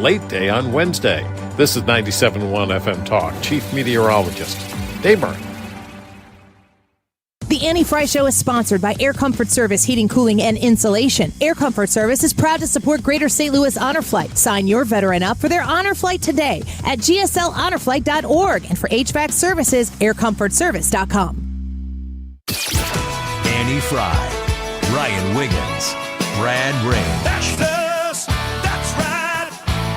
late day on Wednesday. This is 97.1 FM Talk. Chief Meteorologist Dave Murray. The Annie Fry Show is sponsored by Air Comfort Service Heating, Cooling, and Insulation. Air Comfort Service is proud to support Greater St. Louis Honor Flight. Sign your veteran up for their honor flight today at gslhonorflight.org. And for HVAC services, aircomfortservice.com. Annie Fry, Ryan Wiggins, Brad Ring. That's us. That's right.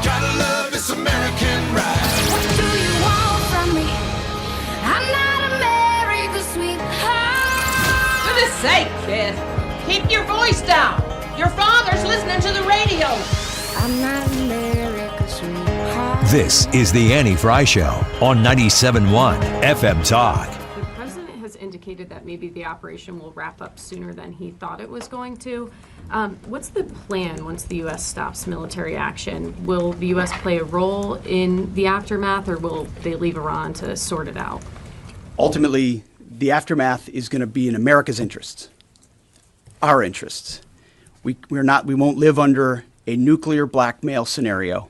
Gotta love this American ride. What do you want from me? I'm not America's sweetheart. For goodness sake, kid. Keep your voice down. Your father's listening to the radio. I'm not America's sweetheart. This is the Annie Fry Show on 97.1 FM Talk. The president has indicated that maybe the operation will wrap up sooner than he thought it was going to. What's the plan once the U.S. stops military action? Will the U.S. play a role in the aftermath, or will they leave Iran to sort it out? Ultimately, the aftermath is going to be in America's interests, our interests. We won't live under a nuclear blackmail scenario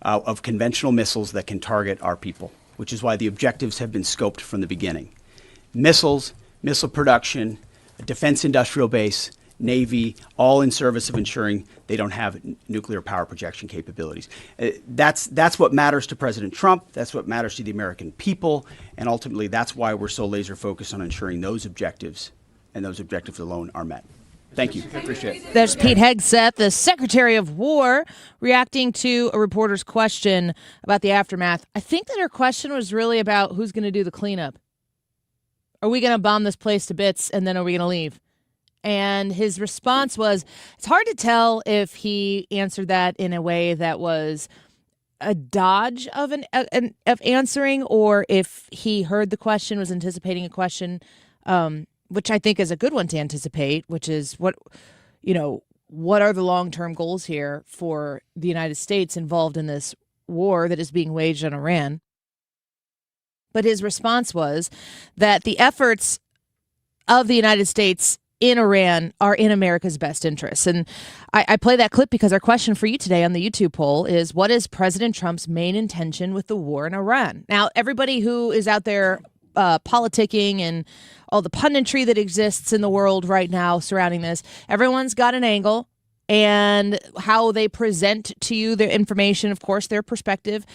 of conventional missiles that can target our people, which is why the objectives have been scoped from the beginning. Missiles, missile production, a defense industrial base, Navy, all in service of ensuring they don't have nuclear power projection capabilities. That's what matters to President Trump. That's what matters to the American people. And ultimately, that's why we're so laser focused on ensuring those objectives and those objectives alone are met. Thank you. I appreciate it. There's Pete Hegseth, the Secretary of War, reacting to a reporter's question about the aftermath. I think that her question was really about who's going to do the cleanup. Are we going to bomb this place to bits and then are we going to leave? And his response was, it's hard to tell if he answered that in a way that was a dodge of of answering, or if he heard the question, was anticipating a question, which I think is a good one to anticipate, which is what are the long-term goals here for the United States involved in this war that is being waged on Iran. But his response was that the efforts of the United States in Iran are in America's best interests. And I play that clip because our question for you today on the YouTube poll is, what is President Trump's main intention with the war in Iran? Now, everybody who is out there politicking and all the punditry that exists in the world right now surrounding this, everyone's got an angle, and how they present to you their information, of course, their perspective,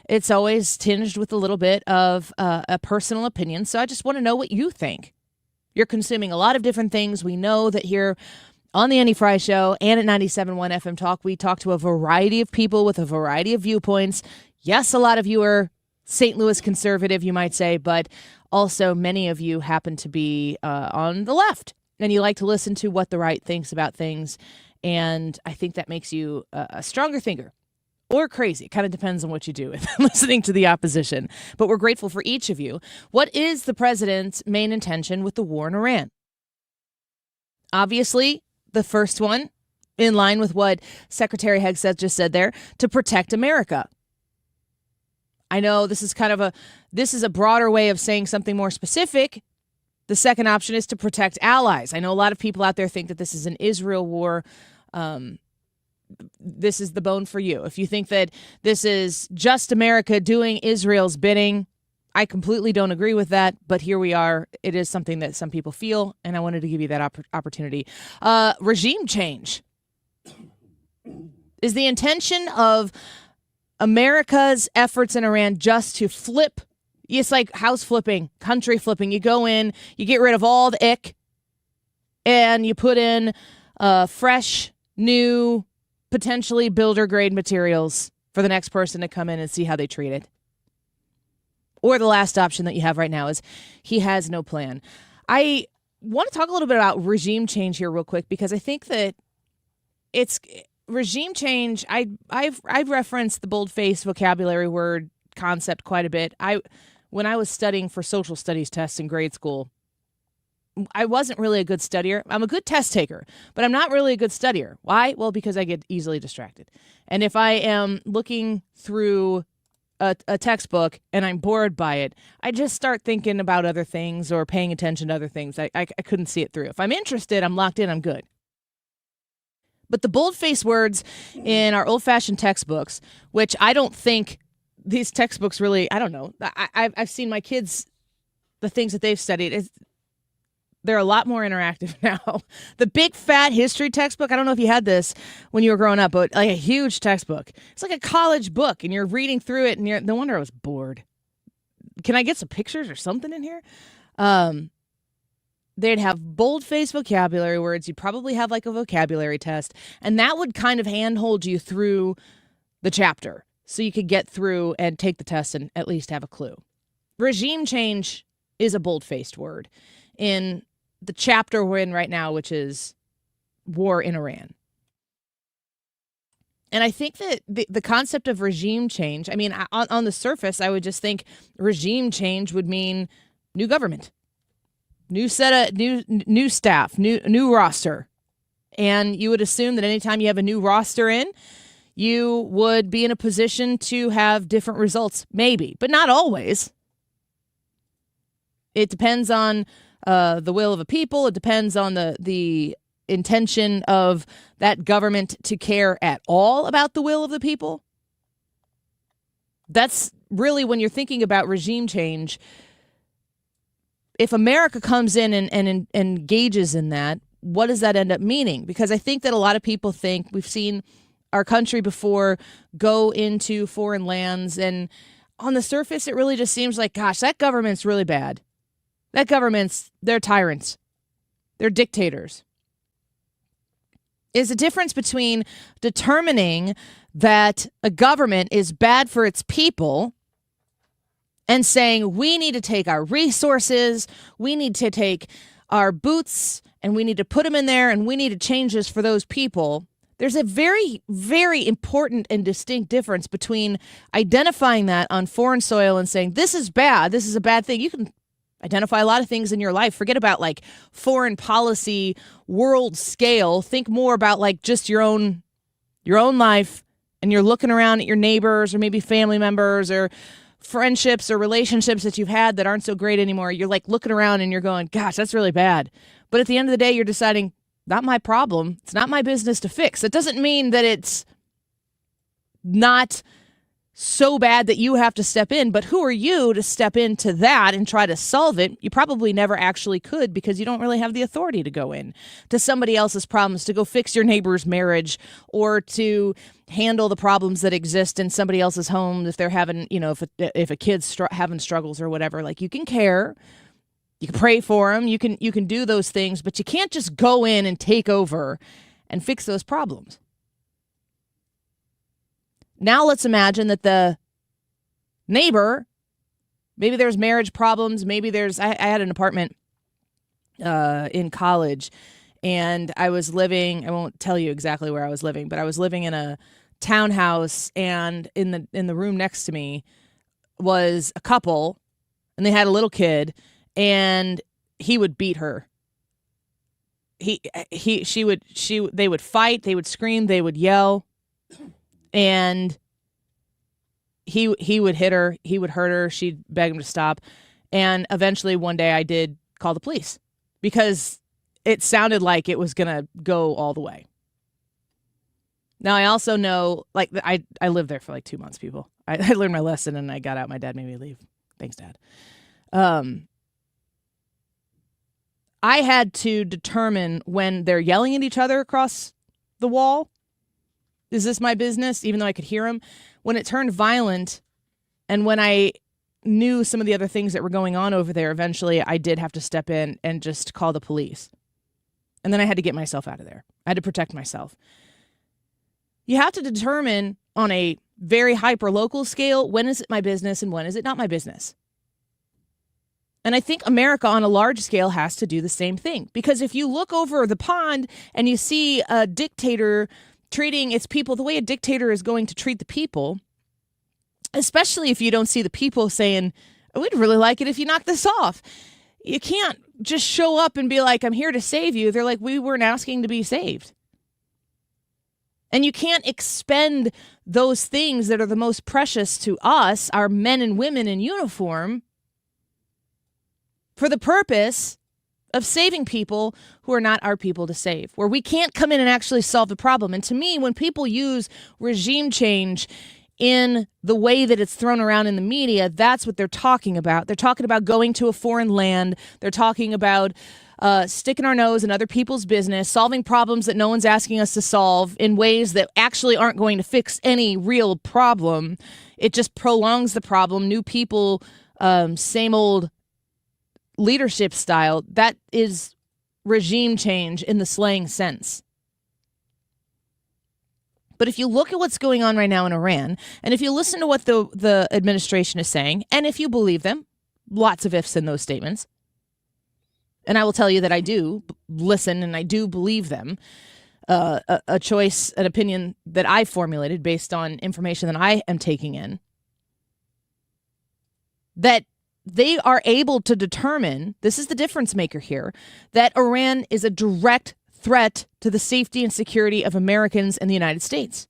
it's always tinged with a little bit of a personal opinion. So I just want to know what you think. You're consuming a lot of different things. We know that here on the Annie Fry Show and at 97.1 FM Talk, we talk to a variety of people with a variety of viewpoints. Yes, a lot of you are St. Louis conservative, you might say, but also many of you happen to be on the left, and you like to listen to what the right thinks about things. And I think that makes you a stronger thinker. Or crazy. It kind of depends on what you do with listening to the opposition. But we're grateful for each of you. What is the president's main intention with the war in Iran? Obviously, the first one, in line with what Secretary Hegseth just said there, to protect America. I know this is a broader way of saying something more specific. The second option is to protect allies. I know a lot of people out there think that this is an Israel war. This is the bone for you. If you think that this is just America doing Israel's bidding, I completely don't agree with that. But here we are. It is something that some people feel, and I wanted to give you that opportunity. Regime change. Is the intention of America's efforts in Iran just to flip? It's like house flipping, country flipping. You go in, you get rid of all the ick, and you put in fresh, new, potentially builder-grade materials for the next person to come in and see how they treat it. Or the last option that you have right now is he has no plan. I want to talk a little bit about regime change here real quick, because I think that it's regime change. I've referenced the bold-faced vocabulary word concept quite a bit. When I was studying for social studies tests in grade school, I wasn't really a good studier. I'm a good test taker, but I'm not really a good studier. Why? Well, because I get easily distracted. And if I am looking through a textbook and I'm bored by it, I just start thinking about other things or paying attention to other things. I couldn't see it through. If I'm interested, I'm locked in, I'm good. But the boldface words in our old-fashioned textbooks, which I don't think these textbooks really, I don't know. I've seen my kids, the things that they've studied, they're a lot more interactive now. The big fat history textbook, I don't know if you had this when you were growing up, but like a huge textbook. It's like a college book, and you're reading through it, and no wonder I was bored. Can I get some pictures or something in here? They'd have boldface vocabulary words. You'd probably have like a vocabulary test, and that would kind of handhold you through the chapter so you could get through and take the test and at least have a clue. Regime change is a bold-faced word in the chapter we're in right now, which is war in Iran. And I think that the concept of regime change, I mean, on the surface, I would just think regime change would mean new government. New set of new staff, new roster. And you would assume that anytime you have a new roster in, you would be in a position to have different results, maybe, but not always. It depends on the will of a people. It depends on the intention of that government to care at all about the will of the people. That's really when you're thinking about regime change. If America comes in and engages in that, what does that end up meaning? Because I think that a lot of people think we've seen our country before go into foreign lands, and on the surface, it really just seems like, gosh, that government's really bad. That government's, they're tyrants. They're dictators. Is a difference between determining that a government is bad for its people and saying we need to take our resources, we need to take our boots, and we need to put them in there, and we need to change this for those people. There's a very, very important and distinct difference between identifying that on foreign soil and saying this is bad, this is a bad thing. You can identify a lot of things in your life. Forget about like foreign policy, world scale. Think more about like just your own life, and you're looking around at your neighbors or maybe family members or friendships or relationships that you've had that aren't so great anymore. You're like looking around and you're going, gosh, that's really bad. But at the end of the day, you're deciding, not my problem. It's not my business to fix. It doesn't mean that it's not so bad that you have to step in, but who are you to step into that and try to solve it? You probably never actually could, because you don't really have the authority to go in to somebody else's problems, to go fix your neighbor's marriage, or to handle the problems that exist in somebody else's home if they're having, if a kid's having struggles or whatever. Like, you can care, you can pray for them, you can do those things, but you can't just go in and take over and fix those problems. Now let's imagine that the neighbor, maybe there's marriage problems, maybe I had an apartment in college, and I was living, I won't tell you exactly where I was living, but I was living in a townhouse, and in the room next to me was a couple, and they had a little kid, and he would beat her. They would fight, they would scream, they would yell. And he would hit her, he would hurt her, she'd beg him to stop. And eventually one day I did call the police because it sounded like it was going to go all the way. Now, I also know, like, I lived there for like 2 months, people. I learned my lesson and I got out. My dad made me leave. Thanks, Dad. I had to determine when they're yelling at each other across the wall. Is this my business? Even though I could hear him. When it turned violent, and when I knew some of the other things that were going on over there, eventually I did have to step in and just call the police. And then I had to get myself out of there. I had to protect myself. You have to determine on a very hyper-local scale, when is it my business and when is it not my business? And I think America on a large scale has to do the same thing. Because if you look over the pond and you see a dictator treating its people the way a dictator is going to treat the people, especially if you don't see the people saying, we'd really like it if you knock this off. You can't just show up and be like, I'm here to save you. They're like, we weren't asking to be saved. And you can't expend those things that are the most precious to us, our men and women in uniform, for the purpose of saving people who are not our people to save, where we can't come in and actually solve the problem. And to me, when people use regime change in the way that it's thrown around in the media, that's what they're talking about. They're talking about going to a foreign land. They're talking about sticking our nose in other people's business, solving problems that no one's asking us to solve in ways that actually aren't going to fix any real problem. It just prolongs the problem. New people, same old leadership style. That is regime change in the slang sense. But if you look at what's going on right now in Iran, and if you listen to what the administration is saying, and if you believe them, lots of ifs in those statements, and I will tell you that I do listen and I do believe them, a choice, an opinion that I formulated based on information that I am taking in, that they are able to determine, this is the difference maker here, that Iran is a direct threat to the safety and security of Americans in the United States.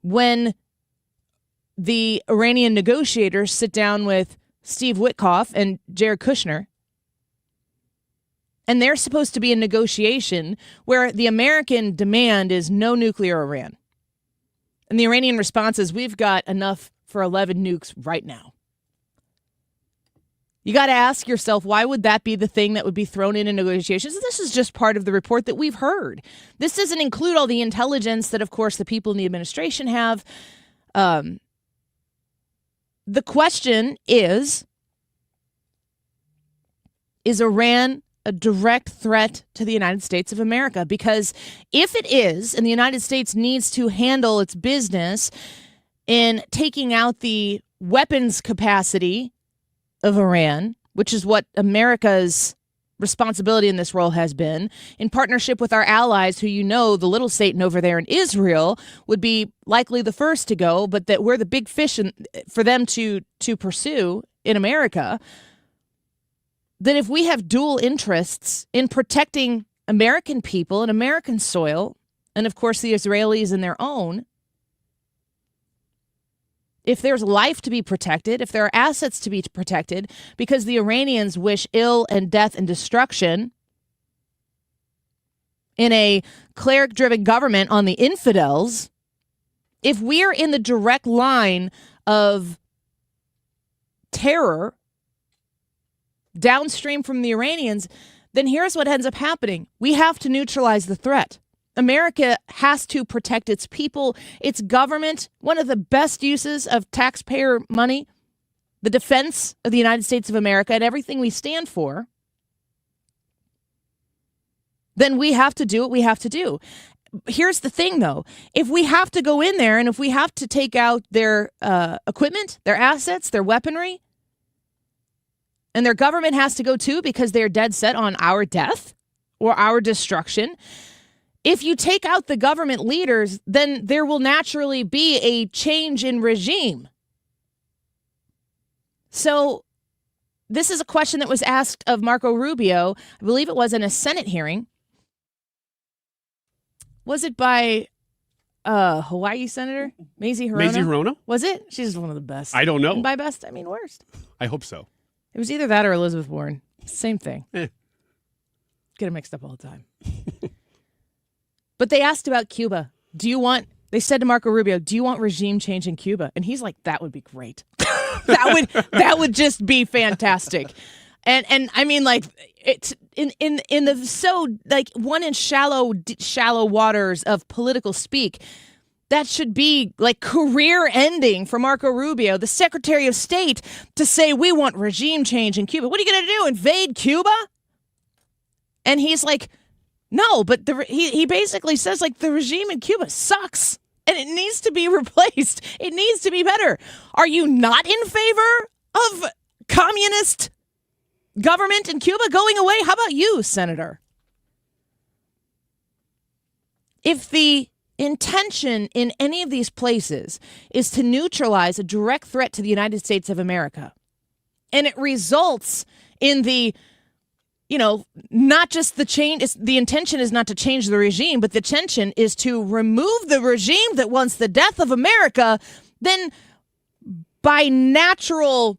When the Iranian negotiators sit down with Steve Witkoff and Jared Kushner, and they're supposed to be in negotiation where the American demand is no nuclear Iran. And the Iranian response is, we've got enough for 11 nukes right now. You got to ask yourself, why would that be the thing that would be thrown in negotiations? This is just part of the report that we've heard. This doesn't include all the intelligence that, of course, the people in the administration have. The question is Iran a direct threat to the United States of America? Because if it is, and the United States needs to handle its business in taking out the weapons capacity of Iran, which is what America's responsibility in this role has been, in partnership with our allies, who, you know, the little Satan over there in Israel would be likely the first to go, but that we're the big fish for them to pursue in America, that if we have dual interests in protecting American people and American soil, and of course the Israelis in their own, if there's life to be protected, if there are assets to be protected, because the Iranians wish ill and death and destruction in a cleric-driven government on the infidels, if we're in the direct line of terror downstream from the Iranians, then here's what ends up happening. We have to neutralize the threat. America has to protect its people, its government. One of the best uses of taxpayer money, the defense of the United States of America and everything we stand for. Then we have to do what we have to do. Here's the thing, though. If we have to go in there and if we have to take out their equipment, their assets, their weaponry, and their government has to go too because they're dead set on our death or our destruction, if you take out the government leaders, then there will naturally be a change in regime. So this is a question that was asked of Marco Rubio. I believe it was in a Senate hearing. Was it by Hawaii Senator Mazie Hirono? Mazie Hirono? Was it? She's one of the best. I don't know. And by best, I mean worst. I hope so. It was either that or Elizabeth Warren. Same thing. Get it mixed up all the time. But they asked about Cuba. They said to Marco Rubio, do you want regime change in Cuba? And he's like, that would be great. that would just be fantastic. And I mean, like, it's in the so like one in shallow waters of political speak. That should be like career ending for Marco Rubio, the Secretary of State, to say we want regime change in Cuba. What are you going to do? Invade Cuba? And he's like, no, but he basically says, like, the regime in Cuba sucks and it needs to be replaced. It needs to be better. Are you not in favor of communist government in Cuba going away? How about you, Senator? If the intention in any of these places is to neutralize a direct threat to the United States of America, and it results in the not just the change, the intention is not to change the regime, but the intention is to remove the regime that wants the death of America, then by natural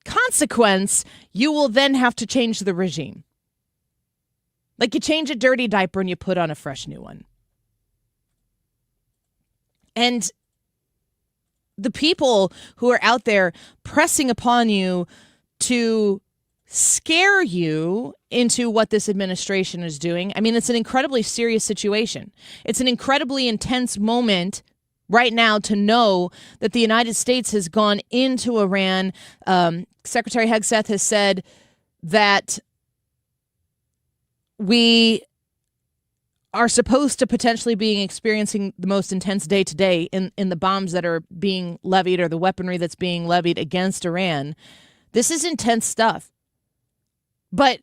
consequence, you will then have to change the regime. Like you change a dirty diaper and you put on a fresh new one. And the people who are out there pressing upon you to scare you into what this administration is doing, I mean, it's an incredibly serious situation. It's an incredibly intense moment right now to know that the United States has gone into Iran. Secretary Hegseth has said that we are supposed to potentially be experiencing the most intense day to day in the bombs that are being levied or the weaponry that's being levied against Iran. This is intense stuff. But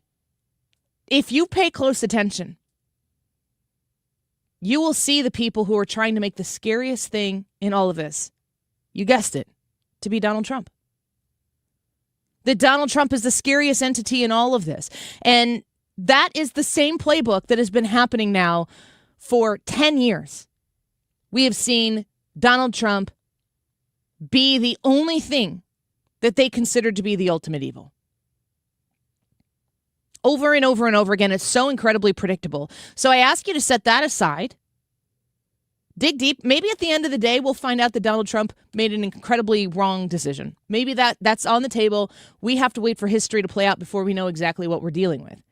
if you pay close attention, you will see the people who are trying to make the scariest thing in all of this, you guessed it, to be Donald Trump. That Donald Trump is the scariest entity in all of this. And that is the same playbook that has been happening now for 10 years. We have seen Donald Trump be the only thing that they consider to be the ultimate evil. Over and over and over again. It's so incredibly predictable. So I ask you to set that aside. Dig deep. Maybe at the end of the day, we'll find out that Donald Trump made an incredibly wrong decision. Maybe that's on the table. We have to wait for history to play out before we know exactly what we're dealing with.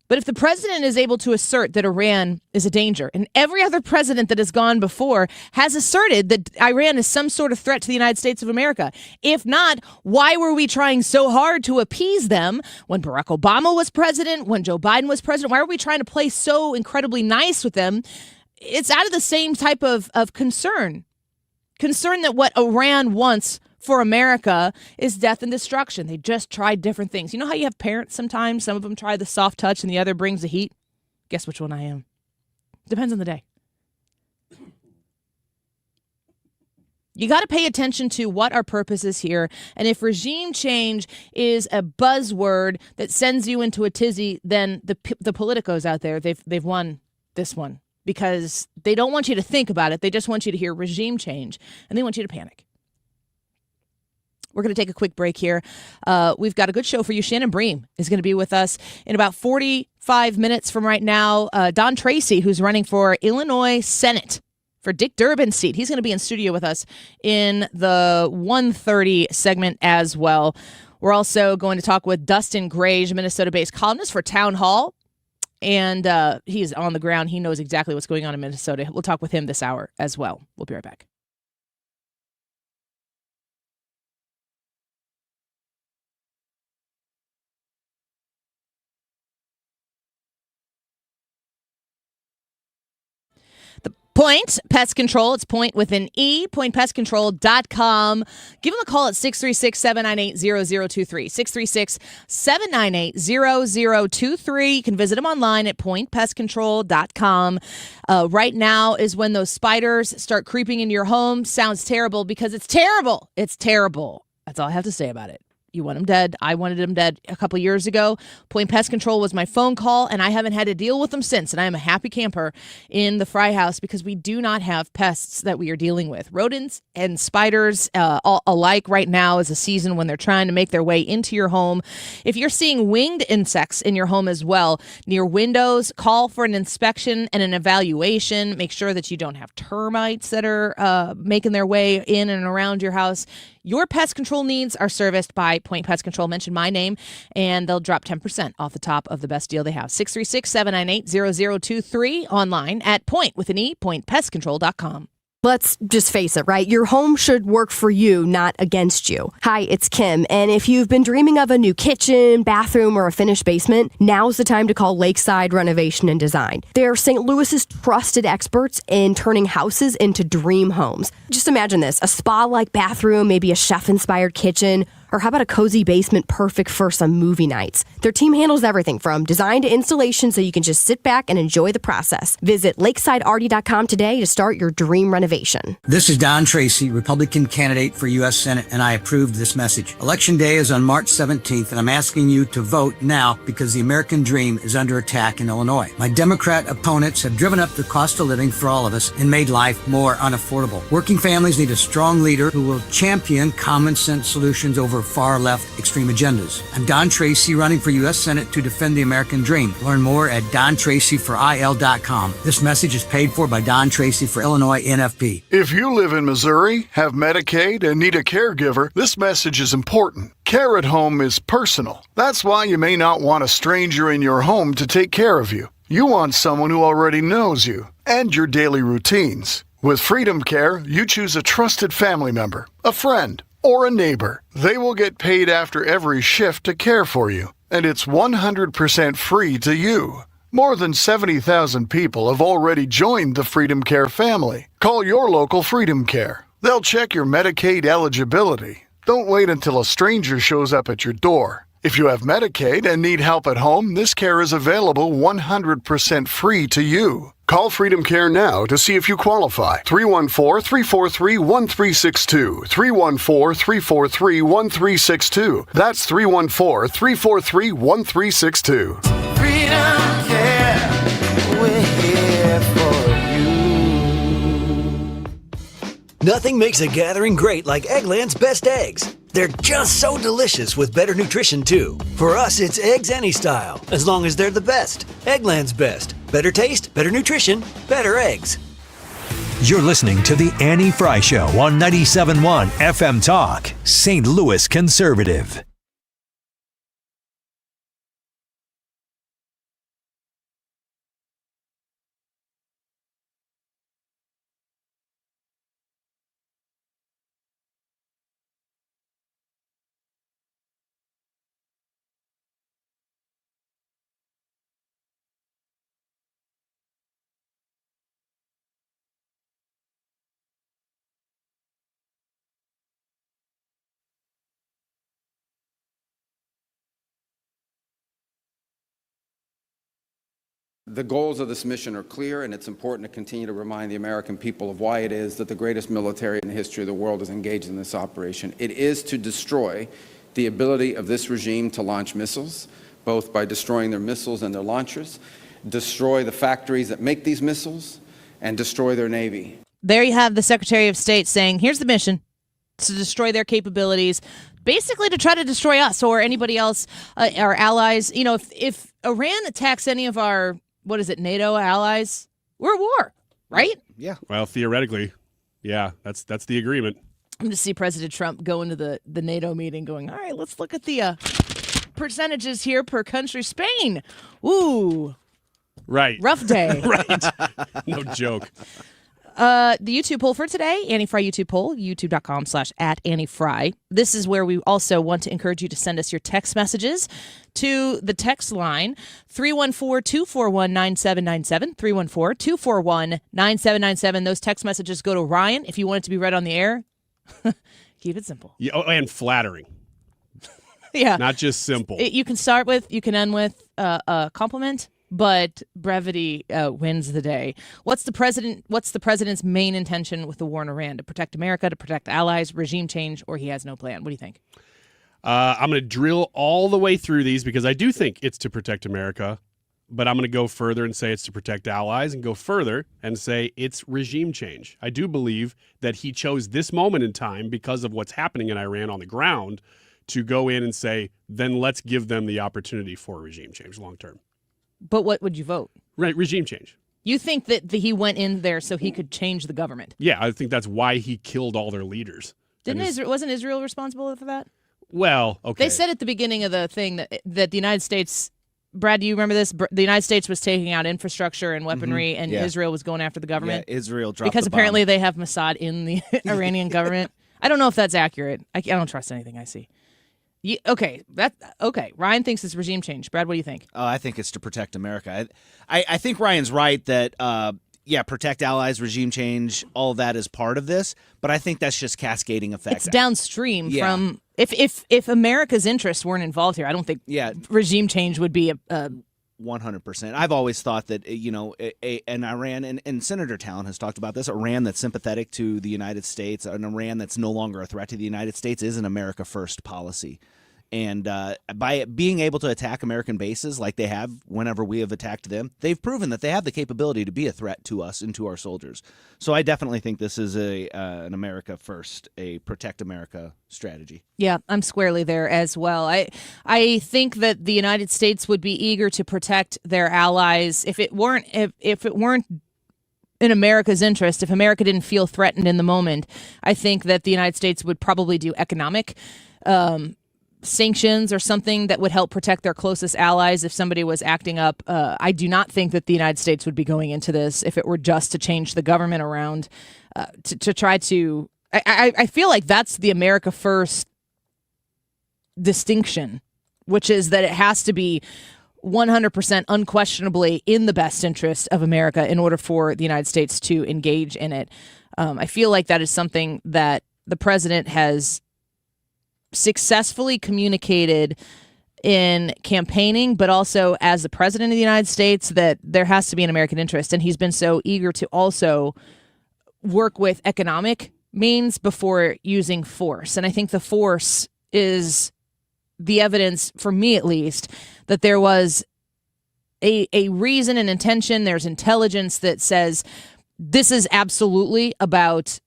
But if the president is able to assert that Iran is a danger, and every other president that has gone before has asserted that Iran is some sort of threat to the United States of America, if not, why were we trying so hard to appease them when Barack Obama was president, when Joe Biden was president? Why were we trying to play so incredibly nice with them? It's out of the same type of concern that what Iran wants for America is death and destruction. They just tried different things. You know how you have parents sometimes? Some of them try the soft touch and the other brings the heat. Guess which one I am. Depends on the day. You got to pay attention to what our purpose is here. And if regime change is a buzzword that sends you into a tizzy, then the politicos out there, they've won this one because they don't want you to think about it. They just want you to hear regime change and they want you to panic. We're going to take a quick break here. We've got a good show for you. Shannon Bream is going to be with us in about 45 minutes from right now. Don Tracy, who's running for Illinois Senate for Dick Durbin's seat. He's going to be in studio with us in the 1:30 segment as well. We're also going to talk with Dustin Grage, Minnesota-based columnist for Town Hall. And he's on the ground. He knows exactly what's going on in Minnesota. We'll talk with him this hour as well. We'll be right back. Point Pest Control. It's Point with an E. PointPestControl.com. Give them a call at 636-798-0023. 636-798-0023. You can visit them online at PointPestControl.com. Right now is when those spiders start creeping into your home. Sounds terrible because it's terrible. It's terrible. That's all I have to say about it. You want them dead. I wanted them dead a couple years ago. Point Pest Control was my phone call, and I haven't had to deal with them since. And I am a happy camper in the Fry House because we do not have pests that we are dealing with. Rodents and spiders alike right now is a season when they're trying to make their way into your home. If you're seeing winged insects in your home as well, near windows, call for an inspection and an evaluation. Make sure that you don't have termites that are making their way in and around your house. Your pest control needs are serviced by Point Pest Control. Mention my name, and they'll drop 10% off the top of the best deal they have. 636-798-0023 online at Point with an E, PointPestControl.com. Let's just face it, right? Your home should work for you, not against you. Hi, it's Kim, and if you've been dreaming of a new kitchen, bathroom, or a finished basement, now's the time to call Lakeside Renovation and Design. They're St. Louis's trusted experts in turning houses into dream homes. Just imagine this, a spa-like bathroom, maybe a chef-inspired kitchen, Or how about a cozy basement perfect for some movie nights? Their team handles everything from design to installation so you can just sit back and enjoy the process. Visit lakesidearty.com today to start your dream renovation. This is Don Tracy, Republican candidate for U.S. Senate, and I approve this message. Election day is on March 17th, and I'm asking you to vote now because the American dream is under attack in Illinois. My Democrat opponents have driven up the cost of living for all of us and made life more unaffordable. Working families need a strong leader who will champion common sense solutions over far-left extreme agendas. I'm Don Tracy, running for U.S. Senate to defend the American dream. Learn more at DonTracyForIL.com. This message is paid for by Don Tracy for Illinois NFP. If you live in Missouri, have Medicaid, and need a caregiver, this message is important. Care at home is personal. That's why you may not want a stranger in your home to take care of you. You want someone who already knows you and your daily routines. With Freedom Care, you choose a trusted family member, a friend, or a neighbor. They will get paid after every shift to care for you, and it's 100% free to you. More than 70,000 people have already joined the Freedom Care family. Call your local Freedom Care. They'll check your Medicaid eligibility. Don't wait until a stranger shows up at your door. If you have Medicaid and need help at home, this care is available 100% free to you. Call Freedom Care now to see if you qualify. 314-343-1362. 314-343-1362. That's 314-343-1362. Freedom Care, we're here for you. Nothing makes a gathering great like Eggland's Best Eggs. They're just so delicious with better nutrition, too. For us, it's eggs any style, as long as they're the best. Eggland's Best. Better taste, better nutrition, better eggs. You're listening to The Annie Fry Show on 97.1 FM Talk, St. Louis Conservative. The goals of this mission are clear, and it's important to continue to remind the American people of why it is that the greatest military in the history of the world is engaged in this operation. It is to destroy the ability of this regime to launch missiles, both by destroying their missiles and their launchers, destroy the factories that make these missiles, and destroy their Navy. There you have the Secretary of State saying, here's the mission, to destroy their capabilities, basically to try to destroy us or anybody else, our allies. You know, if Iran attacks any of our NATO allies, we're at war, right? Yeah. Well, theoretically, yeah, that's the agreement. I'm going to see President Trump go into the NATO meeting going, all right, let's look at the percentages here per country. Spain. Ooh. Right. Rough day. Right. No joke. The YouTube poll for today, Annie Fry YouTube poll, youtube.com/@AnnieFry. This is where we also want to encourage you to send us your text messages to the text line, 314-241-9797, 314-241-9797. Those text messages go to Ryan. If you want it to be read on the air, keep it simple. Yeah, and flattering. Yeah. Not just simple. You can end with a compliment, but brevity wins the day. What's the president's main intention with the war in Iran? To protect America, to protect allies, regime change, or he has no plan? What do you think? I'm going to drill all the way through these because I do think it's to protect America, but I'm going to go further and say it's to protect allies and go further and say it's regime change. I do believe that he chose this moment in time because of what's happening in Iran on the ground to go in and say, then let's give them the opportunity for regime change long term. But what would you vote? Right, regime change. You think that he went in there so he could change the government? Yeah, I think that's why he killed all their leaders. Wasn't Israel responsible for that? Well, okay. They said at the beginning of the thing that the United States, Brad, do you remember this? The United States was taking out infrastructure and weaponry, and Israel was going after the government. Yeah, Israel dropped because the bomb. Apparently they have Mossad in the Iranian government. I don't know if that's accurate. I don't trust anything I see. Okay. Ryan thinks it's regime change. Brad, what do you think? I think it's to protect America. I think Ryan's right that, protect allies, regime change, all of that is part of this. But I think that's just cascading effect. It's downstream from If America's interests weren't involved here, I don't think regime change would be a 100%. I've always thought that, an Iran, and Senator Talon has talked about this, Iran that's sympathetic to the United States, an Iran that's no longer a threat to the United States is an America first policy. And by being able to attack American bases like they have whenever we have attacked them, they've proven that they have the capability to be a threat to us and to our soldiers. So I definitely think this is an America first, a protect America strategy. Yeah, I'm squarely there as well. I think that the United States would be eager to protect their allies if it weren't in America's interest. If America didn't feel threatened in the moment, I think that the United States would probably do economic sanctions or something that would help protect their closest allies if somebody was acting up. I do not think that the United States would be going into this if it were just to change the government around to try to. I feel like that's the America first distinction, which is that it has to be 100% unquestionably in the best interest of America in order for the United States to engage in it. I feel like that is something that the president has successfully communicated in campaigning, but also as the president of the United States, that there has to be an American interest. And he's been so eager to also work with economic means before using force. And I think the force is the evidence, for me at least, that there was a reason and intention. There's intelligence that says this is absolutely about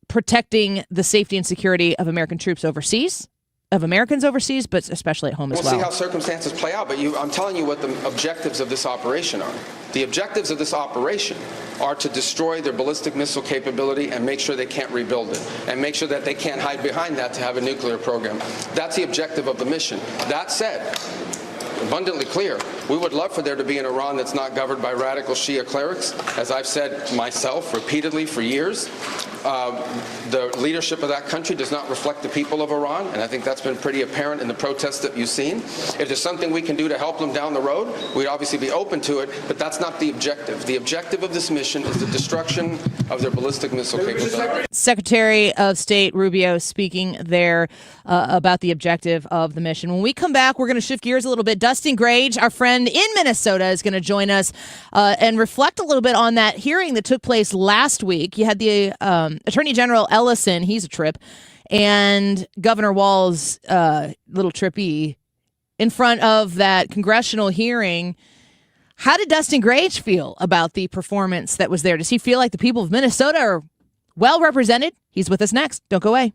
protecting the safety and security of American troops overseas, of Americans overseas, but especially at home as well. We'll see how circumstances play out, but I'm telling you what the objectives of this operation are. The objectives of this operation are to destroy their ballistic missile capability and make sure they can't rebuild it, and make sure that they can't hide behind that to have a nuclear program. That's the objective of the mission. That said, abundantly clear, we would love for there to be an Iran that's not governed by radical Shia clerics. As I've said myself repeatedly for years, the leadership of that country does not reflect the people of Iran, and I think that's been pretty apparent in the protests that you've seen. If there's something we can do to help them down the road, we'd obviously be open to it, but that's not the objective. The objective of this mission is the destruction of their ballistic missile capability. Secretary of State Rubio speaking there about the objective of the mission. When we come back, we're going to shift gears a little bit. Dustin Grage, our friend in Minnesota, is going to join us and reflect a little bit on that hearing that took place last week. You had the Attorney General Ellison, he's a trip, and Governor Walz, little trippy, in front of that congressional hearing. How did Dustin Grage feel about the performance that was there? Does he feel like the people of Minnesota are well represented? He's with us next. Don't go away.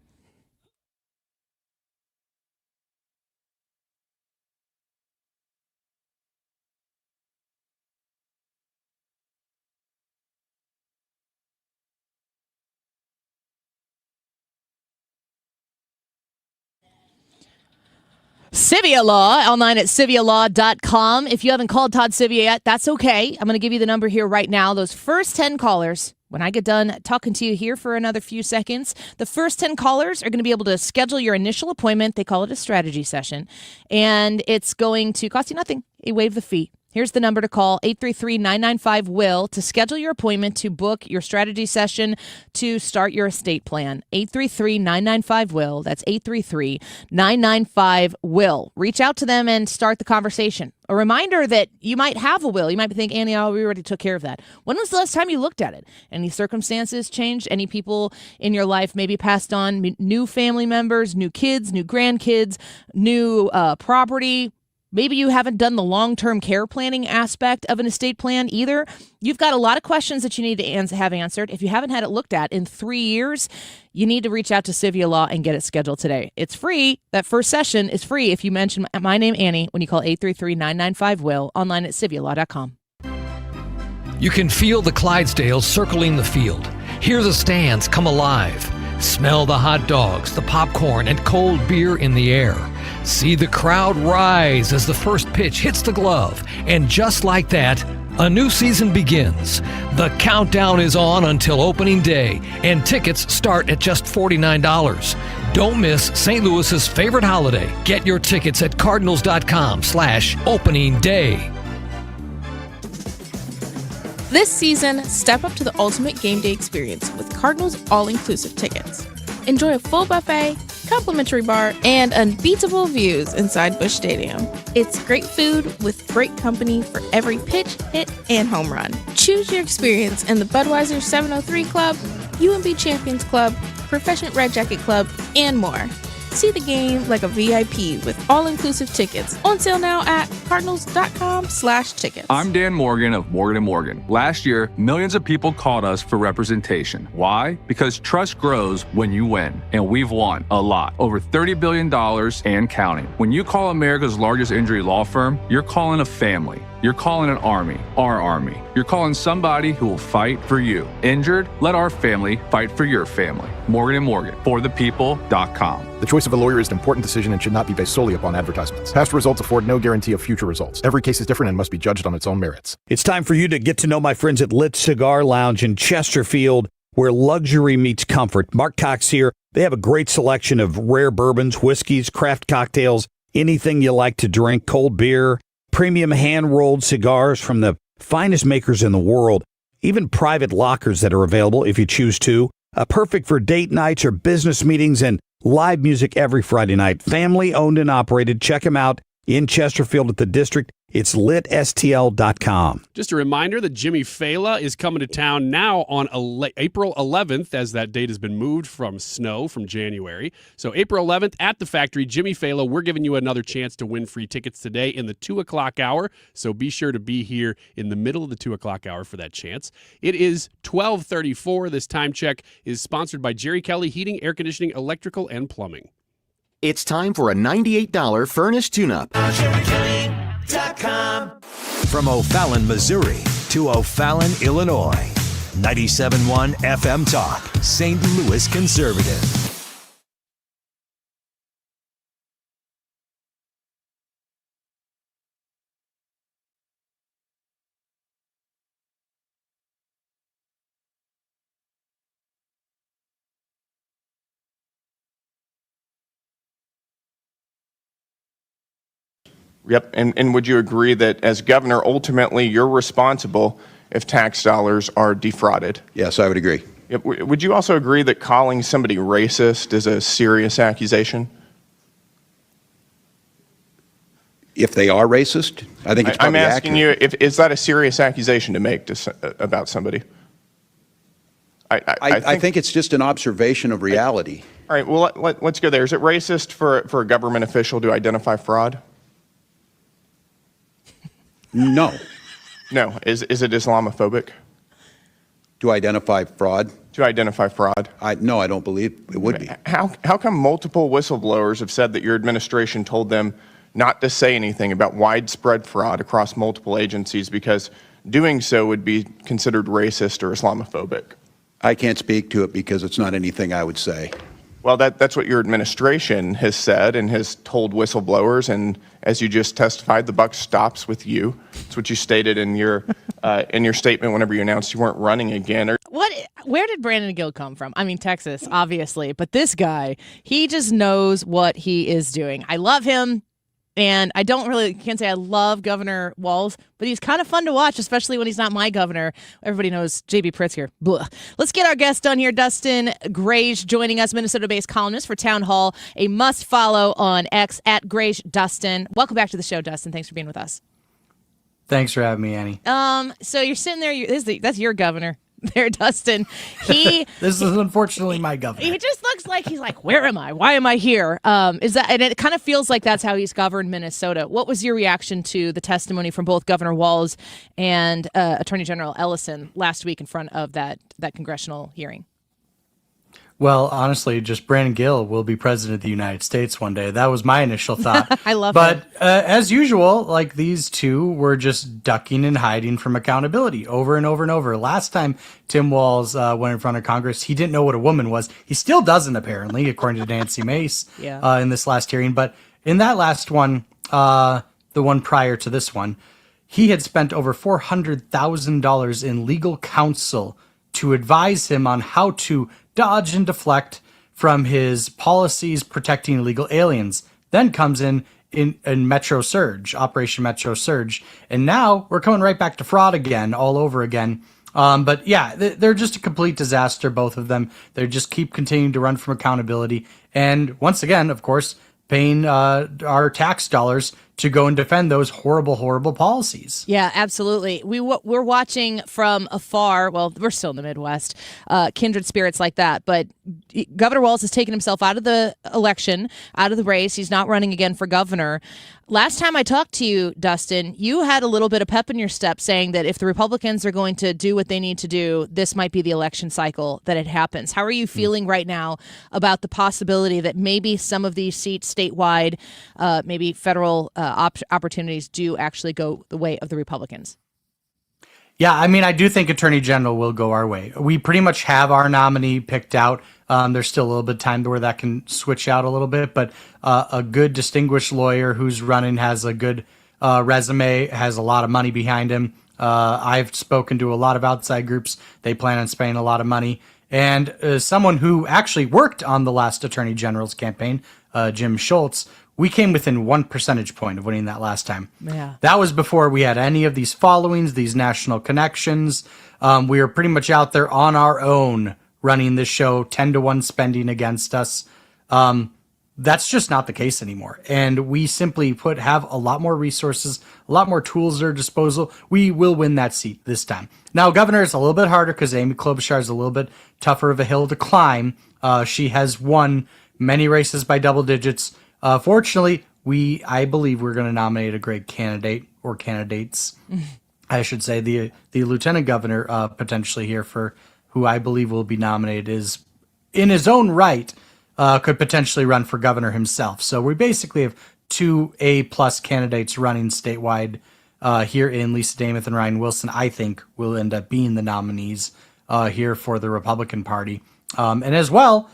Civia Law, online at civialaw.com. If you haven't called Todd Civia yet, that's okay. I'm going to give you the number here right now. Those first 10 callers, when I get done talking to you here for another few seconds, the first 10 callers are going to be able to schedule your initial appointment. They call it a strategy session, and it's going to cost you nothing. You waive the fee. Here's the number to call, 833-995-WILL, to schedule your appointment to book your strategy session to start your estate plan. 833-995-WILL. That's 833-995-WILL. Reach out to them and start the conversation. A reminder that you might have a will. You might think, Annie, we already took care of that. When was the last time you looked at it? Any circumstances changed? Any people in your life maybe passed on? New family members, new kids, new grandkids, new property? Maybe you haven't done the long-term care planning aspect of an estate plan either. You've got a lot of questions that you need to have answered. If you haven't had it looked at in 3 years, you need to reach out to Civia Law and get it scheduled today. It's free. That first session is free if you mention my name, Annie, when you call 833-995-WILL, online at civialaw.com. You can feel the Clydesdales circling the field. Hear the stands come alive. Smell the hot dogs, the popcorn, and cold beer in the air. See the crowd rise as the first pitch hits the glove. And just like that, a new season begins. The countdown is on until opening day, and tickets start at just $49. Don't miss St. Louis's favorite holiday. Get your tickets at cardinals.com/opening day. This season, step up to the ultimate game day experience with Cardinals all-inclusive tickets. Enjoy a full buffet, complimentary bar, and unbeatable views inside Busch Stadium. It's great food with great company for every pitch, hit, and home run. Choose your experience in the Budweiser 703 Club, UMB Champions Club, Proficient Red Jacket Club, and more. See the game like a VIP with all-inclusive tickets. On sale now at cardinals.com/tickets. I'm Dan Morgan of Morgan & Morgan. Last year, millions of people called us for representation. Why? Because trust grows when you win. And we've won a lot. Over $30 billion and counting. When you call America's largest injury law firm, you're calling a family. You're calling an army, our army. You're calling somebody who will fight for you. Injured? Let our family fight for your family. Morgan & Morgan, forthepeople.com. The choice of a lawyer is an important decision and should not be based solely upon advertisements. Past results afford no guarantee of future results. Every case is different and must be judged on its own merits. It's time for you to get to know my friends at Lit Cigar Lounge in Chesterfield, where luxury meets comfort. Mark Cox here. They have a great selection of rare bourbons, whiskeys, craft cocktails, anything you like to drink, cold beer, premium hand-rolled cigars from the finest makers in the world, even private lockers that are available if you choose to. Perfect for date nights or business meetings, and live music every Friday night. Family owned and operated. Check them out in Chesterfield at the District. It's litstl.com. Just a reminder that Jimmy Fallon is coming to town now on April 11th, as that date has been moved from snow from January. So April 11th at the factory, Jimmy Fallon, we're giving you another chance to win free tickets today in the 2 o'clock hour. So be sure to be here in the middle of the 2 o'clock hour for that chance. It is 12:34. This time check is sponsored by Jerry Kelly Heating, Air Conditioning, Electrical, and Plumbing. It's time for a $98 furnace tune-up. From O'Fallon, Missouri to O'Fallon, Illinois. 97.1 FM Talk, St. Louis Conservative. Yep, and would you agree that as governor, ultimately you're responsible if tax dollars are defrauded? Yes, I would agree. Yep. Would you also agree that calling somebody racist is a serious accusation? If they are racist, I think it's probably I'm asking accurate. you, is that a serious accusation to make about somebody? I think it's just an observation of reality. All right, well, let's go there. Is it racist for a government official to identify fraud? No. No. Is it Islamophobic? To identify fraud? To identify fraud? No, I don't believe it would be. How come multiple whistleblowers have said that your administration told them not to say anything about widespread fraud across multiple agencies because doing so would be considered racist or Islamophobic? I can't speak to it because it's not anything I would say. Well, that's what your administration has said and has told whistleblowers, and as you just testified, the buck stops with you. That's what you stated in your statement whenever you announced you weren't running again. Where did Brandon Gill come from? I mean, Texas, obviously, but this guy, he just knows what he is doing. I love him. And I can't say I love Governor Walz, but he's kind of fun to watch, especially when he's not my governor. Everybody knows J.B. Pritzker. Blah. Let's get our guest done here. Dustin Grage joining us, Minnesota-based columnist for Town Hall. A must follow on X at Grage Dustin. Welcome back to the show, Dustin. Thanks for being with us. Thanks for having me, Annie. So you're sitting there. That's your governor. There, Dustin. This is unfortunately my governor. He just looks like he's like, where am I? Why am I here? And it kind of feels like that's how he's governed Minnesota. What was your reaction to the testimony from both Governor Walz and Attorney General Ellison last week in front of that congressional hearing? Well, honestly, just Brandon Gill will be president of the United States one day. That was my initial thought. I love it. But as usual, like these two were just ducking and hiding from accountability over and over and over. Last time Tim Walz went in front of Congress, he didn't know what a woman was. He still doesn't, apparently, according to Nancy Mace in this last hearing. But in that last one, the one prior to this one, he had spent over $400,000 in legal counsel to advise him on how to dodge and deflect from his policies protecting illegal aliens. Then comes in Metro Surge, Operation Metro Surge. And now we're coming right back to fraud again, all over again. But yeah, they're just a complete disaster, both of them. They just keep continuing to run from accountability. And once again, of course, paying our tax dollars to go and defend those horrible, horrible policies. Yeah, absolutely. We're watching from afar. Well, we're still in the Midwest, kindred spirits like that. But Governor Walz has taken himself out of the election, out of the race. He's not running again for governor. Last time I talked to you, Dustin, you had a little bit of pep in your step saying that if the Republicans are going to do what they need to do, this might be the election cycle that it happens. How are you feeling right now about the possibility that maybe some of these seats statewide, maybe federal opportunities do actually go the way of the Republicans? Yeah, I mean, I do think Attorney General will go our way. We pretty much have our nominee picked out. There's still a little bit of time where that can switch out a little bit, but a good distinguished lawyer who's running has a good resume, has a lot of money behind him. I've spoken to a lot of outside groups. They plan on spending a lot of money. And someone who actually worked on the last Attorney General's campaign, Jim Schultz, we came within 1 percentage point of winning that last time. Yeah. That was before we had any of these followings, these national connections. We were pretty much out there on our own running this show, 10-1 spending against us. That's just not the case anymore. And we simply have a lot more resources, a lot more tools at our disposal. We will win that seat this time. Now, governor is a little bit harder because Amy Klobuchar is a little bit tougher of a hill to climb. She has won many races by double digits. Fortunately, I believe we're going to nominate a great candidate or candidates. I should say the lieutenant governor potentially here for who I believe will be nominated is in his own right could potentially run for governor himself. So we basically have 2 A+ candidates running statewide here in Lisa Dameth and Ryan Wilson. I think will end up being the nominees here for the Republican Party. And as well,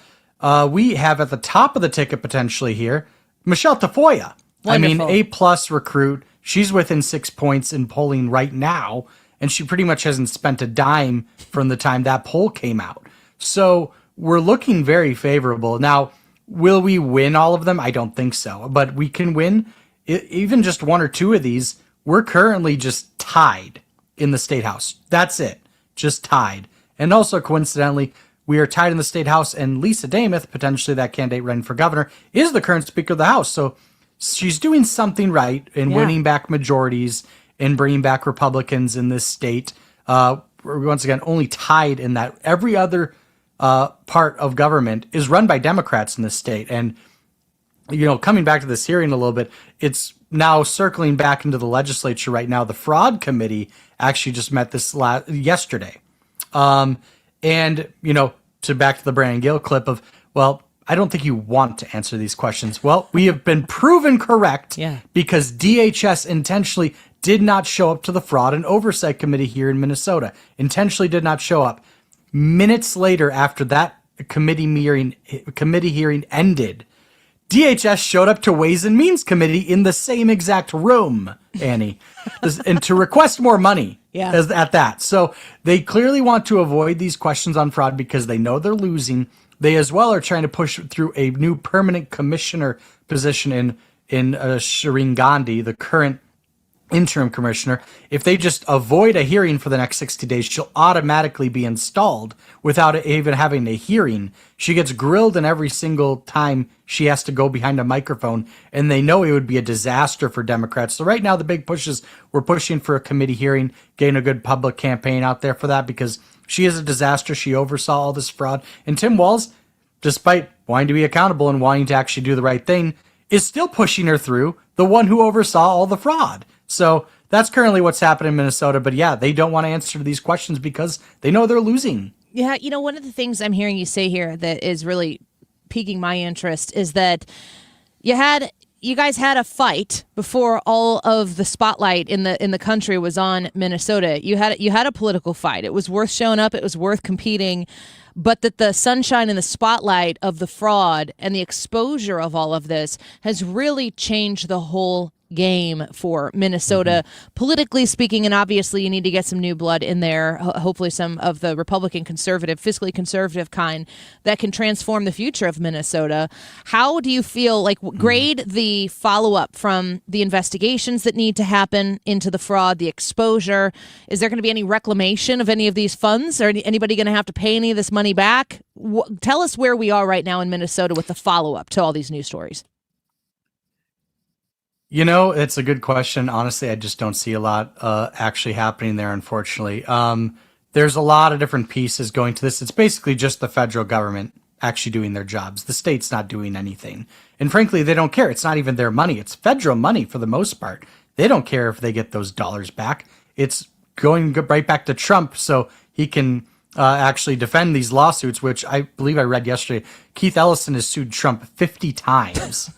we have at the top of the ticket potentially here Michelle Tafoya. Wonderful. I mean, A+ recruit. She's within 6 points in polling right now, and she pretty much hasn't spent a dime from the time that poll came out. So we're looking very favorable. Now, will we win all of them? I don't think so, but we can win even just 1 or 2 of these. We're currently just tied in the state house. That's it, just tied. And also, coincidentally, we are tied in the state house, and Lisa Dameth, potentially that candidate running for governor, is the current Speaker of the House. So she's doing something right in winning back majorities and bringing back Republicans in this state. We're once again only tied in that. Every other part of government is run by Democrats in this state. And, coming back to this hearing a little bit, it's now circling back into the legislature right now. The Fraud Committee actually just met this yesterday. And, to back to the Brandon Gill clip of, well, I don't think you want to answer these questions. Well, we have been proven correct because DHS intentionally did not show up to the Fraud and Oversight Committee here in Minnesota. Intentionally did not show up. Minutes later, after that committee hearing ended, DHS showed up to Ways and Means Committee in the same exact room, Annie, and to request more money at that. So they clearly want to avoid these questions on fraud because they know they're losing. They as well are trying to push through a new permanent commissioner position in Shireen Gandhi, the current interim commissioner. If they just avoid a hearing for the next 60 days, she'll automatically be installed without even having a hearing. She gets grilled in every single time she has to go behind a microphone, and they know it would be a disaster for Democrats. So right now the big push is we're pushing for a committee hearing, getting a good public campaign out there for that because she is a disaster. She oversaw all this fraud. And Tim Walz, despite wanting to be accountable and wanting to actually do the right thing, is still pushing her through, the one who oversaw all the fraud. So that's currently what's happening in Minnesota. But yeah, they don't want to answer these questions because they know they're losing. Yeah, one of the things I'm hearing you say here that is really piquing my interest is that you guys had a fight before all of the spotlight in the country was on Minnesota. You had a political fight. It was worth showing up. It was worth competing. But that the sunshine and the spotlight of the fraud and the exposure of all of this has really changed the whole game for Minnesota, politically speaking, and obviously you need to get some new blood in there, hopefully some of the Republican conservative, fiscally conservative kind that can transform the future of Minnesota. How do you feel, like, grade the follow-up from the investigations that need to happen into the fraud, the exposure? Is there going to be any reclamation of any of these funds? Or anybody going to have to pay any of this money back? Tell us where we are right now in Minnesota with the follow-up to all these news stories. You know, it's a good question. Honestly, I just don't see a lot actually happening there, unfortunately. There's a lot of different pieces going to this. It's basically just the federal government actually doing their jobs. The state's not doing anything. And frankly, they don't care. It's not even their money. It's federal money for the most part. They don't care if they get those dollars back. It's going right back to Trump so he can actually defend these lawsuits, which I believe I read yesterday. Keith Ellison has sued Trump 50 times.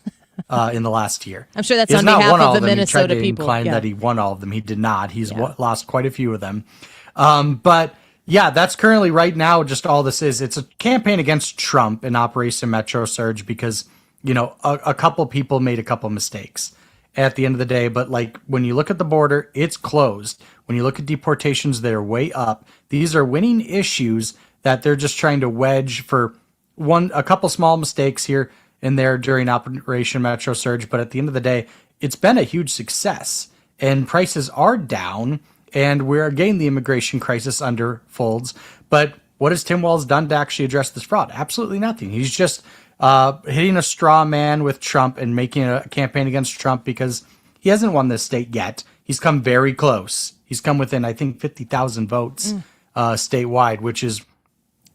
In the last year. I'm sure that's on behalf of the Minnesota people. He tried to people. that he won all of them. He did not. He's lost quite a few of them. But yeah, that's currently right now just all this is. It's a campaign against Trump in Operation Metro Surge because, you know, a couple people made a couple mistakes at the end of the day. But like when you look at the border, it's closed. When you look at deportations, they're way up. These are winning issues that they're just trying to wedge for a couple small mistakes here in there during Operation Metro Surge, but at the end of the day, it's been a huge success, and prices are down, and we're again the immigration crisis unfolds. But what has Tim Walz done to actually address this fraud? Absolutely nothing. He's just hitting a straw man with Trump and making a campaign against Trump because he hasn't won this state yet. He's come very close. He's come within, I think, 50,000 votes statewide, which is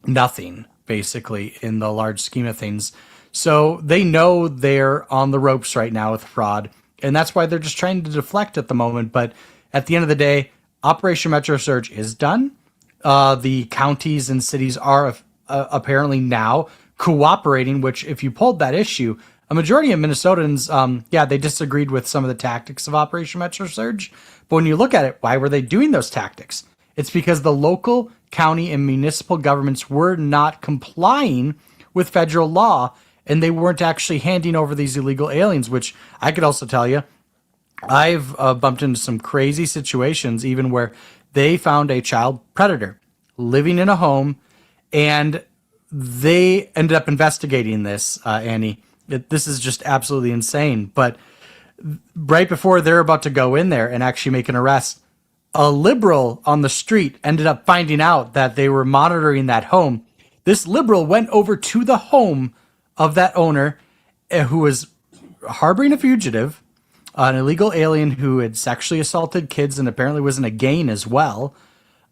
nothing, basically, in the large scheme of things. So they know they're on the ropes right now with fraud, and that's why they're just trying to deflect at the moment. But at the end of the day, Operation Metro Surge is done. The counties and cities are apparently now cooperating, which if you pulled that issue, a majority of Minnesotans, they disagreed with some of the tactics of Operation Metro Surge. But when you look at it, why were they doing those tactics? It's because the local, county, and municipal governments were not complying with federal law, and they weren't actually handing over these illegal aliens, which I could also tell you, I've bumped into some crazy situations, even where they found a child predator living in a home, and they ended up investigating this, Annie. This is just absolutely insane. But right before they're about to go in there and actually make an arrest, a liberal on the street ended up finding out that they were monitoring that home. This liberal went over to the home of that owner who was harboring a fugitive, an illegal alien who had sexually assaulted kids and apparently was in a gang as well,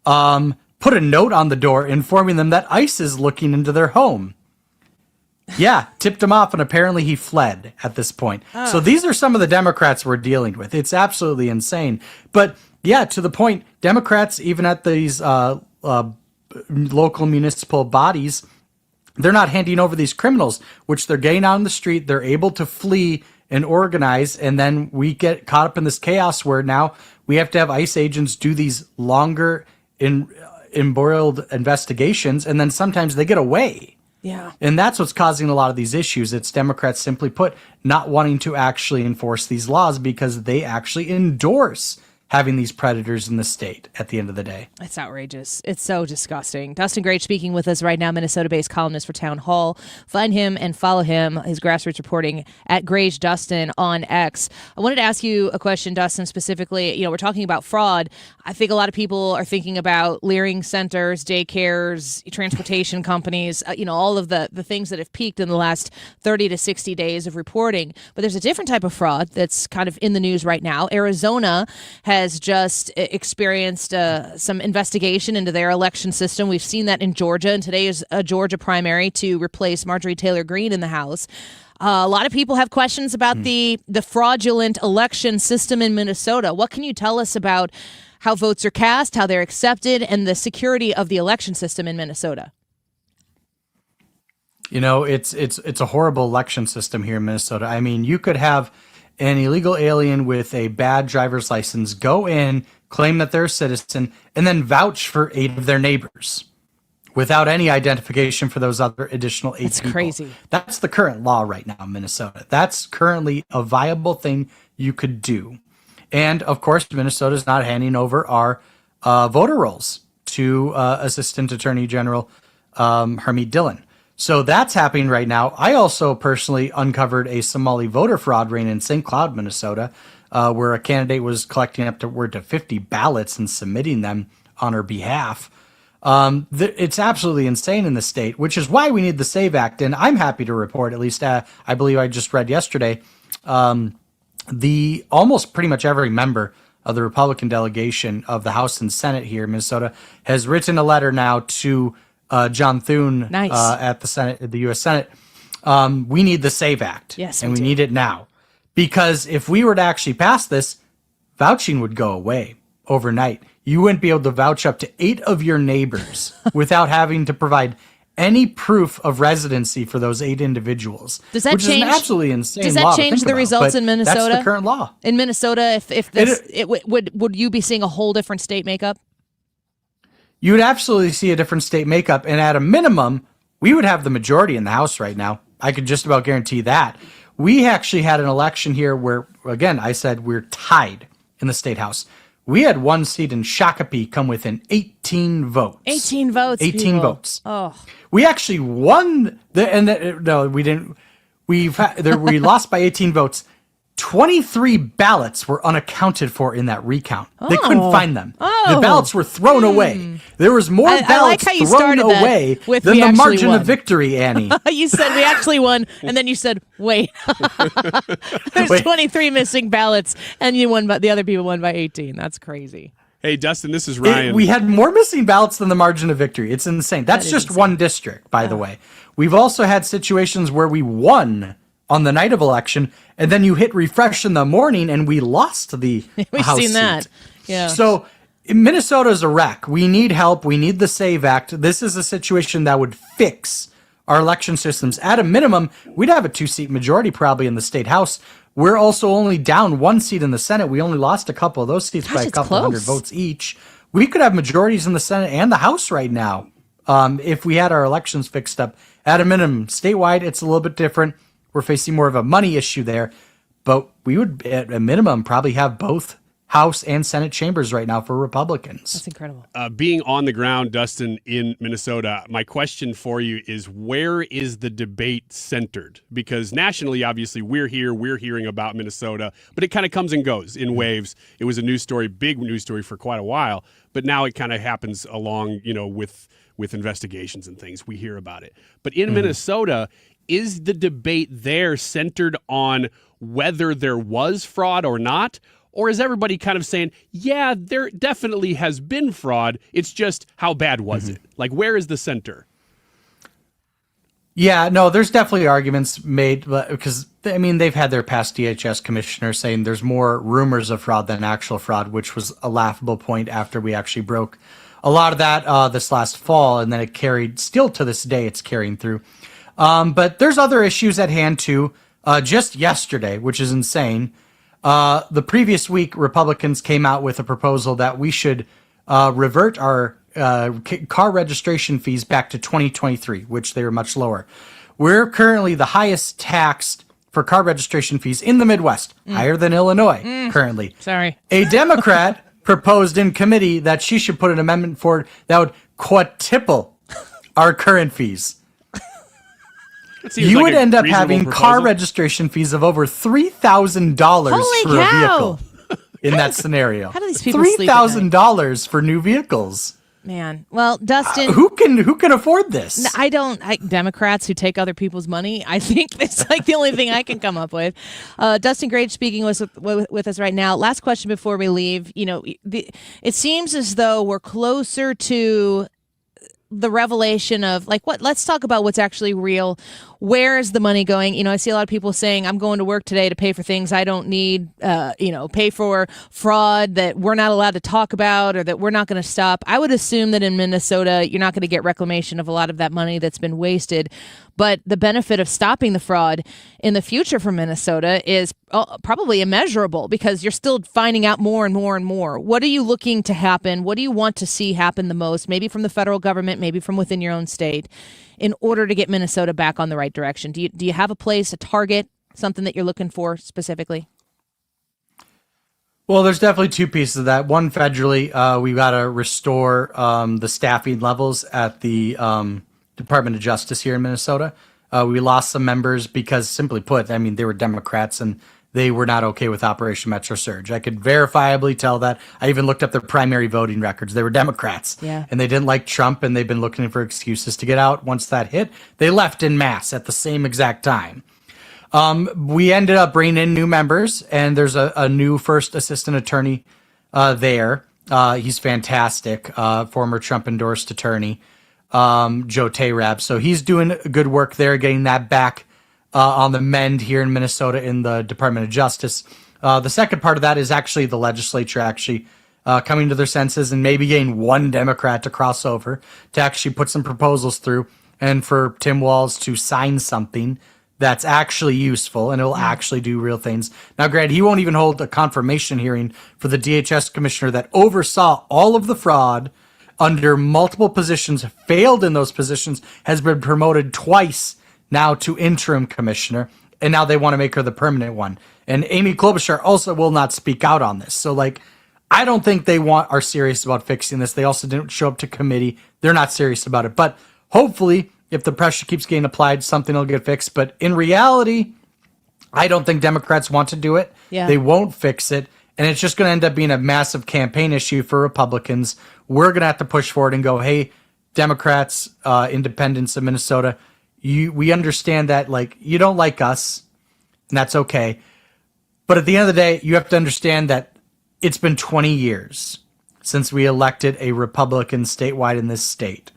put a note on the door informing them that ICE is looking into their home. Yeah, tipped him off, and apparently he fled at this point. Oh. So these are some of the Democrats we're dealing with. It's absolutely insane. But yeah, to the point, Democrats, even at these local municipal bodies, they're not handing over these criminals, which they're getting out on the street. They're able to flee and organize. And then we get caught up in this chaos where now we have to have ICE agents do these longer embroiled investigations. And then sometimes they get away. Yeah. And that's what's causing a lot of these issues. It's Democrats, simply put, not wanting to actually enforce these laws because they actually endorse having these predators in the state at the end of the day. It's outrageous. It's so disgusting. Dustin Grage speaking with us right now, Minnesota-based columnist for Town Hall. Find him and follow him, his grassroots reporting at Grage Dustin on X. I wanted to ask you a question, Dustin, specifically. You know, we're talking about fraud. I think a lot of people are thinking about Leering centers, daycares, transportation companies, all of the things that have peaked in the last 30 to 60 days of reporting. But there's a different type of fraud that's kind of in the news right now. Arizona has just experienced some investigation into their election system. We've seen that in Georgia, and today is a Georgia primary to replace Marjorie Taylor Greene in the House. A lot of people have questions about the fraudulent election system in Minnesota. What can you tell us about how votes are cast, how they're accepted, and the security of the election system in Minnesota? You know, it's a horrible election system here in Minnesota. I mean, you could have an illegal alien with a bad driver's license go in, claim that they're a citizen, and then vouch for 8 of their neighbors. without any identification for those other additional 8 That's people. crazy. That's the current law right now in Minnesota. That's currently a viable thing you could do. And of course, Minnesota is not handing over our voter rolls to Assistant Attorney General Harmeet Dillon. So that's happening right now. I also personally uncovered a Somali voter fraud ring in St. Cloud, Minnesota, where a candidate was collecting upward to 50 ballots and submitting them on her behalf. It's absolutely insane in the state, which is why we need the SAVE Act. And I'm happy to report, at least I believe I just read yesterday, the almost pretty much every member of the Republican delegation of the House and Senate here in Minnesota has written a letter now to John Thune at the Senate, the U.S. Senate. We need the SAVE Act. Yes, and we do. need it now. Because if we were to actually pass this, vouching would go away overnight. You wouldn't be able to vouch up to 8 of your neighbors without having to provide any proof of residency for those 8 individuals. Does that which change? Is an absolutely insane Does law that to change think the about, results but in Minnesota? That's the current law. In Minnesota, if this would you be seeing a whole different state makeup? You would absolutely see a different state makeup, and at a minimum, we would have the majority in the House right now. I could just about guarantee that. We actually had an election here where, again, I said we're tied in the state House. We had 1 seat in Shakopee come within 18 votes. 18 votes. 18 people. votes. Oh. We actually won no, we didn't. We lost by 18 votes. 23 ballots were unaccounted for in that recount. They couldn't find them. The ballots were thrown away. There was more ballots thrown away than the margin of victory, Annie. You said we actually won, and then you said, wait. There's 23 missing ballots, and you won, but the other people won by 18. That's crazy. Hey, Dustin, this is Ryan. We had more missing ballots than the margin of victory. It's insane. That's just insane. One district, by the way. We've also had situations where we won on the night of election, and then you hit refresh in the morning, and we lost the We've House seen seat. that. Yeah. So Minnesota's a wreck. We need help. We need the SAVE Act. This is a situation that would fix our election systems. At a minimum, we'd have a 2-seat majority probably in the state House. We're also only down 1 seat in the Senate. We only lost a couple of those seats by a couple hundred votes each. We could have majorities in the Senate and the House right now if we had our elections fixed up. At a minimum, statewide, it's a little bit different. We're facing more of a money issue there, but we would, at a minimum, probably have both House and Senate chambers right now for Republicans. That's incredible. Being on the ground, Dustin, in Minnesota, my question for you is, where is the debate centered? Because nationally, obviously, we're hearing about Minnesota, but it kind of comes and goes in waves. It was a news story, big news story for quite a while, but now it kind of happens along, with investigations and things. We hear about it. But in Minnesota, is the debate there centered on whether there was fraud or not? Or is everybody kind of saying, yeah, there definitely has been fraud. It's just how bad was it? Like, where is the center? Yeah, no, there's definitely arguments made because, they've had their past DHS commissioner saying there's more rumors of fraud than actual fraud, which was a laughable point after we actually broke a lot of that this last fall. And then it carried, still to this day, it's carrying through. But there's other issues at hand, too. Just yesterday, which is insane, the previous week, Republicans came out with a proposal that we should revert our car registration fees back to 2023, which they were much lower. We're currently the highest taxed for car registration fees in the Midwest, higher than Illinois currently. Sorry. A Democrat proposed in committee that she should put an amendment forward that would quadruple our current fees. You would end up having car registration fees of over $3,000 for a vehicle in that scenario. How do these people sleep at night? $3,000 for new vehicles. Man, well, Dustin, who can afford this? I don't. Democrats who take other people's money. I think it's like the only thing I can come up with. Dustin Grage speaking with us right now. Last question before we leave. It seems as though we're closer to the revelation of let's talk about what's actually real. where is the money going? I see a lot of people saying, I'm going to work today to pay for things I don't need, pay for fraud that we're not allowed to talk about or that we're not going to stop. I would assume that in Minnesota, you're not going to get reclamation of a lot of that money that's been wasted. But the benefit of stopping the fraud in the future for Minnesota is probably immeasurable because you're still finding out more and more and more. What are you looking to happen? What do you want to see happen the most? Maybe from the federal government, maybe from within your own state, in order to get Minnesota back on the right direction. Do you have a place, a target, something that you're looking for specifically? Well, there's definitely two pieces of that. One, federally, we've got to restore the staffing levels at the Department of Justice here in Minnesota. We lost some members because, simply put, they were Democrats and they were not okay with Operation Metro Surge. I could verifiably tell that. I even looked up their primary voting records. They were Democrats. Yeah. And they didn't like Trump, and they've been looking for excuses to get out. Once that hit, they left en masse at the same exact time. We ended up bringing in new members, and there's a new first assistant attorney there. He's fantastic, former Trump-endorsed attorney. Joe Tayrab. So he's doing good work there, getting that back on the mend here in Minnesota in the Department of Justice. The second part of that is actually the legislature coming to their senses and maybe getting one Democrat to cross over to actually put some proposals through and for Tim Walz to sign something that's actually useful and it'll actually do real things. Now, granted, he won't even hold a confirmation hearing for the DHS commissioner that oversaw all of the fraud under multiple positions, failed in those positions, has been promoted twice now to interim commissioner, and now they want to make her the permanent one. And Amy Klobuchar also will not speak out on this. So, I don't think they are serious about fixing this. They also didn't show up to committee. They're not serious about it. But hopefully, if the pressure keeps getting applied, something will get fixed. But in reality, I don't think Democrats want to do it. Yeah. They won't fix it. And it's just going to end up being a massive campaign issue for Republicans. We're going to have to push forward and go, hey, Democrats, independents of Minnesota, we understand that, you don't like us, and that's okay. But at the end of the day, you have to understand that it's been 20 years since we elected a Republican statewide in this state.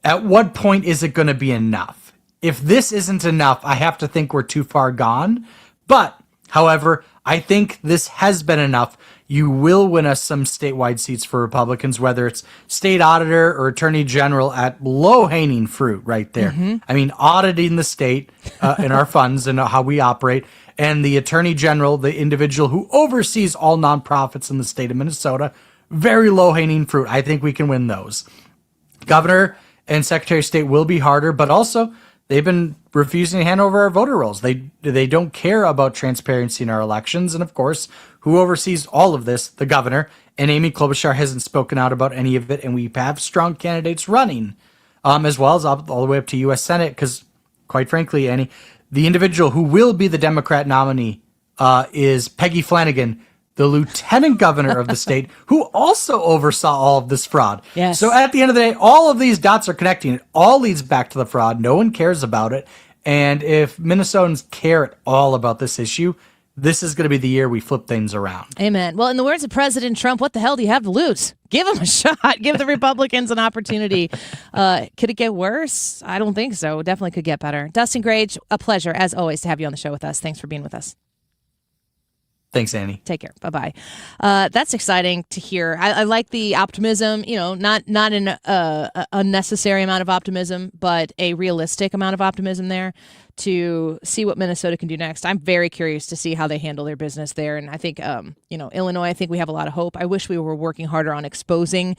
At what point is it going to be enough? If this isn't enough, I have to think we're too far gone. But, however, I think this has been enough. You will win us some statewide seats for Republicans, whether it's state auditor or attorney general at low-hanging fruit right there. Auditing the state and our funds and how we operate, and the attorney general, the individual who oversees all nonprofits in the state of Minnesota, very low-hanging fruit. I think we can win those. Governor and Secretary of State will be harder, but also they've been refusing to hand over our voter rolls. They don't care about transparency in our elections. And of course, who oversees all of this? The governor. And Amy Klobuchar hasn't spoken out about any of it. And we have strong candidates running, as well as all the way up to U.S. Senate. Because quite frankly, Annie, the individual who will be the Democrat nominee is Peggy Flanagan, the lieutenant governor of the state, who also oversaw all of this fraud. Yes. So at the end of the day, all of these dots are connecting. It all leads back to the fraud. No one cares about it. And if Minnesotans care at all about this issue, this is going to be the year we flip things around. Amen. Well, in the words of President Trump, what the hell do you have to lose? Give them a shot. Give the Republicans an opportunity. Could it get worse? I don't think so. It definitely could get better. Dustin Grage, a pleasure, as always, to have you on the show with us. Thanks for being with us. Thanks, Annie. Take care. Bye-bye. That's exciting to hear. I like the optimism, not an unnecessary amount of optimism, but a realistic amount of optimism there to see what Minnesota can do next. I'm very curious to see how they handle their business there. And I think, Illinois, I think we have a lot of hope. I wish we were working harder on exposing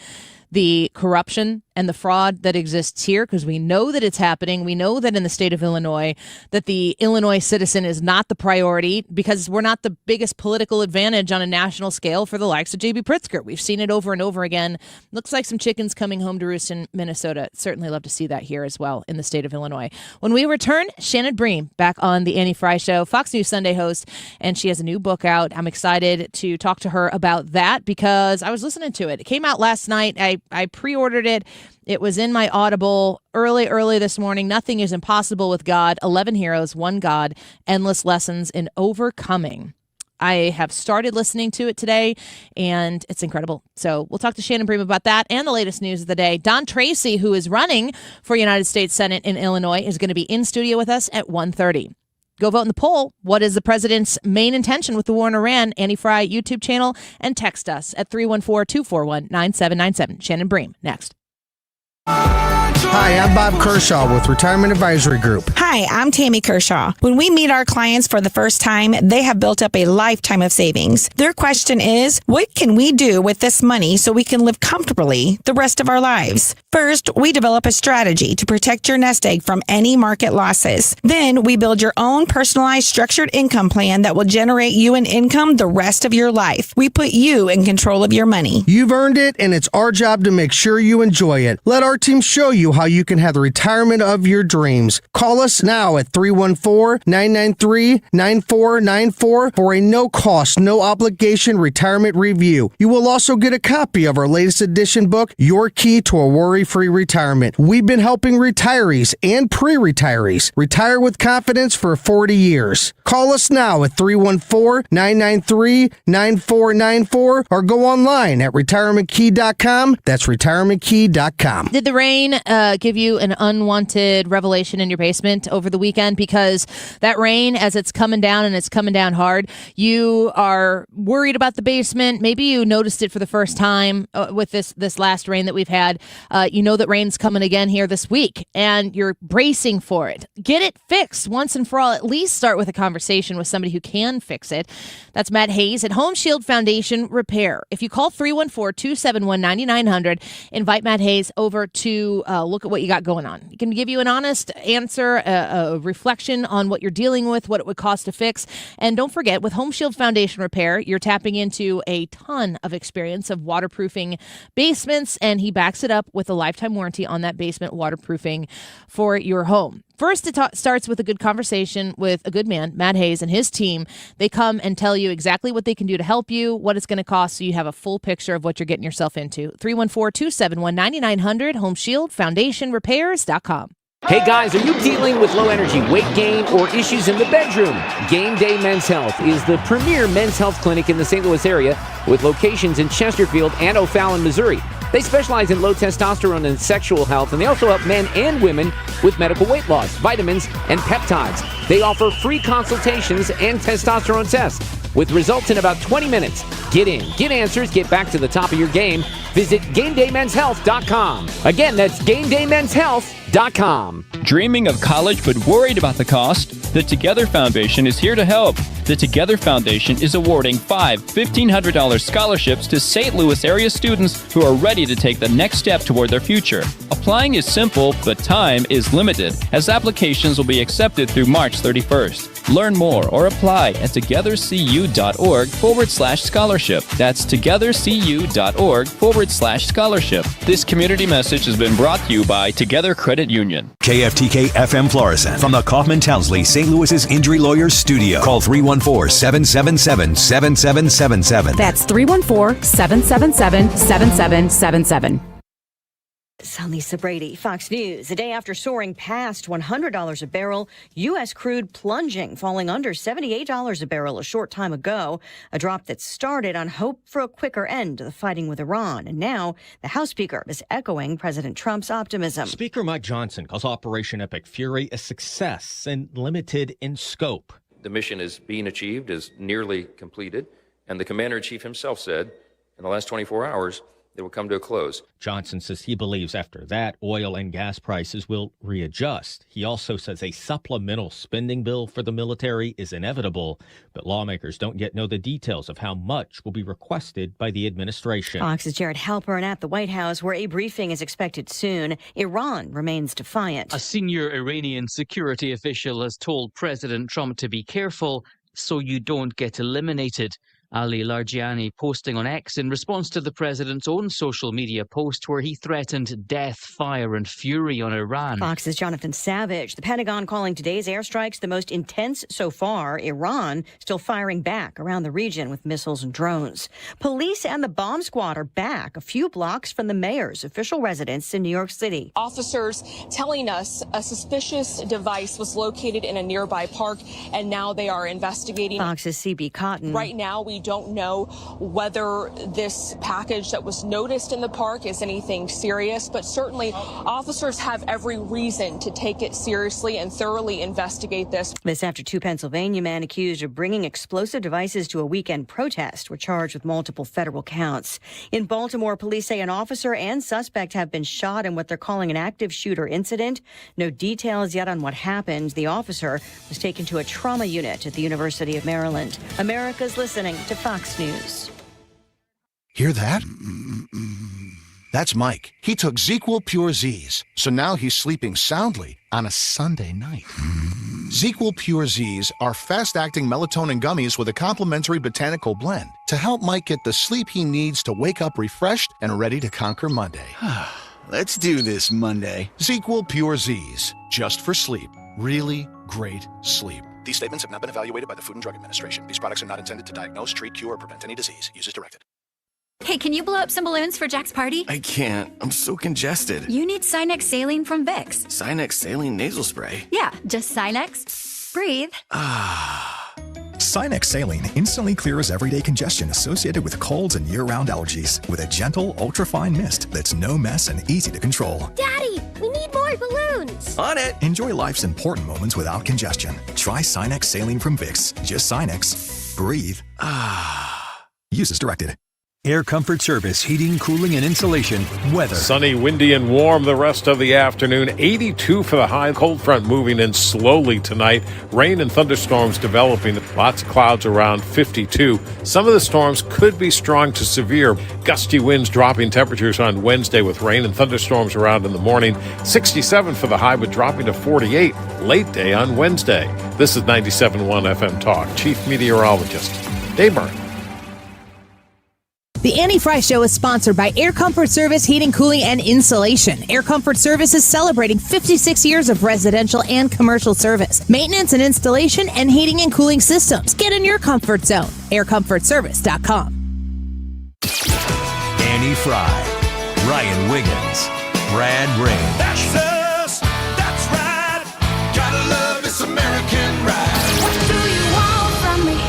the corruption and the fraud that exists here, because we know that it's happening. We know that in the state of Illinois, that the Illinois citizen is not the priority because we're not the biggest political advantage on a national scale for the likes of J.B. Pritzker. We've seen it over and over again. Looks like some chickens coming home to roost in Minnesota. Certainly love to see that here as well in the state of Illinois. When we return, Shannon Bream back on the Annie Fry Show, Fox News Sunday host, and she has a new book out. I'm excited to talk to her about that because I was listening to it. It came out last night. I pre-ordered it. It was in my Audible early this morning. Nothing is impossible with God. 11 heroes, one God, endless lessons in overcoming. I have started listening to it today, and it's incredible. So we'll talk to Shannon Bream about that and the latest news of the day. Don Tracy, who is running for United States Senate in Illinois, is going to be in studio with us at 1:30. Go vote in the poll. What is the president's main intention with the war in Iran? Annie Fry YouTube channel, and text us at 314-241-9797. Shannon Bream, next. Hi, I'm Bob Kershaw with Retirement Advisory Group. Hi, I'm Tammy Kershaw. When we meet our clients for the first time, they have built up a lifetime of savings. Their question is, what can we do with this money so we can live comfortably the rest of our lives? First, we develop a strategy to protect your nest egg from any market losses. Then, we build your own personalized structured income plan that will generate you an income the rest of your life. We put you in control of your money. You've earned it, and it's our job to make sure you enjoy it. Let our team show you how you can have the retirement of your dreams. Call us now at 314-993-9494 for a no-cost, no-obligation retirement review. You will also get a copy of our latest edition book, Your Key to a Worry-Free Retirement. We've been helping retirees and pre-retirees retire with confidence for 40 years. Call us now at 314-993-9494 or go online at retirementkey.com. That's retirementkey.com. Did the rain give you an unwanted revelation in your basement over the weekend? Because that rain, as it's coming down and it's coming down hard, you are worried about the basement. Maybe you noticed it for the first time with this last rain that we've had. You know that rain's coming again here this week, and you're bracing for it. Get it fixed once and for all. At least start with a conversation with somebody who can fix it. That's Matt Hayes at Home Shield Foundation Repair. If you call 314-271-9900, invite Matt Hayes over to look at what you got going on. He can give you an honest answer, a reflection on what you're dealing with, what it would cost to fix. And don't forget, with Home Shield Foundation Repair, you're tapping into a ton of experience of waterproofing basements, and he backs it up with a lifetime warranty on that basement waterproofing for your home. First, it starts with a good conversation with a good man, Matt Hayes, and his team. They come and tell you exactly what they can do to help you, what it's going to cost, so you have a full picture of what you're getting yourself into. 314-271-9900, Home Shield, FoundationRepairs.com. Hey guys, are you dealing with low energy weight gain or issues in the bedroom? Game Day Men's Health is the premier men's health clinic in the St. Louis area with locations in Chesterfield and O'Fallon, Missouri. They specialize in low testosterone and sexual health, and they also help men and women with medical weight loss, vitamins, and peptides. They offer free consultations and testosterone tests with results in about 20 minutes. Get in, get answers, get back to the top of your game. Visit GameDayMen'sHealth.com. Again, that's GameDayMen'sHealth.com. Dreaming of college but worried about the cost? The Together Foundation is here to help. The Together Foundation is awarding 5 $1,500 scholarships to St. Louis area students who are ready to take the next step toward their future. Applying is simple, but time is limited, as applications will be accepted through March 31st. Learn more or apply at togethercu.org/scholarship. That's togethercu.org/scholarship. This community message has been brought to you by Together Credit Union. KFTK FM Florissant from the Kaufman Townsley St. Louis's Injury Lawyers Studio. Call 314-777-7777. That's 314-777-7777. I'm Lisa Brady, Fox News. A day after soaring past $100 a barrel, U.S. crude plunging, falling under $78 a barrel a short time ago, a drop that started on hope for a quicker end to the fighting with Iran. And now the House Speaker is echoing President Trump's optimism. Speaker Mike Johnson calls Operation Epic Fury a success and limited in scope. The mission is being achieved, is nearly completed, and the Commander-in-Chief himself said in the last 24 hours it will come to a close. Johnson says he believes after that, oil and gas prices will readjust. He also says a supplemental spending bill for the military is inevitable, but lawmakers don't yet know the details of how much will be requested by the administration. Fox's Jared Halpern at the White House, where a briefing is expected soon. Iran remains defiant. A senior Iranian security official has told President Trump to be careful so you don't get eliminated. Ali Largiani posting on X in response to the president's own social media post where he threatened death, fire, and fury on Iran. Fox's Jonathan Savage. The Pentagon calling today's airstrikes the most intense so far. Iran still firing back around the region with missiles and drones. Police and the bomb squad are back a few blocks from the mayor's official residence in New York City. Officers telling us a suspicious device was located in a nearby park, and now they are investigating. Fox's CB Cotton. Right now, we don't know whether this package that was noticed in the park is anything serious, but certainly officers have every reason to take it seriously and thoroughly investigate this. This after two Pennsylvania men accused of bringing explosive devices to a weekend protest were charged with multiple federal counts. In Baltimore, police say an officer and suspect have been shot in what they're calling an active shooter incident. No details yet on what happened. The officer was taken to a trauma unit at the University of Maryland. America's listening to Fox News. Hear that? That's Mike. He took ZQL Pure Z's, so now he's sleeping soundly on a Sunday night. ZQL Pure Z's are fast-acting melatonin gummies with a complementary botanical blend to help Mike get the sleep he needs to wake up refreshed and ready to conquer Monday. Let's do this Monday. ZQL Pure Z's, just for sleep. Really great sleep. These statements have not been evaluated by the Food and Drug Administration. These products are not intended to diagnose, treat, cure, or prevent any disease. Use as directed. Hey, can you blow up some balloons for Jack's party? I can't. I'm so congested. You need Sinex Saline from Vicks. Sinex Saline Nasal Spray? Yeah, just Sinex. Breathe. Sinex Saline instantly clears everyday congestion associated with colds and year-round allergies with a gentle, ultra-fine mist that's no mess and easy to control. Daddy, we need more balloons. On it. Enjoy life's important moments without congestion. Try Sinex Saline from Vicks. Just Sinex. Breathe. Use as directed. Air Comfort Service, heating, cooling, and insulation. Weather. Sunny, windy, and warm the rest of the afternoon. 82 for the high. Cold front moving in slowly tonight. Rain and thunderstorms developing. Lots of clouds around 52. Some of the storms could be strong to severe. Gusty winds dropping temperatures on Wednesday with rain and thunderstorms around in the morning. 67 for the high, but dropping to 48 late day on Wednesday. This is 97.1 FM Talk. Chief Meteorologist Dave Byrne. The Annie Fry Show is sponsored by Air Comfort Service Heating, Cooling, and Insulation. Air Comfort Service is celebrating 56 years of residential and commercial service, maintenance and installation, and heating and cooling systems. Get in your comfort zone. AirComfortService.com. Annie Fry, Ryan Wiggins, Brad Ray. That's us. That's right. Gotta love this American ride. What do you want from me?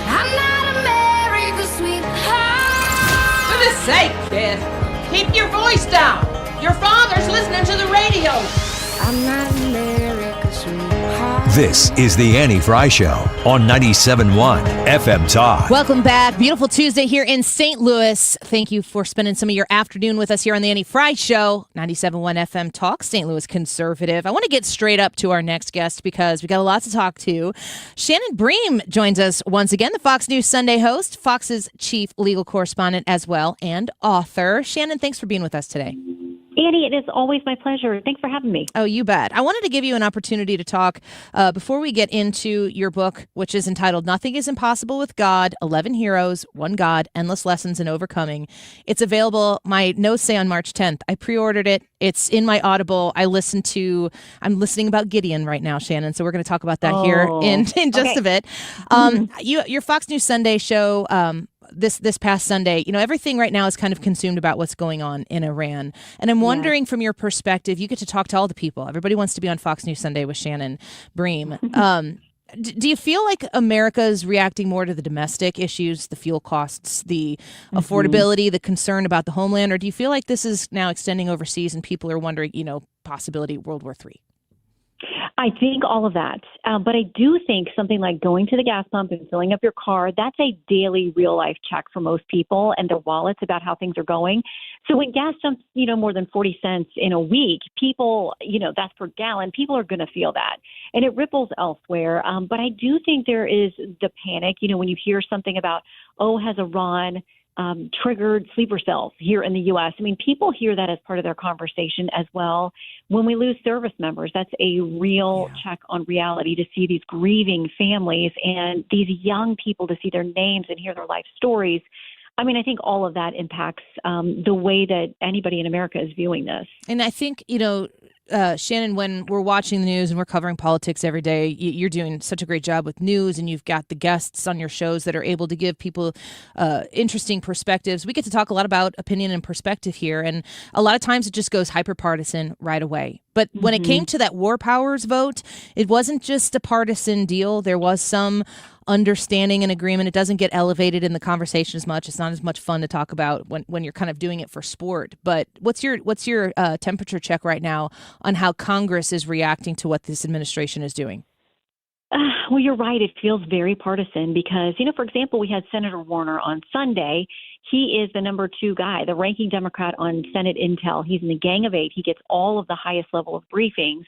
I'm not America's sweetheart. For goodness sake, kid. Keep your voice down. Your father's listening to the radio. I'm not America's sweetheart. This is the Annie Fry Show on 97.1 FM Talk. Welcome back. Beautiful Tuesday here in St. Louis. Thank you for spending some of your afternoon with us here on the Annie Fry Show, 97.1 FM Talk, St. Louis Conservative. I want to get straight up to our next guest because we got a lot to talk to. Shannon Bream joins us once again, the Fox News Sunday host, Fox's chief legal correspondent as well, and author. Shannon, thanks for being with us today. Annie, it is always my pleasure. Thanks for having me. Oh, you bet. I wanted to give you an opportunity to talk before we get into your book, which is entitled Nothing is Impossible with God, 11 Heroes, One God, Endless Lessons in Overcoming. It's available, my notes say on March 10th. I pre-ordered it. It's in my Audible. I'm listening about Gideon right now, Shannon, so we're going to talk about that here in just a bit. Your Fox News Sunday show, this past Sunday, everything right now is kind of consumed about what's going on in Iran. And I'm wondering from your perspective, you get to talk to all the people. Everybody wants to be on Fox News Sunday with Shannon Bream. Do you feel like America is reacting more to the domestic issues, the fuel costs, the affordability, the concern about the homeland? Or do you feel like this is now extending overseas and people are wondering, possibility World War III? I think all of that. But I do think something like going to the gas pump and filling up your car, that's a daily real life check for most people and their wallets about how things are going. So when gas jumps, more than 40 cents in a week, people, that's per gallon, people are going to feel that. And it ripples elsewhere. But I do think there is the panic, when you hear something about, has Iran triggered sleeper cells here in the U.S. I mean, people hear that as part of their conversation as well. When we lose service members, that's a real check on reality to see these grieving families and these young people to see their names and hear their life stories. I mean, I think all of that impacts the way that anybody in America is viewing this. And I think, Shannon, when we're watching the news and we're covering politics every day, you're doing such a great job with news, and you've got the guests on your shows that are able to give people interesting perspectives. We get to talk a lot about opinion and perspective here, and a lot of times it just goes hyper-partisan right away. But when it came to that war powers vote, it wasn't just a partisan deal. There was some understanding and agreement. It doesn't get elevated in the conversation as much. It's not as much fun to talk about when you're kind of doing it for sport. But what's your temperature check right now on how Congress is reacting to what this administration is doing? Well, you're right. It feels very partisan because, for example, we had Senator Warner on Sunday. He is the number 2 guy, the ranking Democrat on Senate Intel. He's in the Gang of 8. He gets all of the highest level of briefings.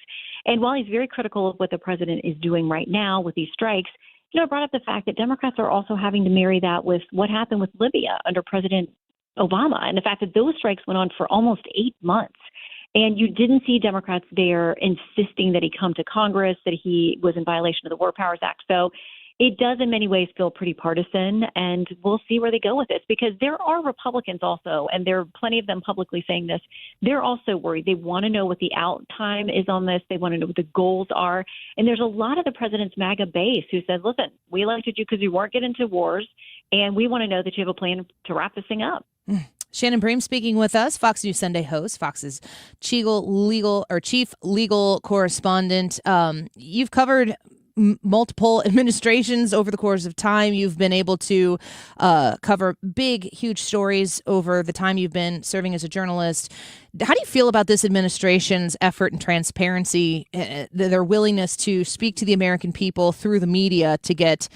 And while he's very critical of what the president is doing right now with these strikes, brought up the fact that Democrats are also having to marry that with what happened with Libya under President Obama and the fact that those strikes went on for almost 8 months. And you didn't see Democrats there insisting that he come to Congress, that he was in violation of the War Powers Act. So it does in many ways feel pretty partisan, and we'll see where they go with this because there are Republicans also, and there are plenty of them publicly saying this. They're also worried. They want to know what the out time is on this. They want to know what the goals are. And there's a lot of the president's MAGA base who said, listen, we elected you because you weren't getting into wars, and we want to know that you have a plan to wrap this thing up. Shannon Bream speaking with us, Fox News Sunday host, Fox's chief legal correspondent. You've covered multiple administrations over the course of time. You've been able to cover big, huge stories over the time you've been serving as a journalist. How do you feel about this administration's effort and transparency, their willingness to speak to the American people through the media to get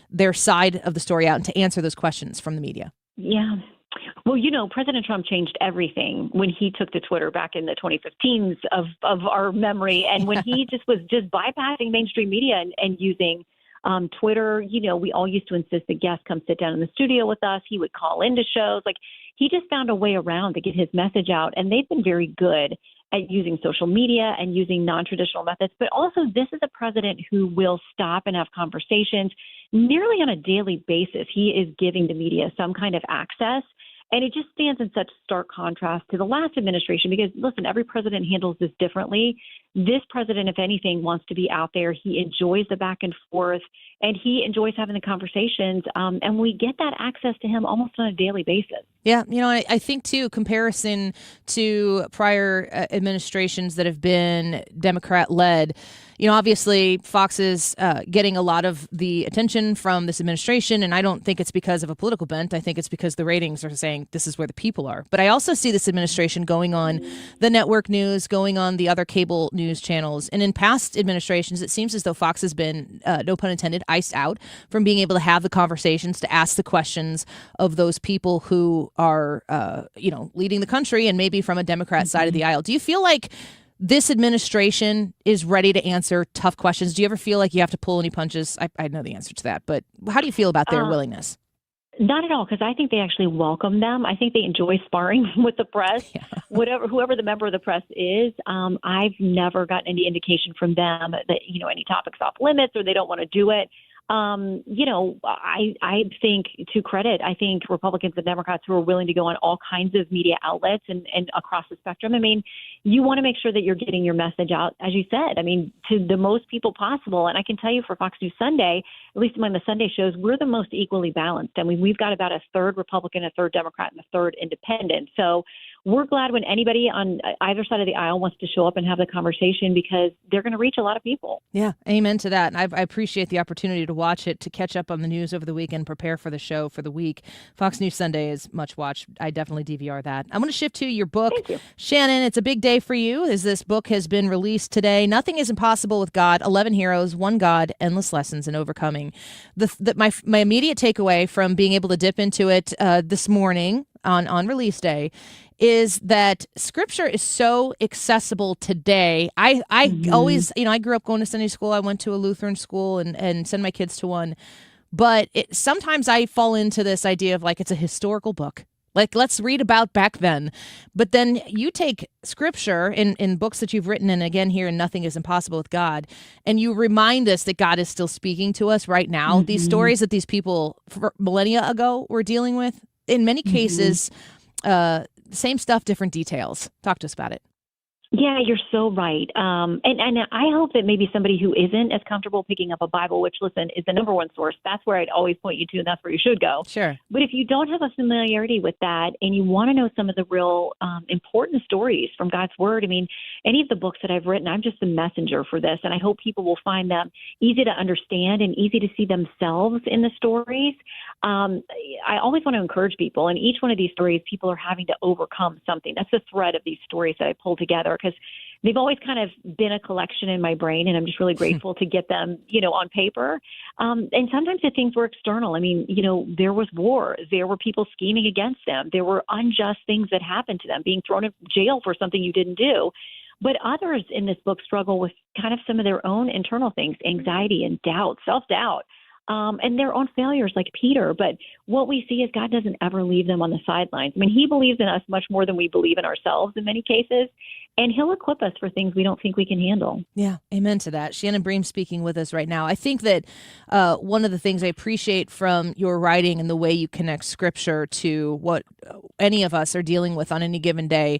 their side of the story out and to answer those questions from the media? Yeah. Well, President Trump changed everything when he took to Twitter back in the 2015s of our memory. And when he was bypassing mainstream media and using Twitter, we all used to insist that guests come sit down in the studio with us. He would call into shows. He just found a way around to get his message out. And they've been very good at using social media and using non-traditional methods. But also, this is a president who will stop and have conversations nearly on a daily basis. He is giving the media some kind of access. And it just stands in such stark contrast to the last administration because, listen, every president handles this differently. This president, if anything, wants to be out there. He enjoys the back and forth, and he enjoys having the conversations. And we get that access to him almost on a daily basis. Yeah, I think, too, comparison to prior administrations that have been Democrat-led, obviously Fox is getting a lot of the attention from this administration, and I don't think it's because of a political bent. I think it's because the ratings are saying this is where the people are. But I also see this administration going on the network news, going on the other cable news channels. And in past administrations, it seems as though Fox has been, no pun intended, iced out from being able to have the conversations, to ask the questions of those people who are, leading the country and maybe from a Democrat side of the aisle. Do you feel like this administration is ready to answer tough questions? Do you ever feel like you have to pull any punches? I know the answer to that, but how do you feel about their willingness? Not at all, because I think they actually welcome them. I think they enjoy sparring with the press, whoever the member of the press is. I've never gotten any indication from them that, any topics off limits or they don't want to do it. I think, to credit, I think Republicans and Democrats who are willing to go on all kinds of media outlets and across the spectrum. I mean, you want to make sure that you're getting your message out, as you said, to the most people possible. And I can tell you for Fox News Sunday, at least among the Sunday shows, we're the most equally balanced. We've got about a third Republican, a third Democrat, and a third independent. So we're glad when anybody on either side of the aisle wants to show up and have the conversation because they're going to reach a lot of people. Yeah, amen to that. And I appreciate the opportunity to watch it, to catch up on the news over the weekend, prepare for the show for the week. Fox News Sunday is much watched. I definitely DVR that. I'm going to shift to your book. Thank you. Shannon, it's a big day for you as this book has been released today. Nothing is Impossible with God, 11 Heroes, One God, Endless Lessons in Overcoming. My immediate takeaway from being able to dip into it this morning on release day is that scripture is so accessible today. I always, I grew up going to Sunday school. I went to a Lutheran school and sent my kids to one. But sometimes I fall into this idea of like it's a historical book. Like, let's read about back then. But then you take scripture in books that you've written, and again here in Nothing is Impossible with God, and you remind us that God is still speaking to us right now. These stories that these people for millennia ago were dealing with, in many cases, same stuff, different details. Talk to us about it. Yeah, you're so right. And I hope that maybe somebody who isn't as comfortable picking up a Bible, which, listen, is the number one source, that's where I'd always point you to, and that's where you should go. Sure. But if you don't have a familiarity with that and you want to know some of the real important stories from God's Word, I mean, any of the books that I've written, I'm just the messenger for this, and I hope people will find them easy to understand and easy to see themselves in the stories. I always want to encourage people, and each one of these stories, people are having to overcome something. That's the thread of these stories that I pull together, because they've always kind of been a collection in my brain, and I'm just really grateful to get them, on paper. And sometimes the things were external. I mean, there was war. There were people scheming against them. There were unjust things that happened to them, being thrown in jail for something you didn't do. But others in this book struggle with kind of some of their own internal things, anxiety and doubt, self-doubt. And their own failures like Peter. But what we see is God doesn't ever leave them on the sidelines. I mean, he believes in us much more than we believe in ourselves in many cases. And he'll equip us for things we don't think we can handle. Yeah, amen to that. Shannon Bream speaking with us right now. I think that one of the things I appreciate from your writing and the way you connect scripture to what any of us are dealing with on any given day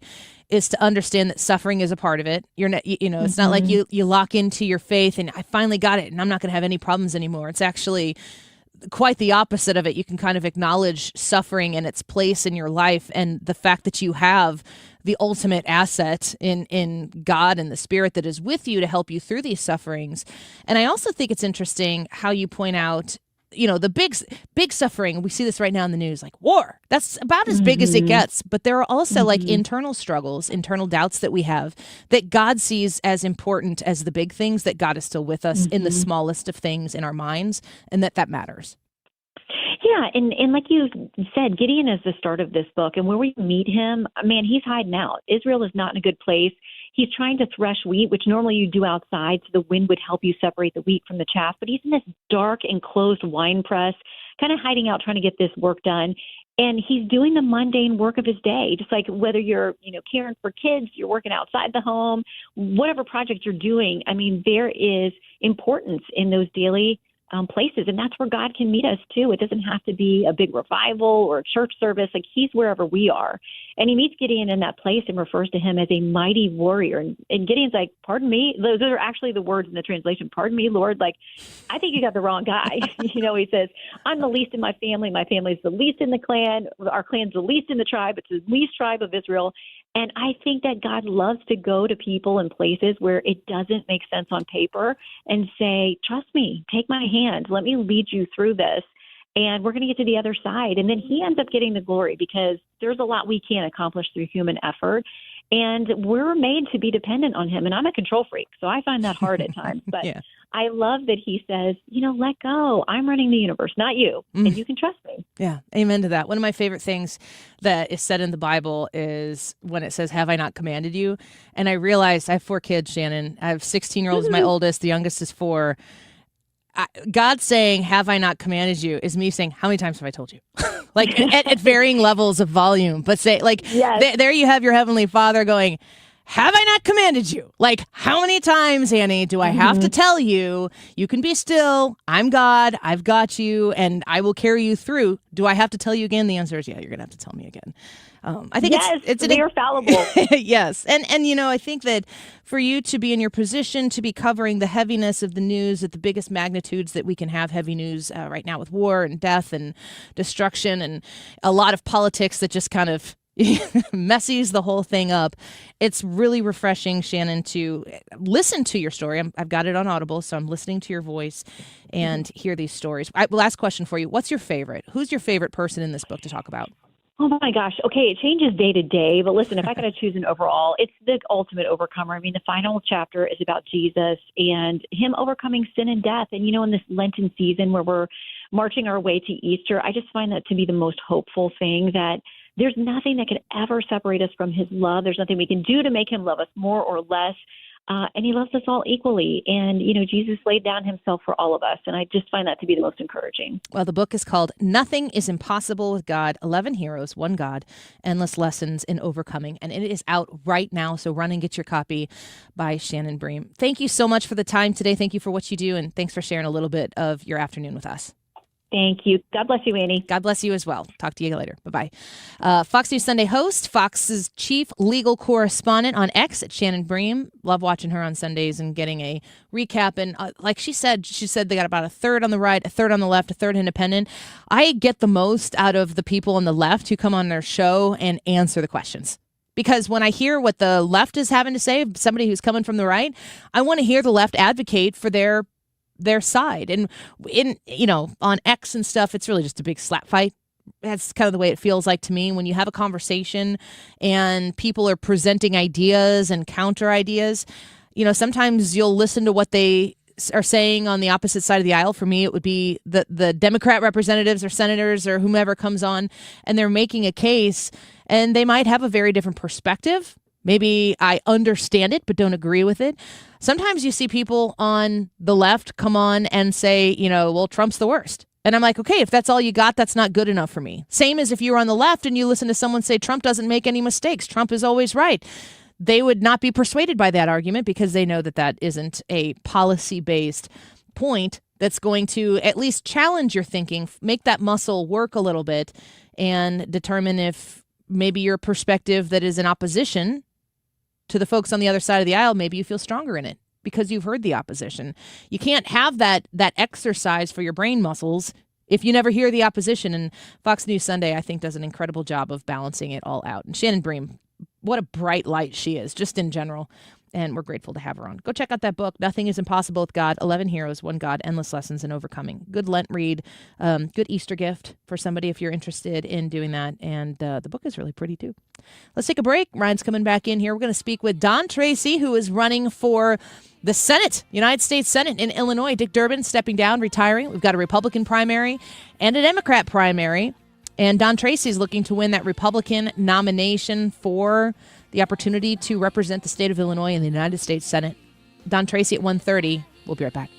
is to understand that suffering is a part of it. You're not, it's not like you lock into your faith and I finally got it and I'm not going to have any problems anymore. It's actually quite the opposite of it. You can kind of acknowledge suffering and its place in your life, and the fact that you have the ultimate asset in God and the Spirit that is with you to help you through these sufferings. And I also think it's interesting how you point out, the big suffering. We see this right now in the news, like war. That's about as big as it gets. But there are also like internal struggles, internal doubts that we have that God sees as important as the big things, that God is still with us in the smallest of things in our minds, and that matters. Yeah, and like you said, Gideon is the start of this book, and where we meet him, man, he's hiding out. Israel is not in a good place. He's trying to thresh wheat, which normally you do outside, so the wind would help you separate the wheat from the chaff. But he's in this dark, enclosed wine press, kind of hiding out, trying to get this work done. And he's doing the mundane work of his day, just like whether you're, caring for kids, you're working outside the home, whatever project you're doing. I mean, there is importance in those daily places. And that's where God can meet us too. It doesn't have to be a big revival or a church service. Like, he's wherever we are. And he meets Gideon in that place and refers to him as a mighty warrior. And Gideon's like, pardon me. Those are actually the words in the translation. Pardon me, Lord. Like, I think you got the wrong guy. He says, I'm the least in my family. My family's the least in the clan. Our clan's the least in the tribe. It's the least tribe of Israel. And I think that God loves to go to people and places where it doesn't make sense on paper and say, trust me, take my hand, let me lead you through this, and we're going to get to the other side. And then he ends up getting the glory, because there's a lot we can't accomplish through human effort. And we're made to be dependent on him. And I'm a control freak, so I find that hard at times. But yeah. I love that he says, let go. I'm running the universe, not you. And you can trust me. Yeah, amen to that. One of my favorite things that is said in the Bible is when it says, have I not commanded you? And I realized I have 4 kids, Shannon. I have 16-year-old is my oldest. The youngest is 4. God saying, have I not commanded you, is me saying, how many times have I told you? Like at varying levels of volume, but say there you have your Heavenly Father going, have I not commanded you? Like, how many times, Annie, do I have to tell you, you can be still, I'm God, I've got you, and I will carry you through? Do I have to tell you again? The answer is yeah, you're going to have to tell me again. I think they're fallible. Yes. And I think that for you to be in your position to be covering the heaviness of the news at the biggest magnitudes that we can have heavy news right now, with war and death and destruction and a lot of politics that just kind of messes the whole thing up. It's really refreshing, Shannon, to listen to your story. I've got it on Audible, so I'm listening to your voice and hear these stories. Last question for you. What's your favorite? Who's your favorite person in this book to talk about? Oh, my gosh. Okay, it changes day to day. But listen, if I got to choose an overall, it's the ultimate overcomer. I mean, the final chapter is about Jesus and him overcoming sin and death. And, in this Lenten season where we're marching our way to Easter, I just find that to be the most hopeful thing, that there's nothing that could ever separate us from his love. There's nothing we can do to make him love us more or less. and he loves us all equally. And, Jesus laid down himself for all of us. And I just find that to be the most encouraging. Well, the book is called Nothing is Impossible with God, 11 Heroes, One God, Endless Lessons in Overcoming. And it is out right now. So run and get your copy by Shannon Bream. Thank you so much for the time today. Thank you for what you do. And thanks for sharing a little bit of your afternoon with us. Thank you. God bless you, Annie. God bless you as well. Talk to you later. Bye-bye. Fox News Sunday host, Fox's chief legal correspondent on X at Shannon Bream. Love watching her on Sundays and getting a recap. And like she said they got about a third on the right, a third on the left, a third independent. I get the most out of the people on the left who come on their show and answer the questions. Because when I hear what the left is having to say, somebody who's coming from the right, I want to hear the left advocate for their side. And on X and stuff, it's really just a big slap fight. That's kind of the way it feels like to me when you have a conversation and people are presenting ideas and counter ideas. Sometimes you'll listen to what they are saying on the opposite side of the aisle. For me, it would be the Democrat representatives or senators or whomever comes on, and they're making a case, and they might have a very different perspective. Maybe I understand it, but don't agree with it. Sometimes you see people on the left come on and say, well, Trump's the worst. And I'm like, okay, if that's all you got, that's not good enough for me. Same as if you were on the left and you listen to someone say Trump doesn't make any mistakes. Trump is always right. They would not be persuaded by that argument because they know that isn't a policy-based point that's going to at least challenge your thinking, make that muscle work a little bit, and determine if maybe your perspective that is in opposition to the folks on the other side of the aisle, maybe you feel stronger in it because you've heard the opposition. You can't have that exercise for your brain muscles if you never hear the opposition. And Fox News Sunday, I think, does an incredible job of balancing it all out. And Shannon Bream, what a bright light she is, just in general. And we're grateful to have her on. Go check out that book, Nothing is Impossible with God, 11 Heroes, One God, Endless Lessons in Overcoming. Good Lent read, good Easter gift for somebody if you're interested in doing that. And the book is really pretty, too. Let's take a break. Ryan's coming back in here. We're going to speak with Don Tracy, who is running for the Senate, United States Senate in Illinois. Dick Durbin stepping down, retiring. We've got a Republican primary and a Democrat primary. And Don Tracy is looking to win that Republican nomination for the opportunity to represent the state of Illinois in the United States Senate. Don Tracy at 1:30. We'll be right back.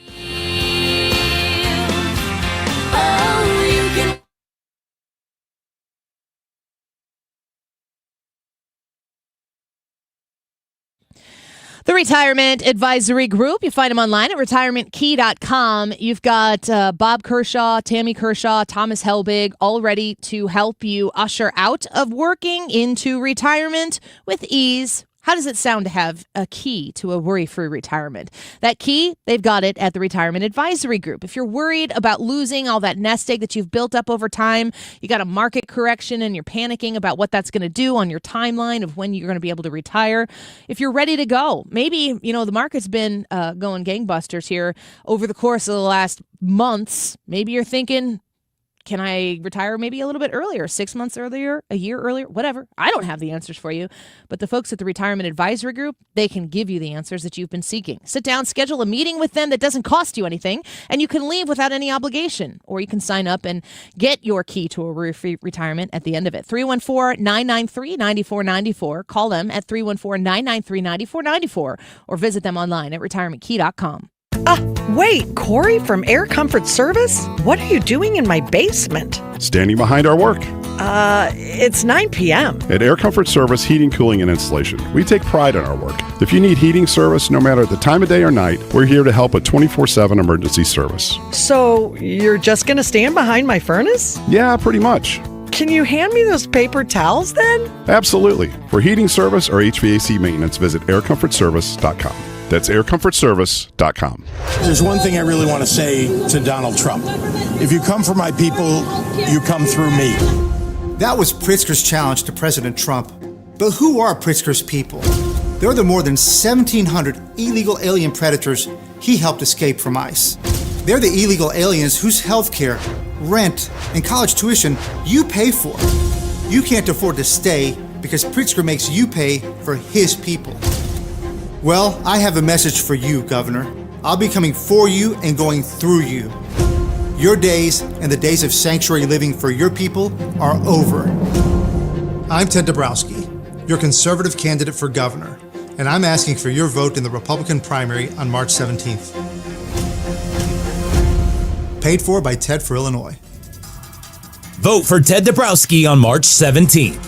The Retirement Advisory Group. You find them online at retirementkey.com. You've got Bob Kershaw, Tammy Kershaw, Thomas Helbig, all ready to help you usher out of working into retirement with ease. How does it sound to have a key to a worry-free retirement? That key, they've got it at the Retirement Advisory Group. If you're worried about losing all that nest egg that you've built up over time, you got a market correction and you're panicking about what that's going to do on your timeline of when you're going to be able to retire. If you're ready to go, maybe, the market's been going gangbusters here over the course of the last months. Maybe you're thinking, can I retire maybe a little bit earlier, 6 months earlier, a year earlier, whatever? I don't have the answers for you, but the folks at the Retirement Advisory Group, they can give you the answers that you've been seeking. Sit down, schedule a meeting with them that doesn't cost you anything, and you can leave without any obligation, or you can sign up and get your key to a worry-free retirement at the end of it. 314-993-9494. Call them at 314-993-9494, or visit them online at retirementkey.com. Wait, Corey from Air Comfort Service? What are you doing in my basement? Standing behind our work. It's 9 p.m. At Air Comfort Service Heating, Cooling, and Installation, we take pride in our work. If you need heating service, no matter the time of day or night, we're here to help with 24/7 emergency service. So, you're just going to stand behind my furnace? Yeah, pretty much. Can you hand me those paper towels then? Absolutely. For heating service or HVAC maintenance, visit aircomfortservice.com. That's aircomfortservice.com. There's one thing I really want to say to Donald Trump. If you come for my people, you come through me. That was Pritzker's challenge to President Trump. But who are Pritzker's people? They're the more than 1,700 illegal alien predators he helped escape from ICE. They're the illegal aliens whose health care, rent, and college tuition you pay for. You can't afford to stay because Pritzker makes you pay for his people. Well, I have a message for you, Governor. I'll be coming for you and going through you. Your days and the days of sanctuary living for your people are over. I'm Ted Dabrowski, your conservative candidate for governor, and I'm asking for your vote in the Republican primary on March 17th. Paid for by Ted for Illinois. Vote for Ted Dabrowski on March 17th.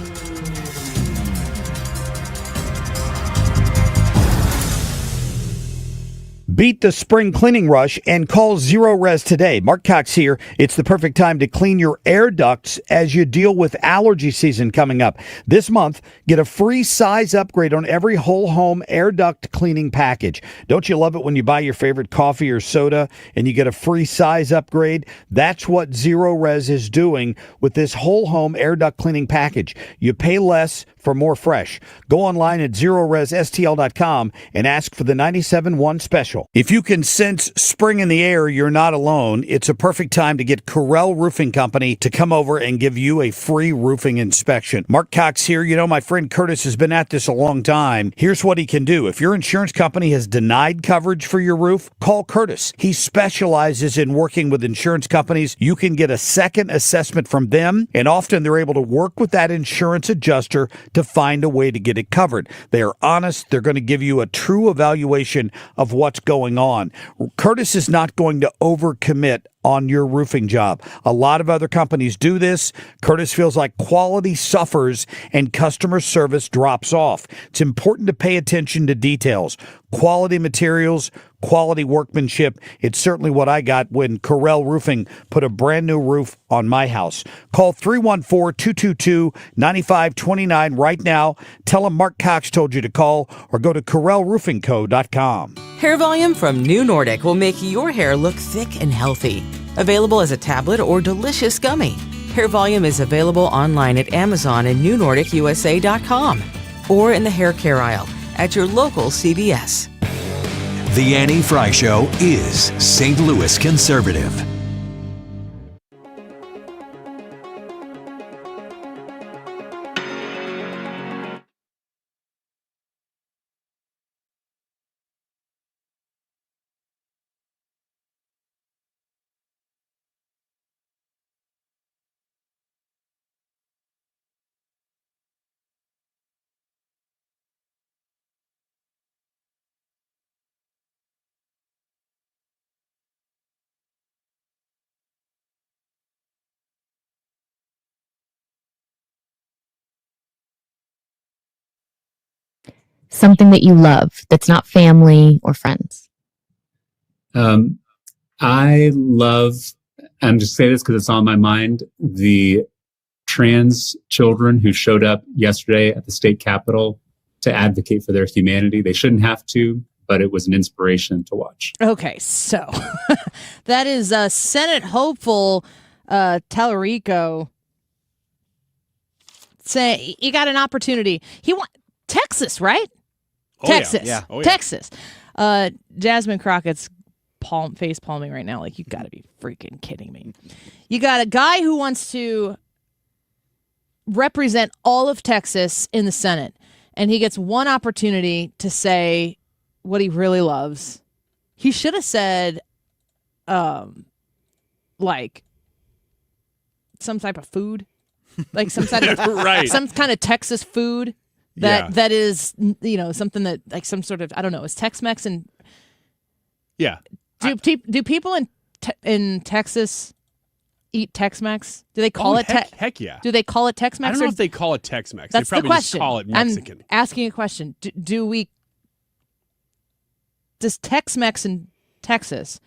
Beat the spring cleaning rush and call Zero Res today. Mark Cox here. It's the perfect time to clean your air ducts as you deal with allergy season coming up. This month, get a free size upgrade on every whole home air duct cleaning package. Don't you love it when you buy your favorite coffee or soda and you get a free size upgrade? That's what Zero Res is doing with this whole home air duct cleaning package. You pay less for more fresh. Go online at ZeroResSTL.com and ask for the 97.1 special. If you can sense spring in the air, you're not alone. It's a perfect time to get Corel Roofing Company to come over and give you a free roofing inspection. Mark Cox here. You know, my friend Curtis has been at this a long time. Here's what he can do. If your insurance company has denied coverage for your roof, call Curtis. He specializes in working with insurance companies. You can get a second assessment from them, and often they're able to work with that insurance adjuster to find a way to get it covered. They are honest. They're going to give you a true evaluation of what's going on. Curtis is not going to overcommit on your roofing job. A lot of other companies do this. Curtis feels like quality suffers and customer service drops off. It's important to pay attention to details. Quality materials, quality workmanship. It's certainly what I got when Corel Roofing put a brand new roof on my house. Call 314-222-9529 right now. Tell them Mark Cox told you to call, or go to CorelRoofingCo.com. Hair Volume from New Nordic will make your hair look thick and healthy. Available as a tablet or delicious gummy. Hair Volume is available online at Amazon and NewNordicUSA.com or in the hair care aisle at your local CVS. The Annie Fry Show is St. Louis conservative. Something that you love that's not family or friends? I love, I'm just saying this because it's on my mind, the trans children who showed up yesterday at the state capitol to advocate for their humanity. They shouldn't have to, but it was an inspiration to watch. Okay, so that is Senate hopeful Tallarico say you got an opportunity. He want Texas, right? Oh, Texas. Yeah. Oh, yeah. Texas. Jasmine Crockett's face palming right now. Like, you got to be freaking kidding me. You got a guy who wants to represent all of Texas in the Senate, and he gets one opportunity to say what he really loves. He should have said, like, some type of food, like some type of Right. some kind of Texas food. That is, you know, something that, like, some sort of, I don't know, is Tex-Mex and Yeah. do people in Texas eat Tex-Mex? Do they call it heck yeah. Do they call it Tex-Mex? I don't know if they call it Tex-Mex. That's They probably the question. just call it Mexican. I'm asking a question. Does Tex-Mex in Texas,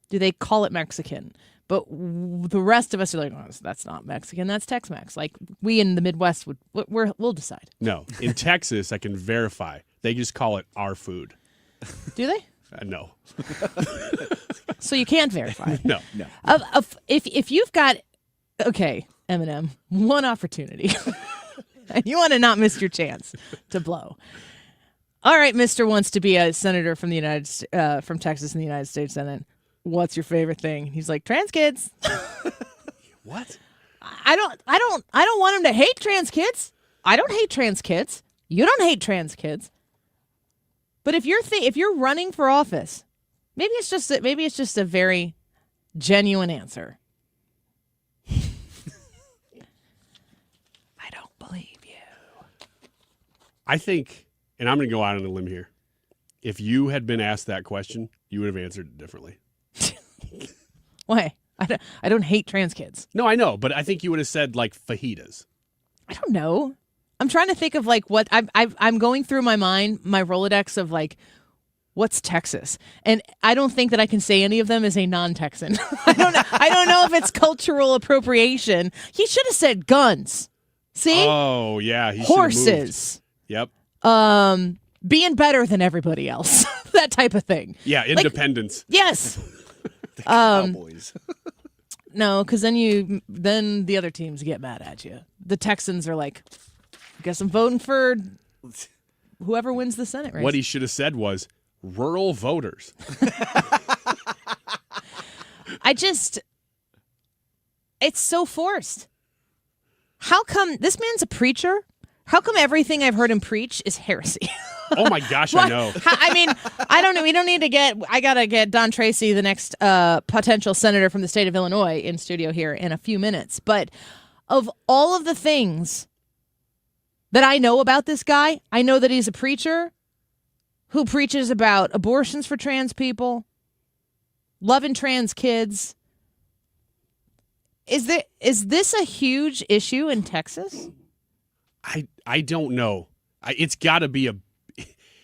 do they call it Mexican? But the rest of us are like, oh, that's not Mexican, that's Tex-Mex. Like, we in the Midwest we'll decide. No, in Texas, I can verify. They just call it our food. Do they? No. So you can't verify. No. If you've got, okay, Eminem, one opportunity, and you want to not miss your chance to blow. All right, Mister wants to be a senator from the from Texas in the United States Senate. What's your favorite thing? He's like, trans kids. What? I don't want him to hate trans kids. I don't hate trans kids. You don't hate trans kids. But if you're running for office, maybe it's just a very genuine answer. I don't believe you. I think and I'm going to go out on a limb here. If you had been asked that question, you would have answered it differently. Why? I don't hate trans kids. No, I know, but I think you would have said like fajitas. I don't know. I'm trying to think of like what I'm going through my mind, my Rolodex of like, what's Texas? And I don't think that I can say any of them as a non-Texan. I don't know if it's cultural appropriation. He should have said guns. See? Oh, yeah. He horses. Yep. Being better than everybody else. That type of thing. Yeah, independence. Like, yes. The Cowboys. No, because then the other teams get mad at you. The Texans are like, I guess I'm voting for whoever wins the Senate race. What he should have said was rural voters. It's so forced. How come this man's a preacher? How come everything I've heard him preach is heresy? Oh my gosh, I know. I mean, I don't know. We don't need to I got to get Don Tracy, the next potential senator from the state of Illinois, in studio here in a few minutes. But of all of the things that I know about this guy, I know that he's a preacher who preaches about abortions for trans people, loving trans kids. Is this a huge issue in Texas? I don't know. It's got to be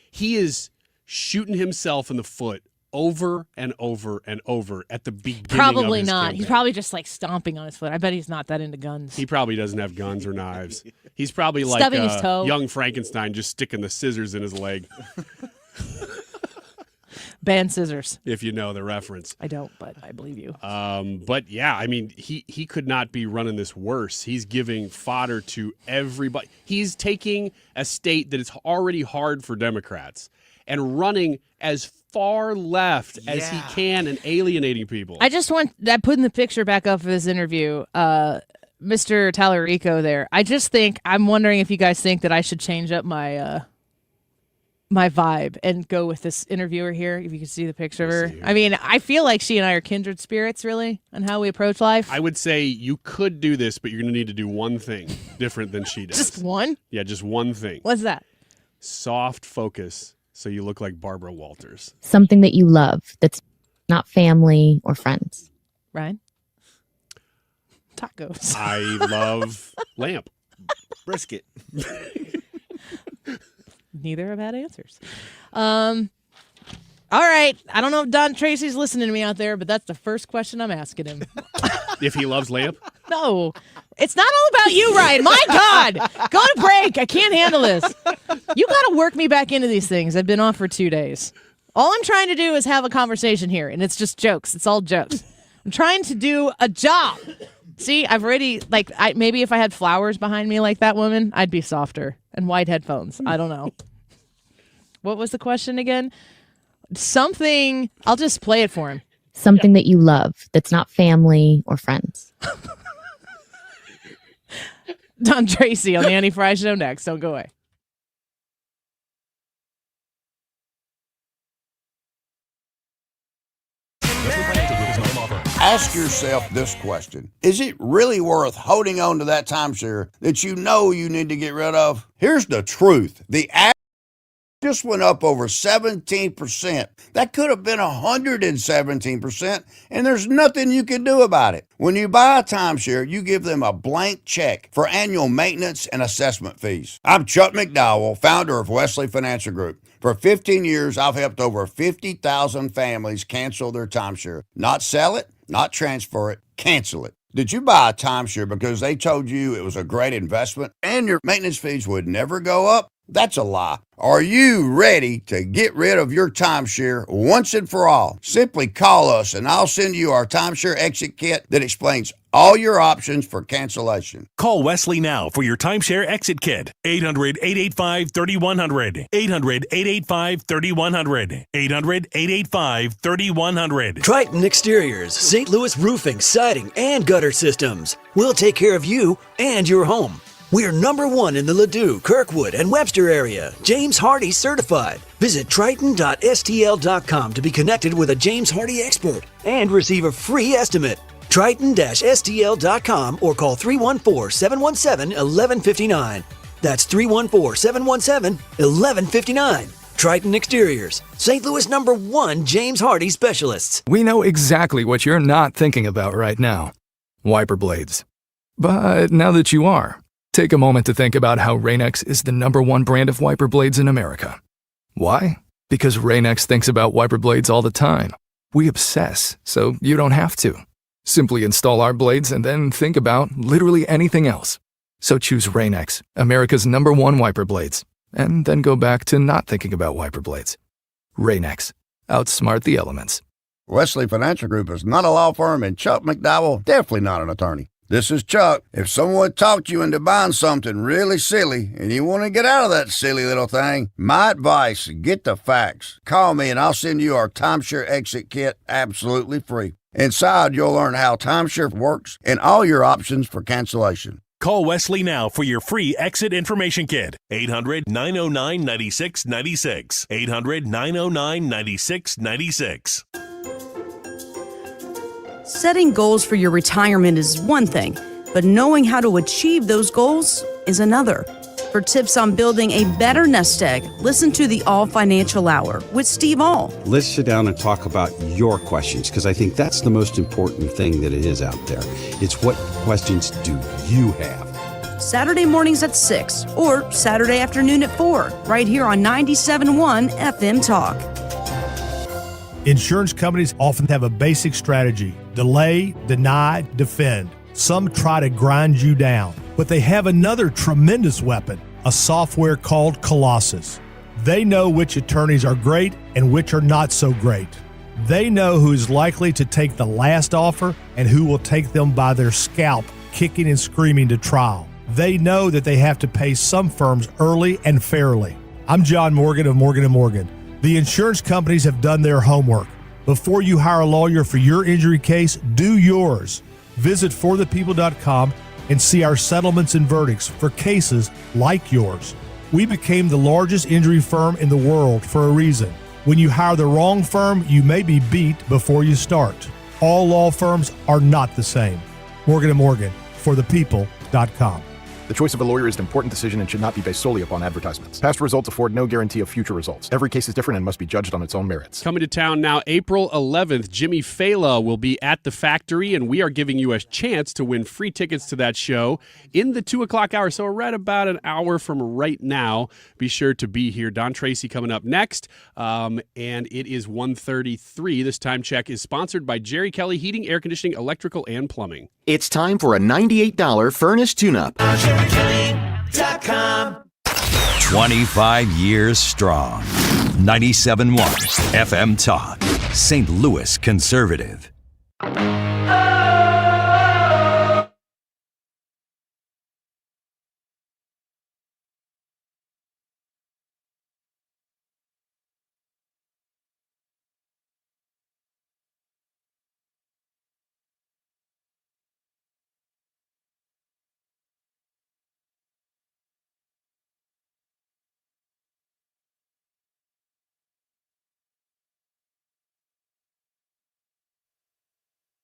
he is shooting himself in the foot over and over and over at the beginning Probably of his not. campaign. He's probably just like stomping on his foot. I bet he's not that into guns. He probably doesn't have guns or knives. He's probably like Stubbing his toe. young Frankenstein just sticking the scissors in his leg. Ban scissors. If you know the reference. I don't, but I believe you. But yeah, I mean, he could not be running this worse. He's giving fodder to everybody. He's taking a state that is already hard for Democrats and running as far left as he can and alienating people. I putting the picture back up of this interview, Mr. Tallarico there. I'm wondering if you guys think that I should change up my vibe and go with this interviewer here. If you can see the picture of her. I mean, I feel like she and I are kindred spirits, really, on how we approach life. I would say you could do this, but you're going to need to do one thing different than she does. Just one? Yeah, just one thing. What's that? Soft focus so you look like Barbara Walters. Something that you love that's not family or friends. Ryan? Tacos. I love lamb. Brisket. Neither have had answers. All right. I don't know if Don Tracy's listening to me out there, but that's the first question I'm asking him. If he loves lamb? No. It's not all about you, Ryan. My God. Go to break. I can't handle this. You got to work me back into these things. I've been off for 2 days. All I'm trying to do is have a conversation here, and it's just jokes. It's all jokes. I'm trying to do a job. See, I've already, maybe if I had flowers behind me like that woman, I'd be softer. And white headphones. I don't know. What was the question again? Something, I'll just play it for him. Something that you love that's not family or friends. Don Tracy on the Annie Fry Show next. Don't go away. Ask yourself this question. Is it really worth holding on to that timeshare that you know you need to get rid of? Here's the truth. The average just went up over 17%. That could have been 117%, and there's nothing you can do about it. When you buy a timeshare, you give them a blank check for annual maintenance and assessment fees. I'm Chuck McDowell, founder of Wesley Financial Group. For 15 years, I've helped over 50,000 families cancel their timeshare. Not sell it, not transfer it, cancel it. Did you buy a timeshare because they told you it was a great investment and your maintenance fees would never go up? That's a lie. Are you ready to get rid of your timeshare once and for all? Simply call us and I'll send you our timeshare exit kit that explains all your options for cancellation. Call Wesley now for your timeshare exit kit. 800-885-3100. 800-885-3100. 800-885-3100. Triton Exteriors, St. Louis Roofing, Siding, and Gutter Systems. We'll take care of you and your home. We're #1 in the Ladue, Kirkwood, and Webster area. James Hardy certified. Visit Triton.stl.com to be connected with a James Hardy expert and receive a free estimate. Triton-stl.com or call 314-717-1159. That's 314-717-1159. Triton Exteriors, St. Louis #1 James Hardy specialists. We know exactly what you're not thinking about right now. Wiper blades. But now that you are, take a moment to think about how Rain-X is the #1 brand of wiper blades in America. Why? Because Rain-X thinks about wiper blades all the time. We obsess, so you don't have to. Simply install our blades and then think about literally anything else. So choose Rain-X, America's #1 wiper blades, and then go back to not thinking about wiper blades. Rain-X. Outsmart the elements. Wesley Financial Group is not a law firm, and Chuck McDowell definitely not an attorney. This is Chuck. If someone talked you into buying something really silly and you want to get out of that silly little thing, my advice, get the facts. Call me and I'll send you our timeshare exit kit absolutely free. Inside, you'll learn how timeshare works and all your options for cancellation. Call Wesley now for your free exit information kit. 800-909-9696. 800-909-9696. Setting goals for your retirement is one thing, but knowing how to achieve those goals is another. For tips on building a better nest egg, listen to the All Financial Hour with Steve All. Let's sit down and talk about your questions, because I think that's the most important thing that it is out there. It's what questions do you have? Saturday mornings at 6 or Saturday afternoon at 4, right here on 97.1 FM Talk. Insurance companies often have a basic strategy: delay, deny, defend. Some try to grind you down, but they have another tremendous weapon, a software called Colossus. They know which attorneys are great and which are not so great. They know who is likely to take the last offer and who will take them by their scalp, kicking and screaming to trial. They know that they have to pay some firms early and fairly. I'm John Morgan of Morgan & Morgan. The insurance companies have done their homework. Before you hire a lawyer for your injury case, do yours. Visit forthepeople.com and see our settlements and verdicts for cases like yours. We became the largest injury firm in the world for a reason. When you hire the wrong firm, you may be beat before you start. All law firms are not the same. Morgan & Morgan, forthepeople.com. The choice of a lawyer is an important decision and should not be based solely upon advertisements. Past results afford no guarantee of future results. Every case is different and must be judged on its own merits. Coming to town now, April 11th, Jimmy Fallon will be at the Factory, and we are giving you a chance to win free tickets to that show in the 2 o'clock hour. So right about an hour from right now, be sure to be here. Don Tracy coming up next, and it is 1:33. This time check is sponsored by Jerry Kelly Heating, Air Conditioning, Electrical, and Plumbing. It's time for a $98 furnace tune-up. 25 years strong. 97.1 FM Talk. St. Louis Conservative.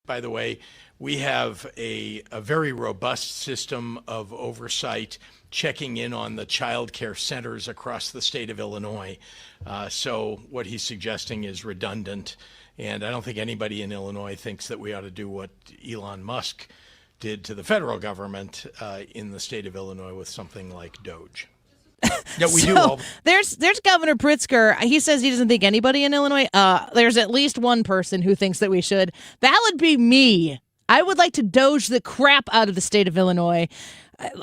By the way, we have a very robust system of oversight checking in on the child care centers across the state of Illinois. So what he's suggesting is redundant. And I don't think anybody in Illinois thinks that we ought to do what Elon Musk did to the federal government in the state of Illinois with something like Doge. Yeah, we do all. There's Governor Pritzker. He says he doesn't think anybody in Illinois. There's at least one person who thinks that we should. That would be me. I would like to doge the crap out of the state of Illinois.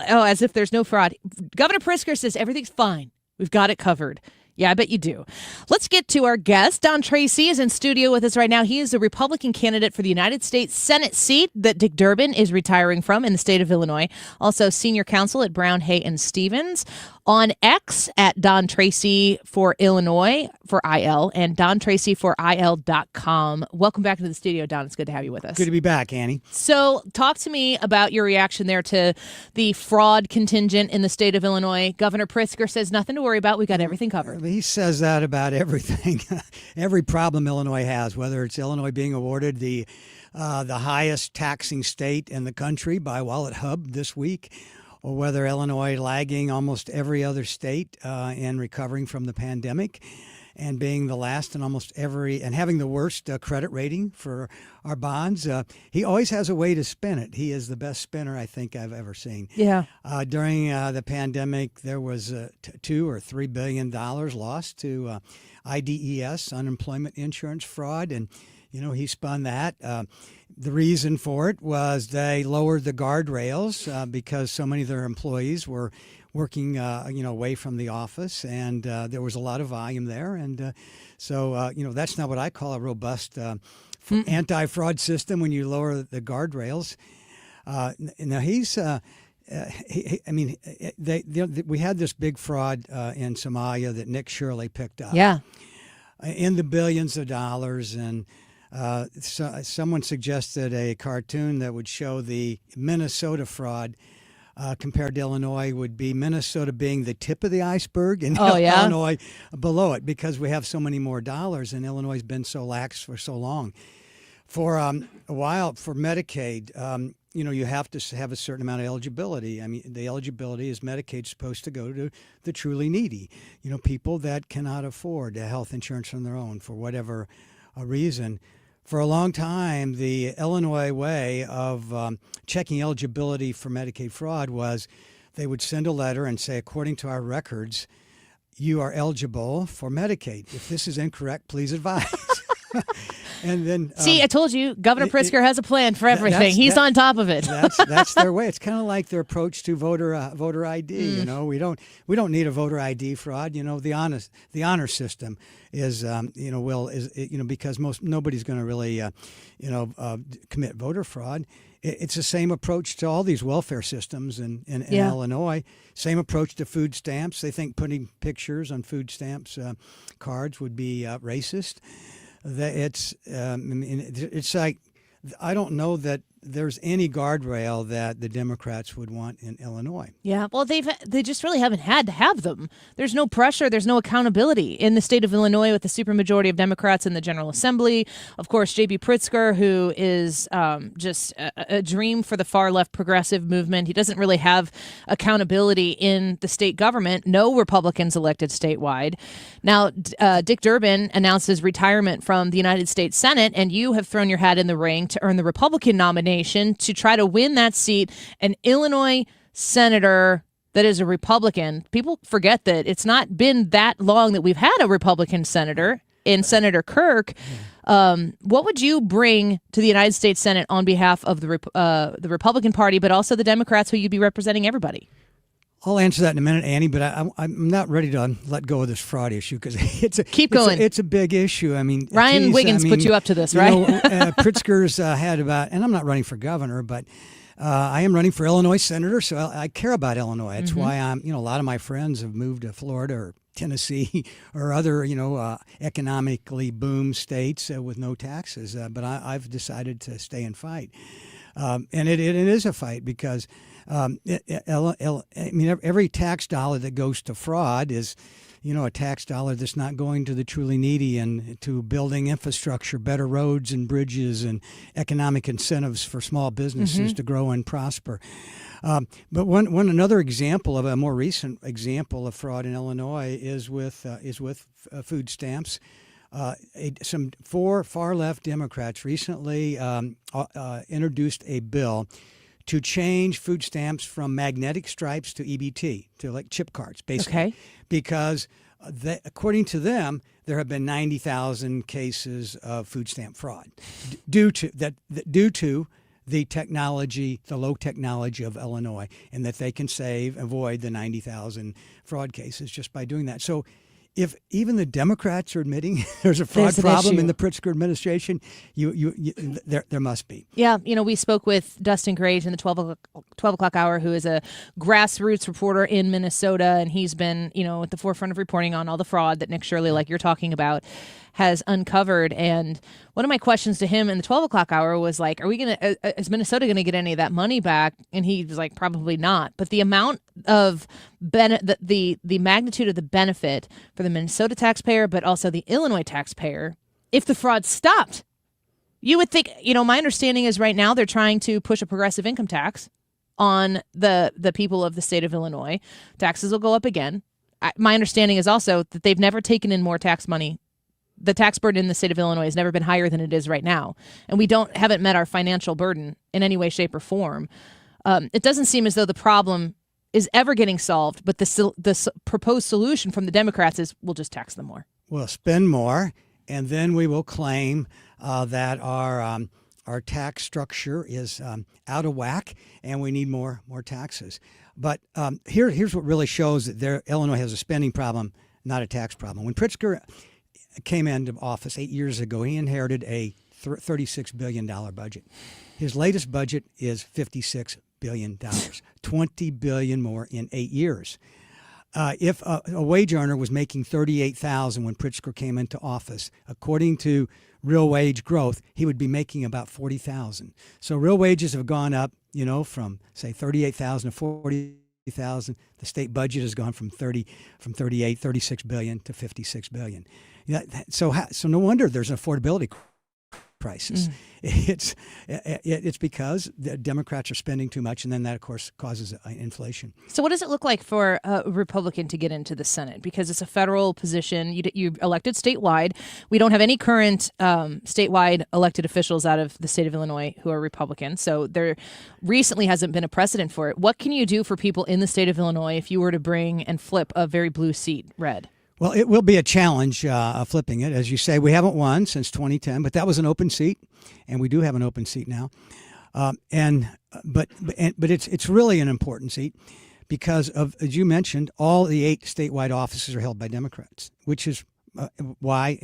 As if there's no fraud. Governor Pritzker says everything's fine. We've got it covered. Yeah, I bet you do. Let's get to our guest. Don Tracy is in studio with us right now. He is the Republican candidate for the United States Senate seat that Dick Durbin is retiring from in the state of Illinois. Also senior counsel at Brown, Hay, and Stevens. On X at Don Tracy for Illinois for IL and DonTracy4IL.com. Welcome back to the studio, Don. It's good to have you with us. Good to be back, Annie. So talk to me about your reaction there to the fraud contingent in the state of Illinois. Governor Pritzker says nothing to worry about. We got everything covered. He says that about everything. Every problem Illinois has, whether it's Illinois being awarded the highest taxing state in the country by Wallet Hub this week, or whether Illinois lagging almost every other state in recovering from the pandemic and being the last in almost every, and having the worst credit rating for our bonds. He always has a way to spin it. He is the best spinner I think I've ever seen. Yeah. During the pandemic, there was $2 or $3 billion lost to IDES, unemployment insurance fraud, and he spun that. The reason for it was they lowered the guardrails because so many of their employees were working, away from the office, and there was a lot of volume there. And so that's not what I call a robust anti-fraud system when you lower the guardrails. Now he's. We had this big fraud in Somalia that Nick Shirley picked up. Yeah. In the billions of dollars, and someone suggested a cartoon that would show the Minnesota fraud compared to Illinois would be Minnesota being the tip of the iceberg and Illinois below it, because we have so many more dollars and Illinois has been so lax for so long. For a while, for Medicaid, you have to have a certain amount of eligibility. I mean, the eligibility is Medicaid's supposed to go to the truly needy, people that cannot afford health insurance on their own for whatever reason. For a long time, the Illinois way of checking eligibility for Medicaid fraud was they would send a letter and say, according to our records, you are eligible for Medicaid. If this is incorrect, please advise. And then see, I told you, Governor Pritzker has a plan for everything. He's on top of it. That's their way. It's kind of like their approach to voter ID. We don't need a voter ID fraud. The honor system is because nobody's going to really commit voter fraud. It's the same approach to all these welfare systems in Illinois. Same approach to food stamps. They think putting pictures on food stamps cards would be racist. It's like, I don't know that there's any guardrail that the Democrats would want in Illinois. Yeah, well, they just really haven't had to have them. There's no pressure. There's no accountability in the state of Illinois with the supermajority of Democrats in the General Assembly. Of course, J.B. Pritzker, who is just a dream for the far left progressive movement. He doesn't really have accountability in the state government. No Republicans elected statewide. Now, Dick Durbin announced his retirement from the United States Senate, and you have thrown your hat in the ring to earn the Republican nomination to try to win that seat. An Illinois senator that is a Republican. People forget that it's not been that long that we've had a Republican senator in Senator Kirk. What would you bring to the United States Senate on behalf of the Republican Party, but also the Democrats, who you'd be representing everybody? I'll answer that in a minute, Annie, but I'm not ready to let go of this fraud issue because it's a big issue. I mean, Ryan Wiggins put you up to this, right? Pritzker's had about, and I'm not running for governor, but I am running for Illinois senator, so I care about Illinois. That's why a lot of my friends have moved to Florida or Tennessee or other, economically boom states with no taxes. But I've decided to stay and fight, and it is a fight because. Every tax dollar that goes to fraud is, a tax dollar that's not going to the truly needy and to building infrastructure, better roads and bridges and economic incentives for small businesses to grow and prosper. But another example of a more recent example of fraud in Illinois is with food stamps. Some 4 far left Democrats recently introduced a bill to change food stamps from magnetic stripes to EBT, to like chip cards, basically. Okay. Because according to them, there have been 90,000 cases of food stamp fraud due to the technology, the low technology of Illinois, and that they can avoid the 90,000 fraud cases just by doing that. So if even the Democrats are admitting there's a fraud problem in the Pritzker administration, there must be. Yeah, we spoke with Dustin Grage in the 12 o'clock hour, who is a grassroots reporter in Minnesota, and he's been, at the forefront of reporting on all the fraud that Nick Shirley, like you're talking about, has uncovered. And one of my questions to him in the 12 o'clock hour was like, is Minnesota going to get any of that money back? And he was like, probably not. But the amount of the magnitude of the benefit for the Minnesota taxpayer, but also the Illinois taxpayer, if the fraud stopped, you would think, my understanding is right now they're trying to push a progressive income tax on the people of the state of Illinois. Taxes will go up again. My understanding is also that they've never taken in more tax money. The tax burden in the state of Illinois has never been higher than it is right now. And we haven't met our financial burden in any way, shape, or form. It doesn't seem as though the problem is ever getting solved, but the proposed solution from the Democrats is we'll just tax them more. We'll spend more, and then we will claim that our tax structure is out of whack, and we need more taxes. But here's what really shows that Illinois has a spending problem, not a tax problem. When Pritzker came into office 8 years ago, he inherited a $36 billion budget. His latest budget is $56 billion, $20 billion more in 8 years. If a wage earner was making $38,000 when Pritzker came into office, according to real wage growth, he would be making about $40,000. So real wages have gone up, from say $38,000 to $40,000. The state budget has gone from $36 billion to $56 billion. So no wonder there's an affordability crisis. It's because the Democrats are spending too much, and then that, of course, causes inflation. So what does it look like for a Republican to get into the Senate? Because it's a federal position. You elected statewide. We don't have any current statewide elected officials out of the state of Illinois who are Republican. So there recently hasn't been a precedent for it. What can you do for people in the state of Illinois if you were to bring and flip a very blue seat red? Well, it will be a challenge flipping it. As you say, we haven't won since 2010, but that was an open seat, and we do have an open seat now. But it's really an important seat because of, as you mentioned, all the 8 statewide offices are held by Democrats, which is why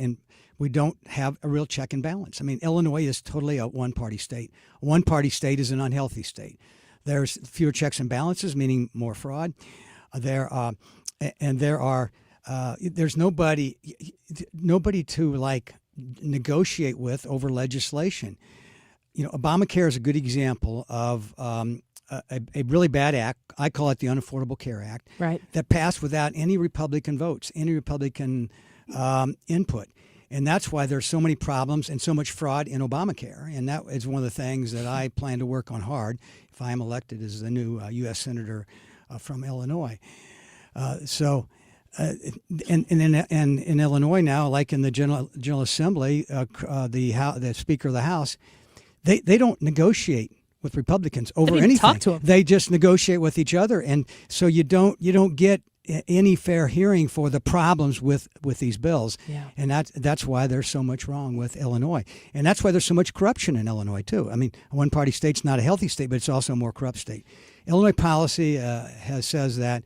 we don't have a real check and balance. I mean, Illinois is totally a one-party state. A one-party state is an unhealthy state. There's fewer checks and balances, meaning more fraud. There's nobody to negotiate with over legislation. Obamacare is a good example of a really bad act. I call it the Unaffordable Care Act. Right. That passed without any Republican votes, any Republican input. And that's why there's so many problems and so much fraud in Obamacare. And that is one of the things that I plan to work on hard if I am elected as the new U.S. Senator from Illinois. And in Illinois now, like in the General Assembly, the Speaker of the House, they don't negotiate with Republicans over anything. Talk to them. They just negotiate with each other, and so you don't get any fair hearing for the problems with these bills. Yeah. And that's why there's so much wrong with Illinois, and that's why there's so much corruption in Illinois too. I mean, a one-party state's not a healthy state, but it's also a more corrupt state. Illinois policy says that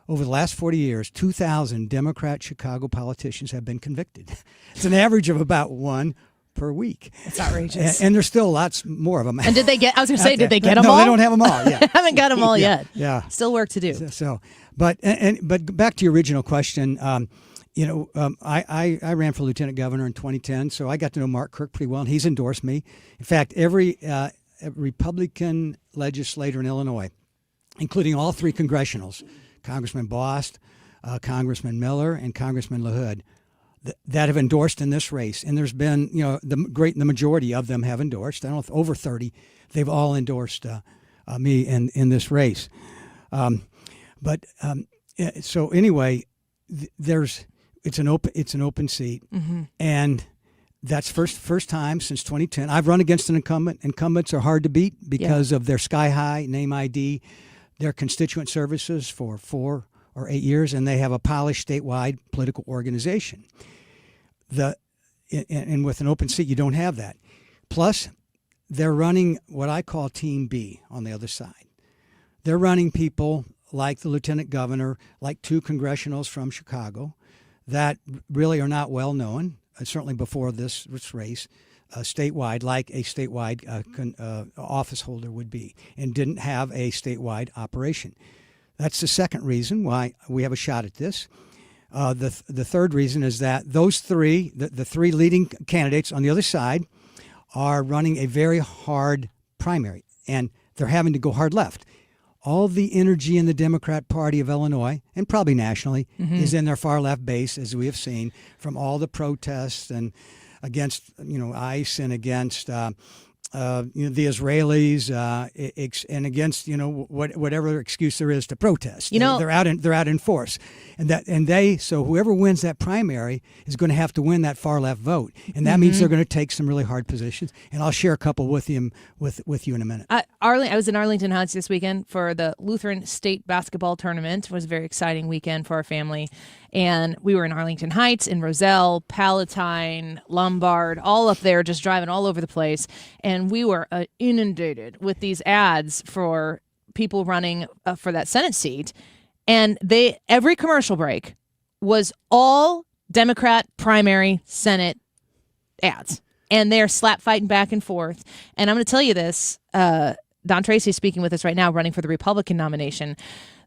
over the last 40 years, 2,000 Democrat Chicago politicians have been convicted. It's an average of about one per week. It's outrageous. And there's still lots more of them. And did they get them all? No, they don't have them all. Yeah. Haven't got them all yet. Yeah. Still work to do. But back to your original question, I ran for lieutenant governor in 2010, so I got to know Mark Kirk pretty well, and he's endorsed me. In fact, every Republican legislator in Illinois, including all 3 congressionals, Congressman Bost, Congressman Miller, and Congressman LaHood, that have endorsed in this race. And there's been, the majority of them have endorsed. I don't know if over 30, they've all endorsed me in this race. So anyway, it's an open seat, and that's first time since 2010. I've run against an incumbent. Incumbents are hard to beat because of their sky high name ID. Their constituent services for 4 or 8 years, and they have a polished statewide political organization. And with an open seat, you don't have that. Plus, they're running what I call Team B on the other side. They're running people like the lieutenant governor, like 2 congressionals from Chicago that really are not well known, certainly before this race, statewide, like a statewide office holder would be, and didn't have a statewide operation. That's the second reason why we have a shot at this. The third reason is that those 3, the 3 leading candidates on the other side, are running a very hard primary, and they're having to go hard left. All the energy in the Democrat Party of Illinois, and probably nationally, is in their far left base, as we have seen from all the protests and against ICE and against the Israelis, and against whatever excuse there is to protest. They're out in force, so whoever wins that primary is going to have to win that far left vote, and that means they're going to take some really hard positions. And I'll share a couple with you in a minute. I was in Arlington Heights this weekend for the Lutheran State basketball tournament. It was a very exciting weekend for our family. And we were in Arlington Heights, in Roselle, Palatine, Lombard, all up there, just driving all over the place. And we were inundated with these ads for people running for that Senate seat. And every commercial break was all Democrat primary Senate ads. And they're slap fighting back and forth. And I'm going to tell you this, Don Tracy is speaking with us right now, running for the Republican nomination.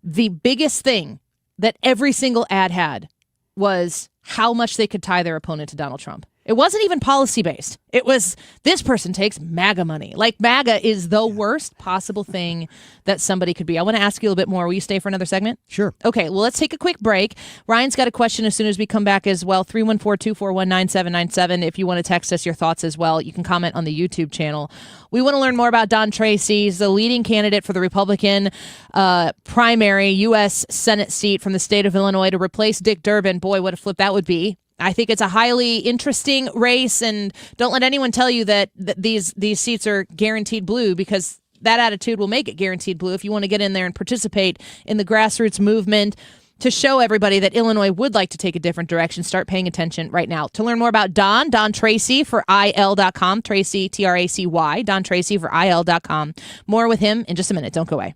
The biggest thing that every single ad had was how much they could tie their opponent to Donald Trump. It wasn't even policy-based. It was, this person takes MAGA money. Like, MAGA is the worst possible thing that somebody could be. I want to ask you a little bit more. Will you stay for another segment? Sure. Okay, well, let's take a quick break. Ryan's got a question as soon as we come back as well. 314-241-9797. If you want to text us your thoughts as well, you can comment on the YouTube channel. We want to learn more about Don Tracy. He's the leading candidate for the Republican primary U.S. Senate seat from the state of Illinois to replace Dick Durbin. Boy, what a flip that would be. I think it's a highly interesting race, and don't let anyone tell you that these seats are guaranteed blue, because that attitude will make it guaranteed blue if you want to get in there and participate in the grassroots movement to show everybody that Illinois would like to take a different direction. Start paying attention right now. To learn more about Don Tracy for IL.com, Tracy, Tracy, Don Tracy for IL.com. More with him in just a minute. Don't go away.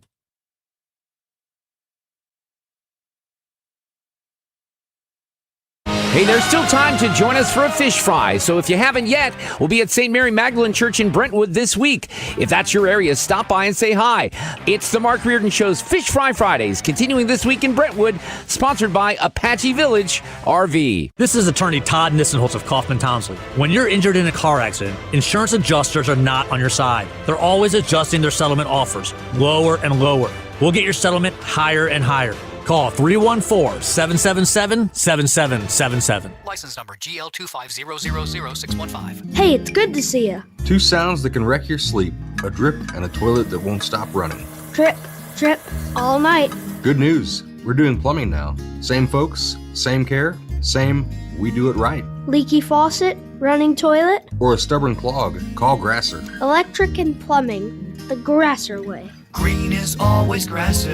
Hey, there's still time to join us for a fish fry. So if you haven't yet, we'll be at St. Mary Magdalene Church in Brentwood this week. If that's your area, stop by and say hi. It's the Mark Reardon Show's Fish Fry Fridays, continuing this week in Brentwood, sponsored by Apache Village RV. This is attorney Todd Nissenholtz of Kaufman Townsley. When you're injured in a car accident, insurance adjusters are not on your side. They're always adjusting their settlement offers, lower and lower. We'll get your settlement higher and higher. Call 314-777-7777. License number GL250000615. Hey, it's good to see you. Two sounds that can wreck your sleep. A drip and a toilet that won't stop running. Drip, drip, all night. Good news. We're doing plumbing now. Same folks, same care, same we do it right. Leaky faucet, running toilet. Or a stubborn clog, call Grasser. Electric and plumbing, the Grasser way. Green is always Grasser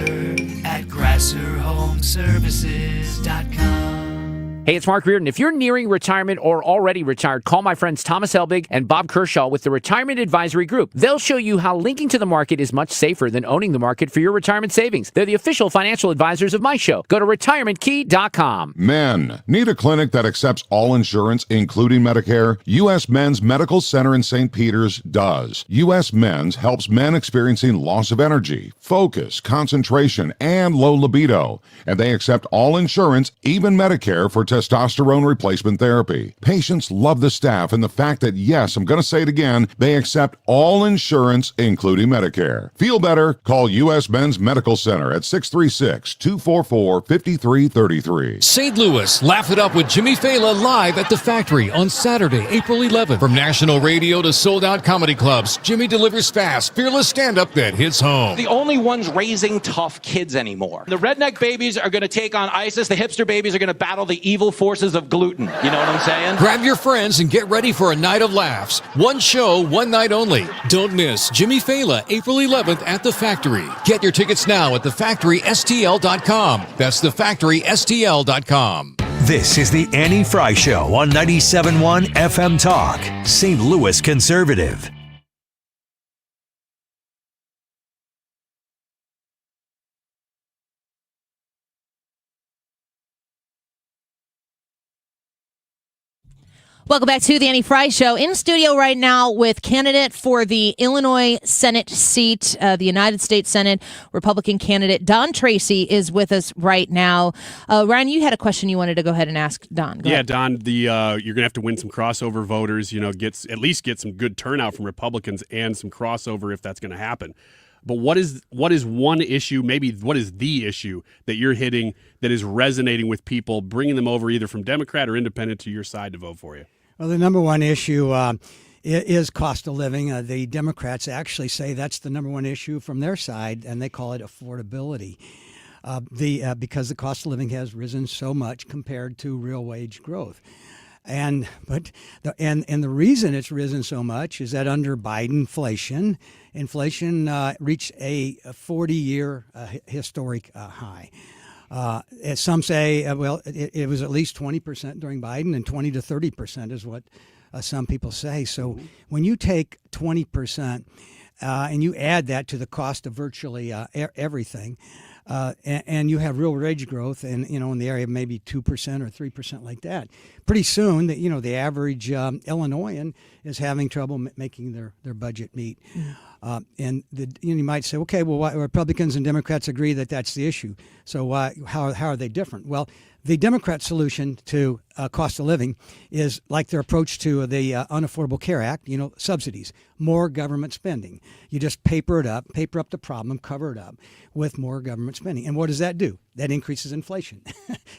at GrasserHomeservices.com. Hey, it's Mark Reardon. If you're nearing retirement or already retired, call my friends Thomas Helbig and Bob Kershaw with the Retirement Advisory Group. They'll show you how linking to the market is much safer than owning the market for your retirement savings. They're the official financial advisors of my show. Go to retirementkey.com. Men, need a clinic that accepts all insurance, including Medicare? U.S. Men's Medical Center in St. Peters does. U.S. Men's helps men experiencing loss of energy, focus, concentration, and low libido. And they accept all insurance, even Medicare, for testosterone replacement therapy. Patients love the staff and the fact that, yes, I'm going to say it again, they accept all insurance, including Medicare. Feel better? Call U.S. Men's Medical Center at 636-244-5333. St. Louis, laugh it up with Jimmy Fallon live at the Factory on Saturday, April 11th. From national radio to sold-out comedy clubs, Jimmy delivers fast, fearless stand-up that hits home. The only ones raising tough kids anymore. The redneck babies are going to take on ISIS. The hipster babies are going to battle the evil forces of gluten. You know what I'm saying? Grab your friends and get ready for a night of laughs. One show, one night only. Don't miss Jimmy Fallon, April 11th at The Factory. Get your tickets now at thefactorystl.com. That's thefactorystl.com. This is the Annie Fry Show on 97.1 FM Talk, St. Louis Conservative. Welcome back to the Annie Fry Show. In studio right now with candidate for the Illinois Senate seat, the United States Senate, Republican candidate Don Tracy is with us right now. Ryan, you had a question you wanted to go ahead and ask Don. Go ahead. Don, you're going to have to win some crossover voters, at least get some good turnout from Republicans and some crossover if that's going to happen. But what is one issue, maybe what is the issue that you're hitting that is resonating with people, bringing them over either from Democrat or Independent to your side to vote for you? Well, the number one issue is cost of living. The Democrats actually say that's the number one issue from their side, and they call it affordability. Because the cost of living has risen so much compared to real wage growth. And the reason it's risen so much is that under Biden, inflation reached a 40-year historic high. As some say, it was at least 20% during Biden, and 20 to 30% is what some people say. So when you take 20% and you add that to the cost of virtually everything, and you have real wage growth, and in the area of maybe 2% or 3% like that, pretty soon the average Illinoisan is having trouble making their budget meet. And you might say, okay, well, why Republicans and Democrats agree that that's the issue. So how are they different? Well, the Democrat solution to cost of living is like their approach to the Unaffordable Care Act, subsidies, more government spending. You just paper up the problem, cover it up with more government spending. And what does that do? That increases inflation.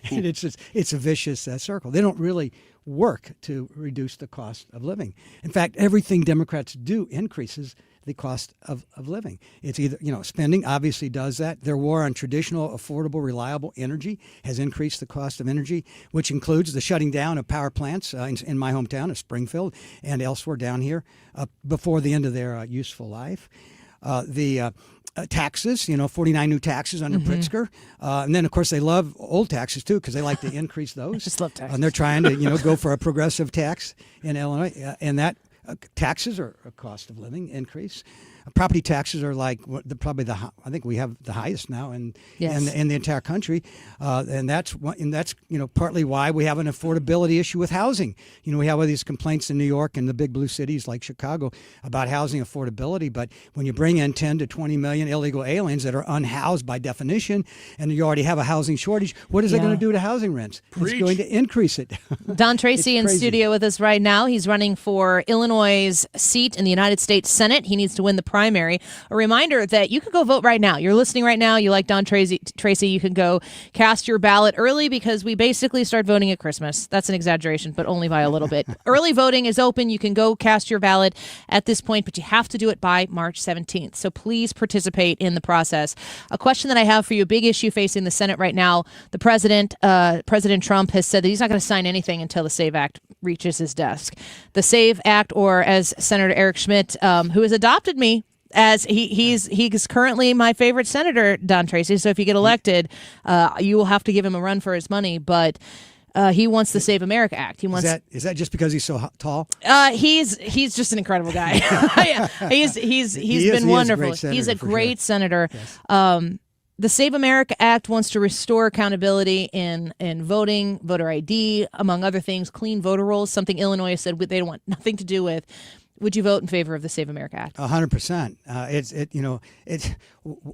And it's a vicious circle. They don't really work to reduce the cost of living. In fact, everything Democrats do increases the cost of living. It's either, spending obviously does that. Their war on traditional, affordable, reliable energy has increased the cost of energy, which includes the shutting down of power plants in my hometown of Springfield and elsewhere down here before the end of their useful life. The taxes, 49 new taxes under Pritzker. And then, of course, they love old taxes, too, because they like to increase those. I just love taxes. And they're trying to, go for a progressive tax in Illinois. And that taxes are a cost of living increase. Property taxes are like I think we have the highest now in the entire country, and that's partly why we have an affordability issue with housing. We have all these complaints in New York and the big blue cities like Chicago about housing affordability, but when you bring in 10 to 20 million illegal aliens that are unhoused by definition, and you already have a housing shortage, what is that going to do to housing rents? Preach. It's going to increase it. Don Tracy in studio with us right now. He's running for Illinois' seat in the United States Senate. He needs to win the primary. A reminder that you can go vote right now. You're listening right now. You like Don Tracy, you can go cast your ballot early because we basically start voting at Christmas. That's an exaggeration, but only by a little bit. Early voting is open. You can go cast your ballot at this point, but you have to do it by March 17th. So please participate in the process. A question that I have for you, a big issue facing the Senate right now, the President Trump has said that he's not going to sign anything until the SAVE Act reaches his desk. The SAVE Act, or as Senator Eric Schmidt, who has adopted me, as he's currently my favorite senator, Don Tracy. So if you get elected, you will have to give him a run for his money. But he wants the Save America Act. He wants. Is that just because he's so tall? He's just an incredible guy. Yeah. He's been wonderful. He's a great senator. Yes. The Save America Act wants to restore accountability in voting, voter ID, among other things, clean voter rolls, something Illinois has said they don't want nothing to do with. Would you vote in favor of the Save America Act? 100%.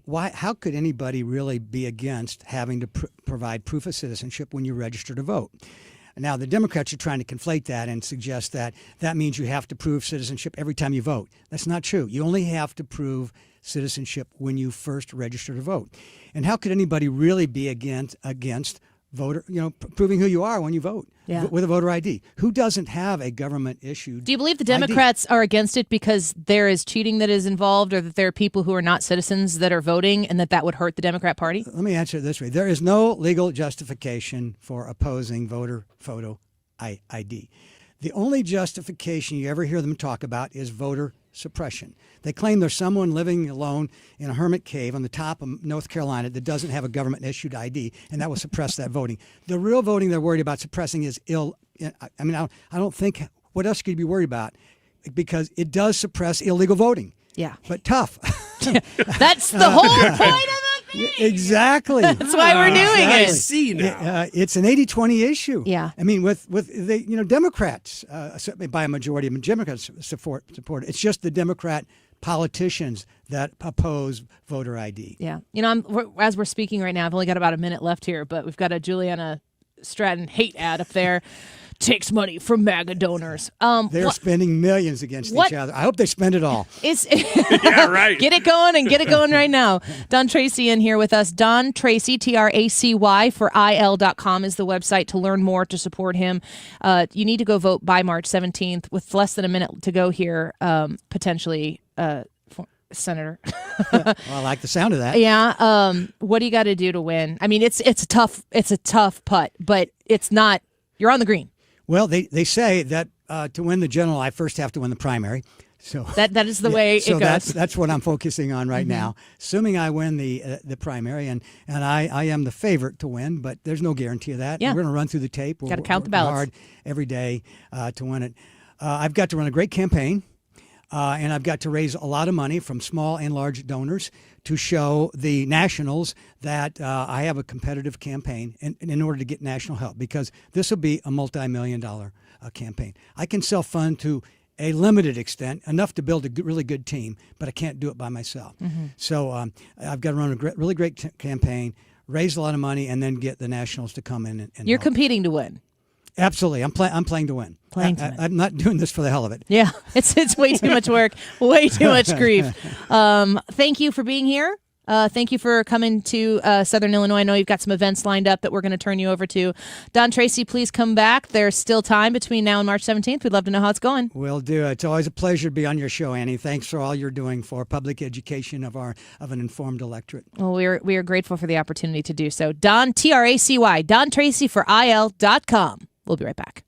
Why? How could anybody really be against having to provide proof of citizenship when you register to vote? Now, the Democrats are trying to conflate that and suggest that means you have to prove citizenship every time you vote. That's not true. You only have to prove citizenship when you first register to vote. And how could anybody really be against voter, proving who you are when you vote with a voter ID? Who doesn't have a government issued? Do you believe the Democrats are against it because there is cheating that is involved, or that there are people who are not citizens that are voting, and that would hurt the Democrat Party? Let me answer it this way. There is no legal justification for opposing voter photo ID. The only justification you ever hear them talk about is voter suppression. They claim there's someone living alone in a hermit cave on the top of North Carolina that doesn't have a government-issued ID, and that will suppress that voting. The real voting they're worried about suppressing is I don't think, what else could you be worried about? Because it does suppress illegal voting. Yeah. But tough. That's the whole point of it. Exactly. That's why we're doing it. I see now. It's an 80-20 issue. Yeah. I mean, with the Democrats, by a majority of Democrats support it. It's just the Democrat politicians that oppose voter ID. Yeah. As we're speaking right now, I've only got about a minute left here, but we've got a Juliana Stratton hate ad up there. takes money from MAGA donors. They're spending millions against each other. I hope they spend it all. Yeah, right. Get it going and get it going right now. Don Tracy in here with us. Don Tracy, Tracy for IL.com is the website to learn more, to support him. You need to go vote by March 17th with less than a minute to go here, potentially. Senator. Well, I like the sound of that. Yeah. What do you got to do to win? I mean, it's a tough putt, but it's not. You're on the green. Well, they say that to win the general, I first have to win the primary. So that is the way it goes. That's what I'm focusing on right now. Assuming I win the primary, and I am the favorite to win, but there's no guarantee of that. Yeah. We're going to run through the tape. Got to count the ballots hard every day to win it. I've got to run a great campaign. And I've got to raise a lot of money from small and large donors to show the nationals that I have a competitive campaign in order to get national help, because this will be a multi-million-dollar campaign. I can self-fund to a limited extent, enough to build a really good team, but I can't do it by myself. Mm-hmm. So I've got to run a really great campaign, raise a lot of money, and then get the nationals to come in and You're help. competing to win. Absolutely. I'm playing to win. I'm not doing this for the hell of it. Yeah, it's way too much work, way too much grief. Thank you for being here. Thank you for coming to Southern Illinois. I know you've got some events lined up that we're going to turn you over to. Don Tracy, please come back. There's still time between now and March 17th. We'd love to know how it's going. Will do. It's always a pleasure to be on your show, Annie. Thanks for all you're doing for public education of an informed electorate. Well, we are grateful for the opportunity to do so. Don, Tracy, Don Tracy for IL.com. We'll be right back.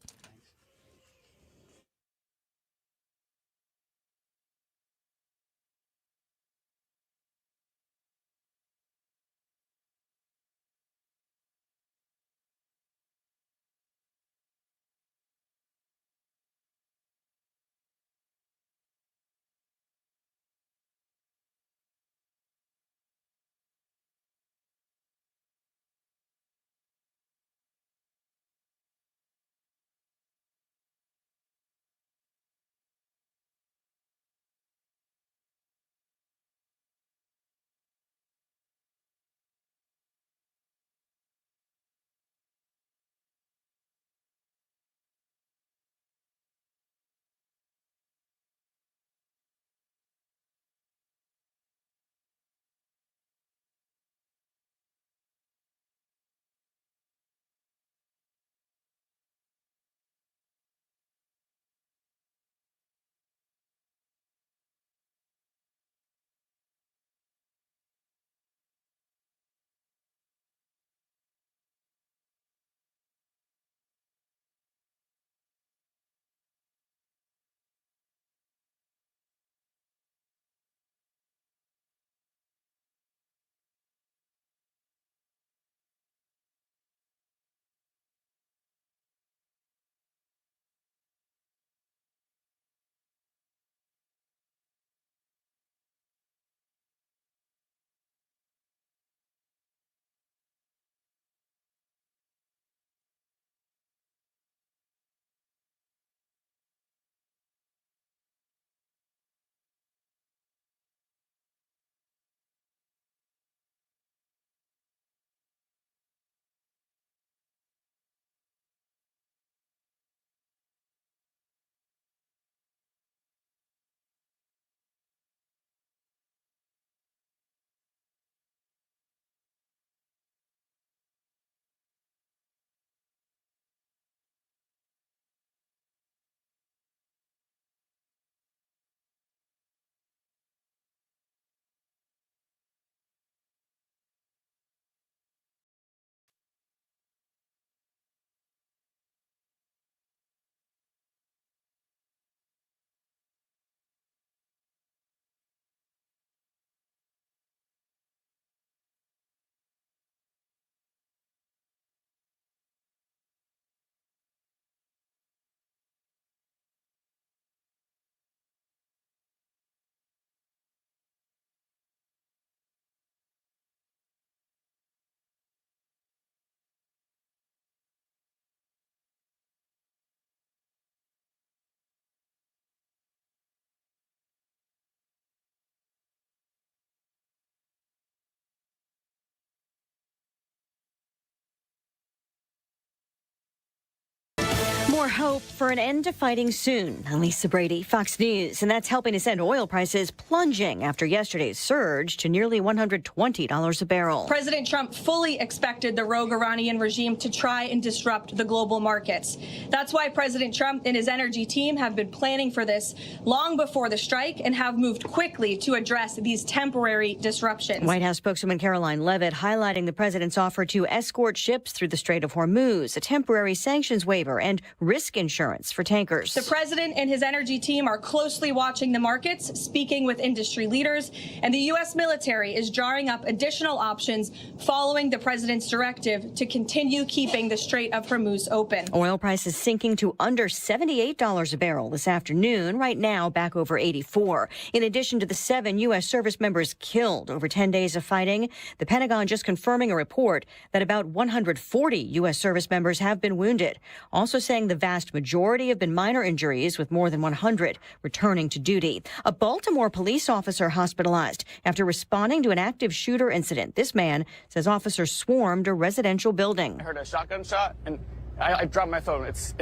More hope for an end to fighting soon. I'm Lisa Brady, Fox News, and that's helping to send oil prices plunging after yesterday's surge to nearly $120 a barrel. President Trump fully expected the rogue Iranian regime to try and disrupt the global markets. That's why President Trump and his energy team have been planning for this long before the strike and have moved quickly to address these temporary disruptions. White House spokeswoman Caroline Leavitt highlighting the president's offer to escort ships through the Strait of Hormuz, a temporary sanctions waiver, and risk insurance for tankers. The president and his energy team are closely watching the markets, speaking with industry leaders, and the U.S. military is drawing up additional options following the president's directive to continue keeping the Strait of Hormuz open. Oil prices sinking to under $78 a barrel this afternoon, right now back over $84. In addition to the 7 U.S. service members killed over 10 days of fighting, the Pentagon just confirming a report that about 140 U.S. service members have been wounded, also saying the vast majority have been minor injuries, with more than 100 returning to duty. A Baltimore police officer hospitalized after responding to an active shooter incident. This man says officers swarmed a residential building. I heard a shotgun shot and I dropped my phone. It's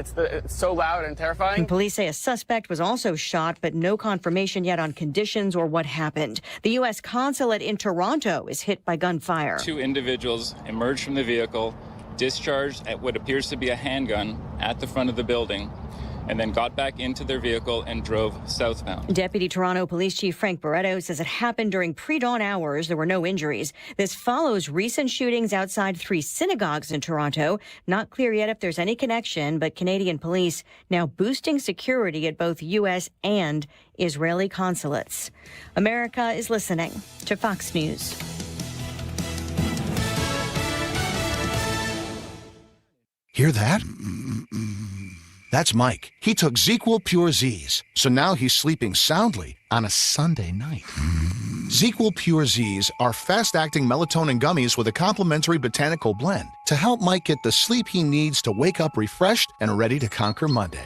so loud and terrifying. And police say a suspect was also shot, but no confirmation yet on conditions or what happened. The U.S. consulate in Toronto is hit by gunfire. 2 individuals emerged from the vehicle, discharged at what appears to be a handgun at the front of the building, and then got back into their vehicle and drove southbound. Deputy Toronto Police Chief Frank Barretto says it happened during pre-dawn hours. There were no injuries. This follows recent shootings outside 3 synagogues in Toronto. Not clear yet if there's any connection, but Canadian police now boosting security at both U.S. and Israeli consulates. America is listening to Fox News. Hear that? That's Mike. He took ZQL Pure Z's, so now he's sleeping soundly on a Sunday night. ZQL Pure Z's are fast-acting melatonin gummies with a complementary botanical blend to help Mike get the sleep he needs to wake up refreshed and ready to conquer Monday.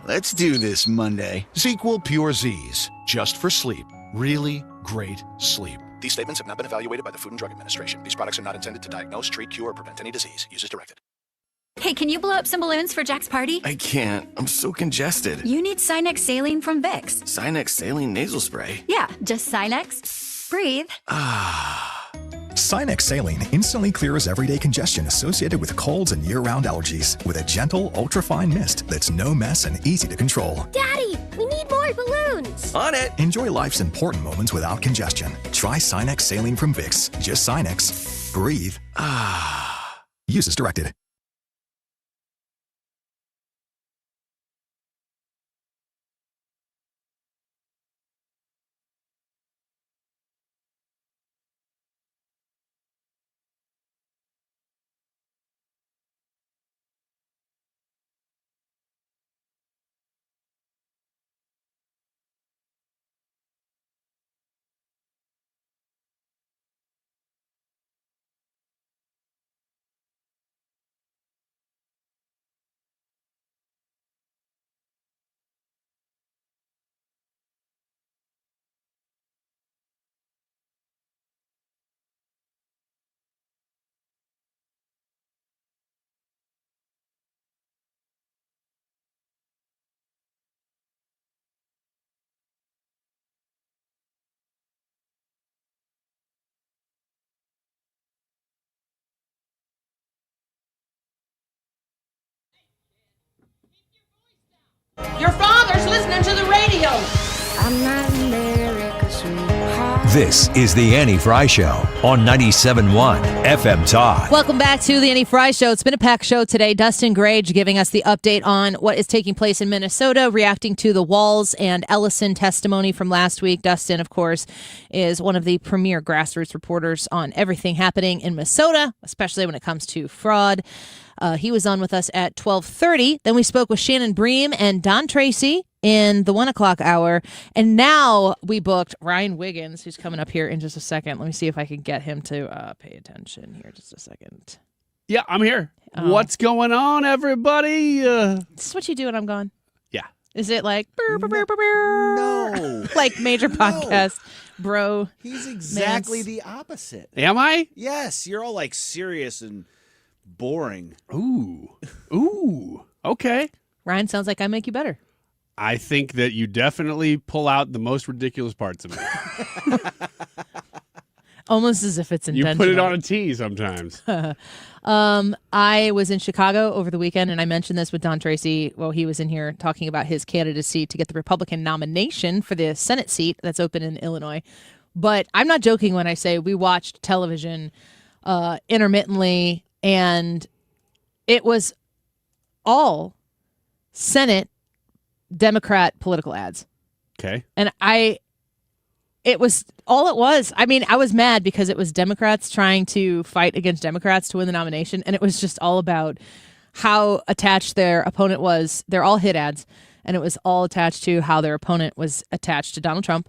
Let's do this Monday. ZQL Pure Z's, just for sleep. Really great sleep. These statements have not been evaluated by the Food and Drug Administration. These products are not intended to diagnose, treat, cure, or prevent any disease. Use as directed. Hey, can you blow up some balloons for Jack's party? I can't. I'm so congested. You need Sinex Saline from Vicks. Sinex Saline Nasal Spray? Yeah, just Sinex. Breathe. Sinex Saline instantly clears everyday congestion associated with colds and year-round allergies with a gentle, ultra-fine mist that's no mess and easy to control. Daddy, we need more balloons. On it. Enjoy life's important moments without congestion. Try Sinex Saline from Vicks. Just Sinex. Breathe. Use as directed. Your father's listening to the radio. I'm not America's sweetheart. This is the Annie Fry Show on 97.1 FM Talk. Welcome back to the Annie Fry Show. It's been a packed show today. Dustin Grage giving us the update on what is taking place in Minnesota, reacting to the Walls and Ellison testimony from last week. Dustin, of course, is one of the premier grassroots reporters on everything happening in Minnesota, especially when it comes to fraud. He was on with us at 12:30. Then we spoke with Shannon Bream and Don Tracy in the 1 o'clock hour. And now we booked Ryan Wiggins, who's coming up here in just a second. Let me see if I can get him to pay attention here just a second. Yeah, I'm here. What's going on, everybody? This is what you do when I'm gone. Yeah. Is it like No. like major podcast, bro? He's exactly the opposite. Am I? Yes, you're all like serious and boring. Ooh. Okay. Ryan, sounds like I make you better. I think that you definitely pull out the most ridiculous parts of me. Almost as if it's intentional. You put it on a tee sometimes. I was in Chicago over the weekend, and I mentioned this with Don Tracy while he was in here talking about his candidacy to get the Republican nomination for the Senate seat that's open in Illinois. But I'm not joking when I say we watched television intermittently, and it was all Senate Democrat political ads. Okay. And it was all it was. I mean, I was mad because it was Democrats trying to fight against Democrats to win the nomination. And it was just all about how attached their opponent was. They're all hit ads. And it was all attached to how their opponent was attached to Donald Trump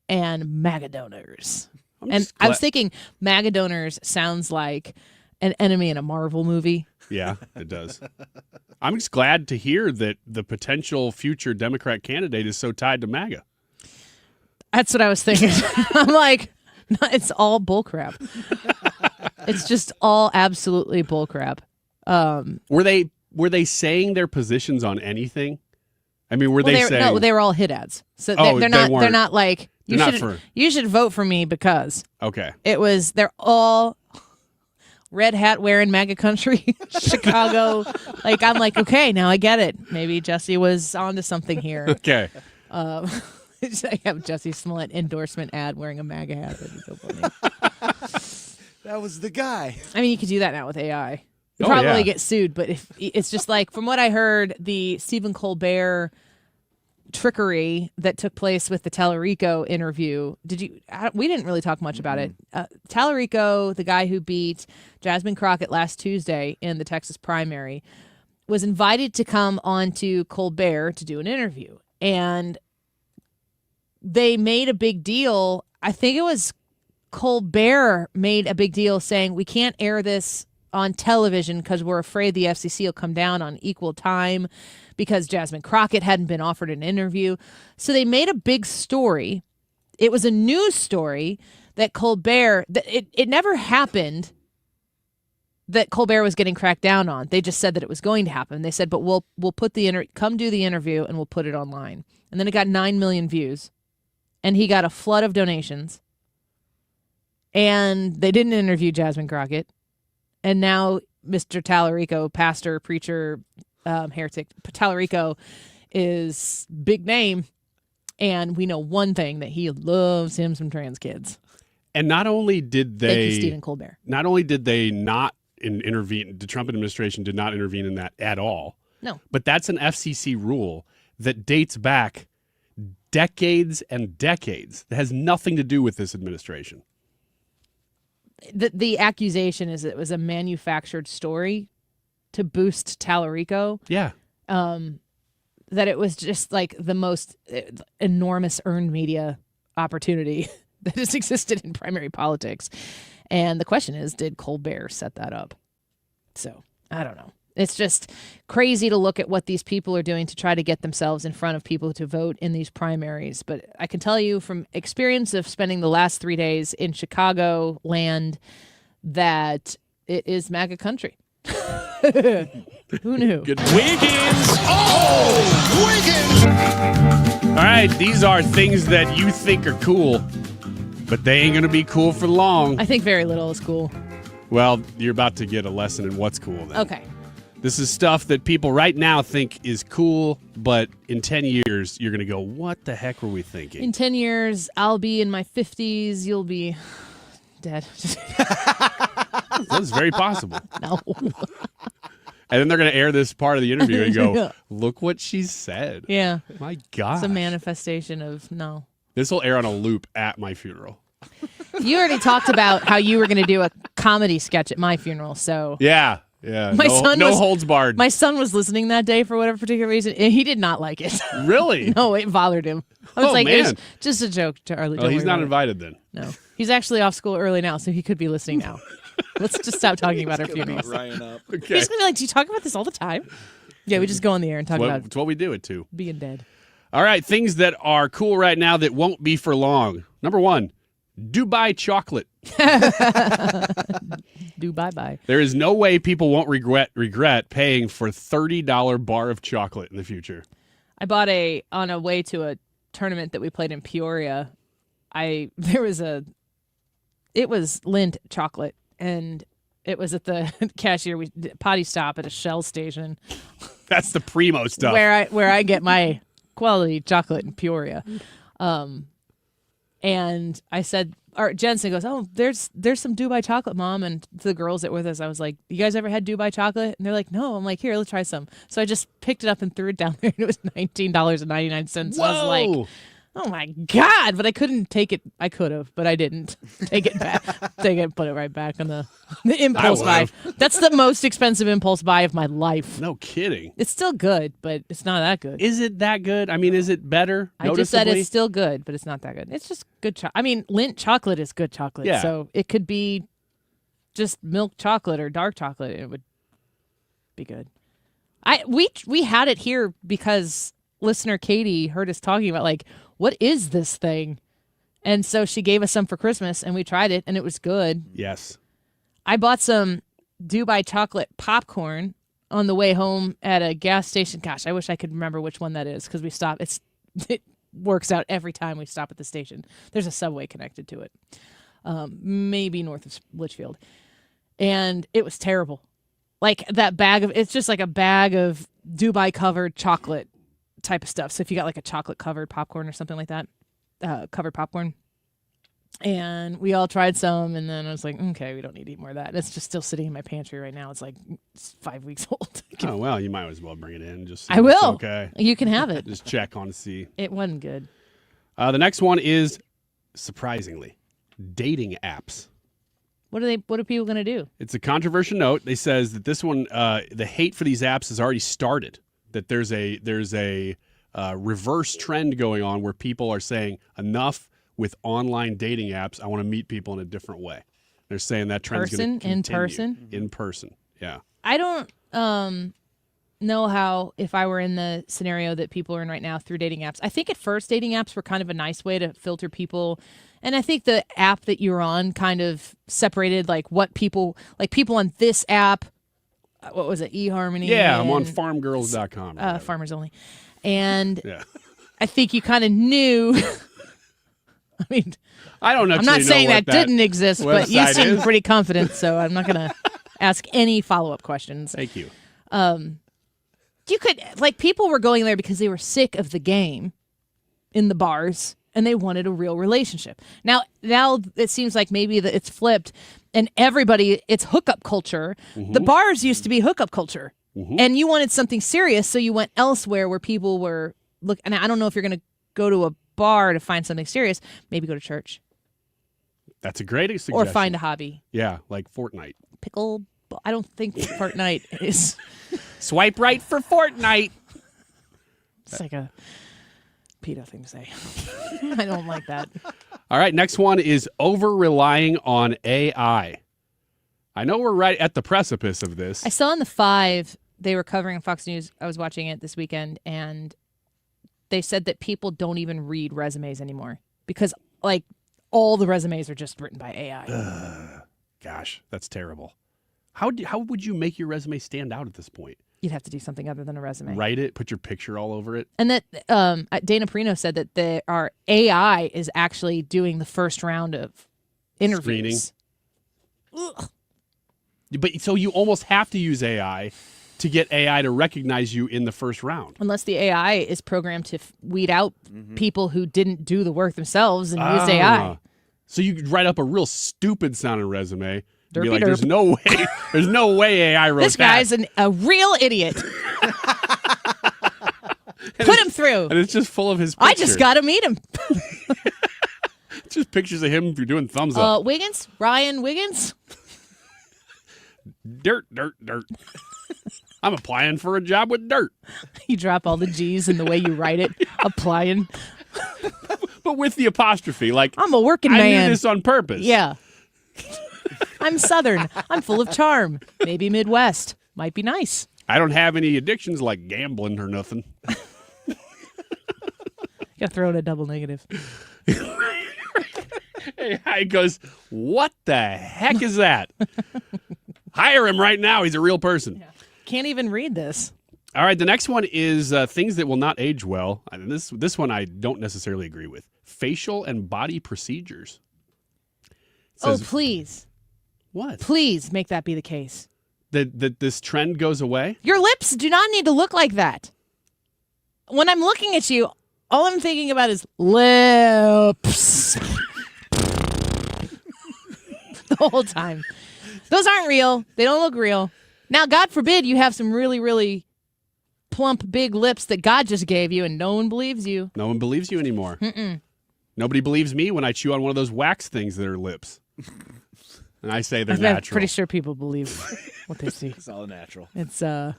and MAGA donors. And I was thinking MAGA donors sounds like an enemy in a Marvel movie. Yeah, it does. I'm just glad to hear that the potential future Democrat candidate is so tied to MAGA. That's what I was thinking. I'm like, no, it's all bullcrap. It's just all absolutely bullcrap. Were they saying their positions on anything? I mean, were they saying? No, they were all hit ads. So they're not like you should vote for me because. Okay. They're all red hat wearing MAGA country, Chicago. Like I'm like, okay, now I get it. Maybe Jesse was onto something here. Okay. I have Jesse Smollett endorsement ad wearing a MAGA hat. That'd be so funny. That was the guy. I mean, you could do that now with AI. You probably get sued, but if it's just like from what I heard, the Stephen Colbert trickery that took place with the Tallarico interview. We didn't really talk much about it. Tallarico, the guy who beat Jasmine Crockett last Tuesday in the Texas primary, was invited to come on to Colbert to do an interview, and they made a big deal. I think it was Colbert made a big deal saying we can't air this on television because we're afraid the FCC will come down on equal time because Jasmine Crockett hadn't been offered an interview. So they made a big story. It was a news story that Colbert, it never happened that Colbert was getting cracked down on. They just said that it was going to happen. They said, but we'll put come do the interview and we'll put it online. And then it got 9 million views. And he got a flood of donations. And they didn't interview Jasmine Crockett. And now Mr. Tallarico, pastor, preacher, heretic, Tallarico is big name. And we know one thing, that he loves him some trans kids. And not only did they... Thank you, Stephen Colbert. Not only did they not intervene, the Trump administration did not intervene in that at all. No. But that's an FCC rule that dates back decades and decades. That has nothing to do with this administration. The accusation is it was a manufactured story to boost Tallarico. Yeah. That it was just like the most enormous earned media opportunity that has existed in primary politics. And the question is, did Colbert set that up? So, I don't know. It's just crazy to look at what these people are doing to try to get themselves in front of people to vote in these primaries. But I can tell you from experience of spending the last 3 days in Chicago land that it is MAGA country. Who knew? Good. Wiggins! Oh! Wiggins! All right, these are things that you think are cool, but they ain't going to be cool for long. I think very little is cool. Well, you're about to get a lesson in what's cool then. Okay. This is stuff that people right now think is cool, but in 10 years, you're going to go, what the heck were we thinking? In 10 years, I'll be in my 50s. You'll be dead. That's very possible. No. And then they're going to air this part of the interview and go, look what she said. Yeah. My God. It's a manifestation of no. This will air on a loop at my funeral. You already talked about how you were going to do a comedy sketch at my funeral, so. Yeah. Yeah. No holds barred. My son was listening that day for whatever particular reason, and he did not like it. Really? No, it bothered him. I was like, man. it was just a joke, Charlie. Oh, he's not invited then. No. He's actually off school early now, so he could be listening now. Let's just stop talking about our funerals. Ryan up. Okay. He's going to be like, do you talk about this all the time? Yeah, we just go on the air and talk about it's what we do it to. Being dead. All right, things that are cool right now that won't be for long. Number one, Dubai chocolate. Do bye-bye. There is no way people won't regret paying for $30 bar of chocolate in the future. I bought on a way to a tournament that we played in Peoria. It was Lindt chocolate, and it was at the cashier potty stop at a Shell station. That's the primo stuff. Where I get my quality chocolate in Peoria. And I said, or Jensen goes, "Oh, there's some Dubai chocolate, Mom." And to the girls that were with us, I was like, "You guys ever had Dubai chocolate?" And they're like, "No." I'm like, "Here, let's try some." So I just picked it up and threw it down there, and it was $19.99. Whoa. I was like, "Oh my God!" But I couldn't take it. I could have, but I didn't take it back. Take it, and put it right back on the impulse buy. That's the most expensive impulse buy of my life. No kidding. It's still good, but it's not that good. Is it that good? I mean, is it better? I just said it's still good, but it's not that good. It's just good chocolate. I mean, Lindt chocolate is good chocolate. Yeah. So it could be just milk chocolate or dark chocolate. It would be good. We had it here because listener Katie heard us talking about, like, what is this thing? And so she gave us some for Christmas, and we tried it, and it was good. Yes. I bought some Dubai chocolate popcorn on the way home at a gas station. Gosh, I wish I could remember which one that is because we stopped. It works out every time we stop at the station. There's a Subway connected to it, maybe north of Litchfield. And it was terrible. Like that it's just like a bag of Dubai covered chocolate type of stuff. So if you got like a chocolate covered popcorn or something like that, covered popcorn. And we all tried some, and then I was like, okay, we don't need to eat more of that. And it's just still sitting in my pantry right now. It's 5 weeks old. Oh, well, you might as well bring it in. Just I will. Okay. You can have it. Just check on to see. It wasn't good. The next one is, surprisingly, dating apps. What are people going to do? It's a controversial note. They says that this one, the hate for these apps has already started. That there's a reverse trend going on where people are saying enough with online dating apps. I want to meet people in a different way. They're saying that trend's going to continue. In person. Yeah. I don't know how, if I were in the scenario that people are in right now through dating apps. I think at first dating apps were kind of a nice way to filter people. And I think the app that you're on kind of separated what people on this app. What was it? eHarmony? Yeah, I'm on farmgirls.com. Farmers Only. And yeah. I think you kind of knew. I mean, I don't know. I'm not saying that didn't exist, but you seem pretty confident, so I'm not going to ask any follow-up questions. Thank you. You could, people were going there because they were sick of the game in the bars, and they wanted a real relationship. Now it seems like maybe that it's flipped, and it's hookup culture. Mm-hmm. The bars used to be hookup culture, mm-hmm. and you wanted something serious, so you went elsewhere where people were and I don't know if you're going to go to a bar to find something serious. Maybe go to church. That's a great suggestion. Or find a hobby. Yeah, like Fortnite. Pickle. I don't think Fortnite is. Swipe right for Fortnite. It's like a pedo thing to say. I don't like that. All right, next one is over-relying on AI. I know we're right at the precipice of this. I saw on the 5, they were covering on Fox News. I was watching it this weekend, and they said that people don't even read resumes anymore because, all the resumes are just written by AI. Gosh, that's terrible. How would you make your resume stand out at this point? You'd have to do something other than a resume. Write it, put your picture all over it. And that Dana Perino said that our AI is actually doing the first round of interviews. Screening. Ugh. But so you almost have to use AI to get AI to recognize you in the first round. Unless the AI is programmed to weed out people who didn't do the work themselves and use AI. So you could write up a real stupid sounding resume. Derpy be like, derp. there's no way AI wrote this guy's a real idiot. Put him through. And it's just full of his pictures. I just got to meet him. It's just pictures of him if you're doing thumbs up. Wiggins? Ryan Wiggins? Dirt. I'm applying for a job with dirt. You drop all the G's in the way you write it. Applying. But with the apostrophe. I'm a working man. I knew this on purpose. Yeah. I'm Southern. I'm full of charm. Maybe Midwest. Might be nice. I don't have any addictions like gambling or nothing. Gotta throw in a double negative. He goes, what the heck is that? Hire him right now. He's a real person. Yeah. Can't even read this. All right, the next one is things that will not age well. And this one I don't necessarily agree with. Facial and body procedures. Says, please. What? Please make that be the case. That this trend goes away? Your lips do not need to look like that. When I'm looking at you, all I'm thinking about is lips. The whole time. Those aren't real. They don't look real. Now, God forbid you have some really, really plump, big lips that God just gave you, and no one believes you. No one believes you anymore. Mm-mm. Nobody believes me when I chew on one of those wax things that are lips. And I say they're I'm natural. pretty sure people believe what they see. It's all natural. It's derp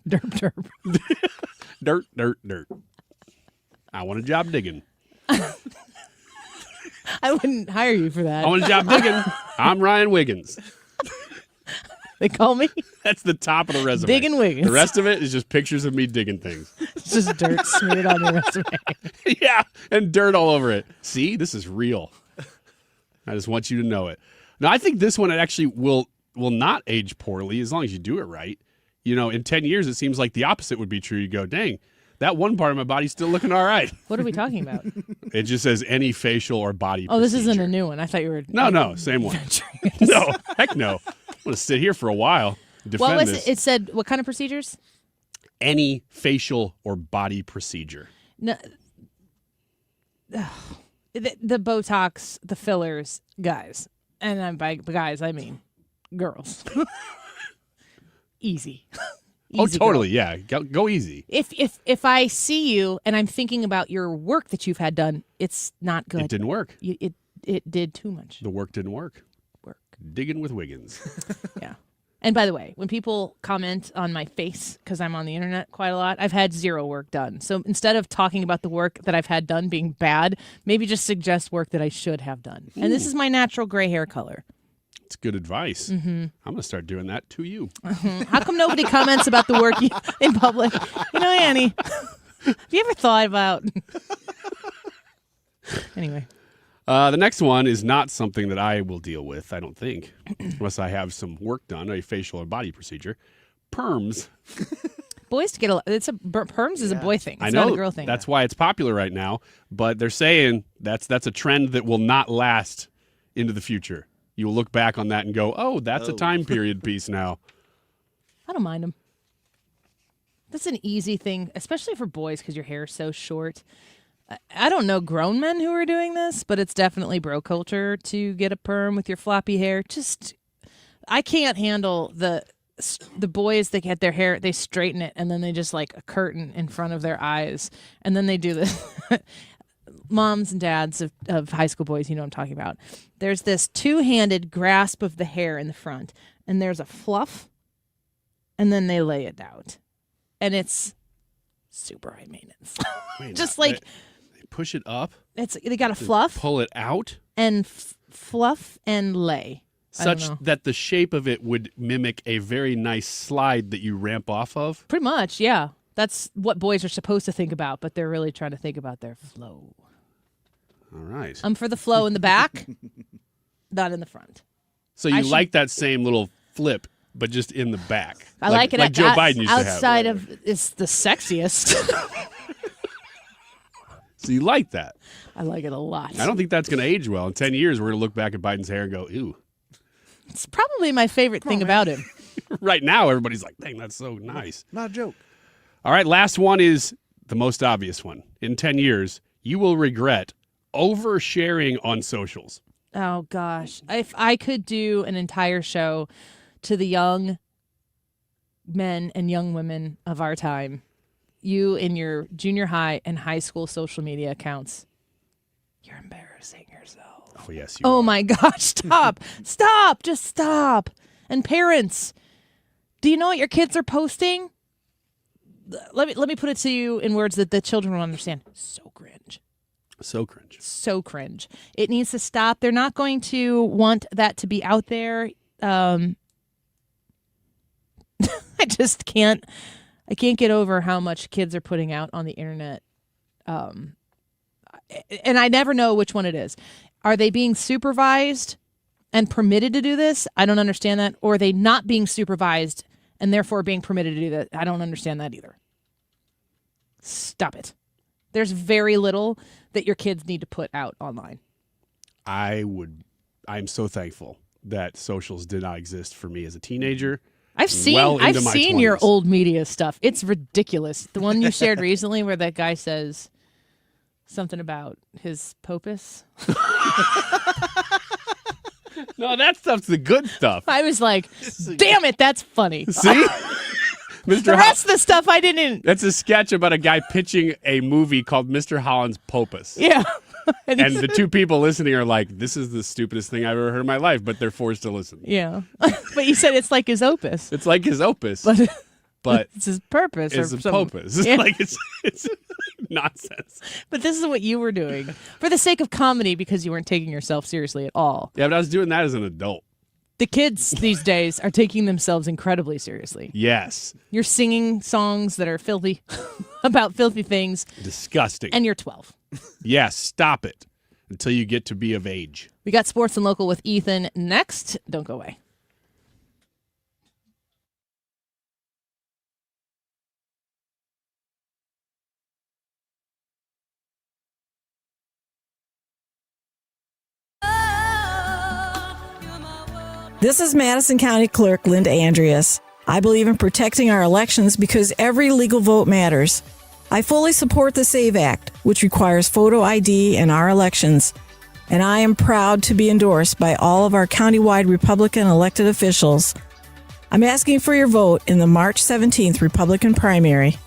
derp. Dirt, dirt, dirt. I want a job digging. I wouldn't hire you for that. I want a job digging. I'm Ryan Wiggins. They call me? That's the top of the resume. Digging Wiggins. The rest of it is just pictures of me digging things. It's just dirt smeared on your resume. Yeah, and dirt all over it. See, this is real. I just want you to know it. Now, I think this one actually will not age poorly as long as you do it right. You know, in 10 years, it seems like the opposite would be true. You go, dang, that one part of my body's still looking all right. What are we talking about? It just says any facial or body Oh, this procedure. isn't a new one. I thought you were... No, same one. No, heck no. I'm going to sit here for a while and defend What was this. it? It said, what kind of procedures? Any facial or body procedure. No, the Botox, the fillers, guys. And by guys, I mean girls. Easy. Easy, totally. girl. Yeah. Go easy. If I see you and I'm thinking about your work that you've had done, it's not good. It didn't work. It did too much. The work didn't work. Digging with Wiggins. Yeah. And by the way, when people comment on my face, because I'm on the internet quite a lot, I've had zero work done. So instead of talking about the work that I've had done being bad, maybe just suggest work that I should have done. And this is my natural gray hair color. It's good advice. Mm-hmm. I'm going to start doing that to you. How come nobody comments about the work in public? You know, Annie, have you ever thought about... Anyway. The next one is not something that I will deal with, I don't think, unless I have some work done, a facial or body procedure. Perms. Boys to get perms is a boy thing. It's I know, not a girl thing. That's why it's popular right now, but they're saying that's a trend that will not last into the future. You will look back on that and go, oh, that's a time period piece now. I don't mind them. That's an easy thing, especially for boys because your hair is so short. I don't know grown men who are doing this, but it's definitely bro culture to get a perm with your floppy hair. I can't handle the boys that get their hair, they straighten it, and then they just like a curtain in front of their eyes, and then they do this. Moms and dads of high school boys, you know what I'm talking about. There's this two-handed grasp of the hair in the front, and there's a fluff, and then they lay it out. And it's super high maintenance. Just like... They push it up? They got to fluff. Pull it out? And fluff and lay. Such that the shape of it would mimic a very nice slide that you ramp off of? Pretty much, yeah. That's what boys are supposed to think about, but they're really trying to think about their flow. All right. I'm for the flow in the back, not in the front. So you like that same little flip, but just in the back. I like it like Joe Biden used to have. Outside of, it's the sexiest. So you like that? I like it a lot. I don't think that's going to age well. In 10 years, we're going to look back at Biden's hair and go, ew. It's probably my favorite thing about him. Right now, everybody's like, dang, that's so nice. Not a joke. All right, last one is the most obvious one. In 10 years, you will regret oversharing on socials. Oh, gosh. If I could do an entire show to the young men and young women of our time, you in your junior high and high school social media accounts, you're embarrassing yourself. Oh, yes, Oh, my gosh. Stop. Stop. Just stop. And parents, do you know what your kids are posting? Let me put it to you in words that the children will understand. So cringe. So cringe. So cringe. It needs to stop. They're not going to want that to be out there. I just can't. I can't get over how much kids are putting out on the internet. and I never know which one it is. Are they being supervised and permitted to do this? I don't understand that. Or are they not being supervised and therefore being permitted to do that? I don't understand that either. Stop it. There's very little that your kids need to put out online. I'm so thankful that socials did not exist for me as a teenager. I've seen your old media stuff. It's ridiculous. The one you shared recently where that guy says something about his popus. No, that stuff's the good stuff. I was like, damn it, that's funny. See? The rest of the stuff I didn't. That's a sketch about a guy pitching a movie called Mr. Holland's Popus. Yeah. And the two people listening are like, this is the stupidest thing I've ever heard in my life, but they're forced to listen. Yeah. But you said it's like his opus. It's like his opus. But it's his purpose. It's or a some, popus. Yeah. Like it's nonsense. But this is what you were doing for the sake of comedy because you weren't taking yourself seriously at all. Yeah, but I was doing that as an adult. The kids these days are taking themselves incredibly seriously. Yes. You're singing songs that are filthy, about filthy things. Disgusting. And you're 12. Yes, stop it until you get to be of age. We got Sports and Local with Ethan next. Don't go away. This is Madison County Clerk Linda Andreas. I believe in protecting our elections because every legal vote matters. I fully support the SAVE Act, which requires photo ID in our elections. And I am proud to be endorsed by all of our countywide Republican elected officials. I'm asking for your vote in the March 17th Republican primary.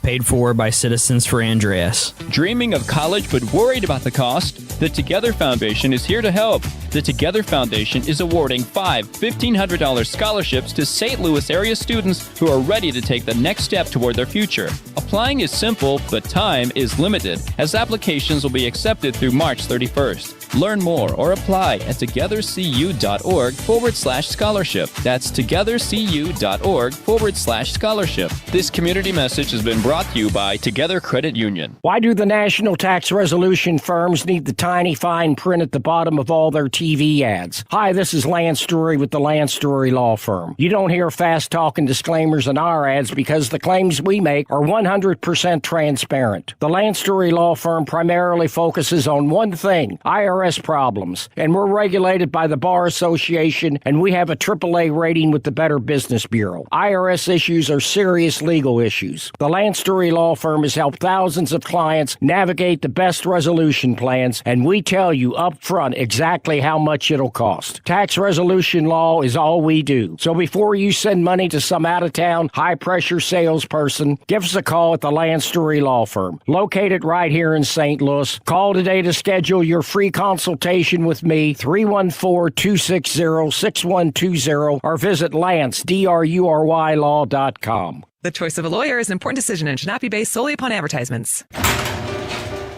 Paid for by Citizens for Andreas. Dreaming of college but worried about the cost? The Together Foundation is here to help. The Together Foundation is awarding 5 $1,500 scholarships to St. Louis area students who are ready to take the next step toward their future. Applying is simple, but time is limited, as applications will be accepted through March 31st. Learn more or apply at togethercu.org/scholarship. That's togethercu.org/scholarship. This community message has been brought to you by Together Credit Union. Why do the national tax resolution firms need the tiny fine print at the bottom of all their TV ads? Hi, this is Lance Drury with the Lance Drury Law Firm. You don't hear fast-talking disclaimers in our ads because the claims we make are 100% transparent. The Lance Drury Law Firm primarily focuses on one thing, IRS problems, and we're regulated by the Bar Association, and we have a AAA rating with the Better Business Bureau. IRS issues are serious legal issues. The Lance Drury Law Firm has helped thousands of clients navigate the best resolution plans, and we tell you up front exactly how much it'll cost. Tax resolution law is all we do. So before you send money to some out-of-town, high-pressure salesperson, give us a call at the Lance Drury Law Firm, located right here in St. Louis. Call today to schedule your free consultation with me, 314-260-6120, or visit LanceDruryLaw.com. The choice of a lawyer is an important decision and should not be based solely upon advertisements.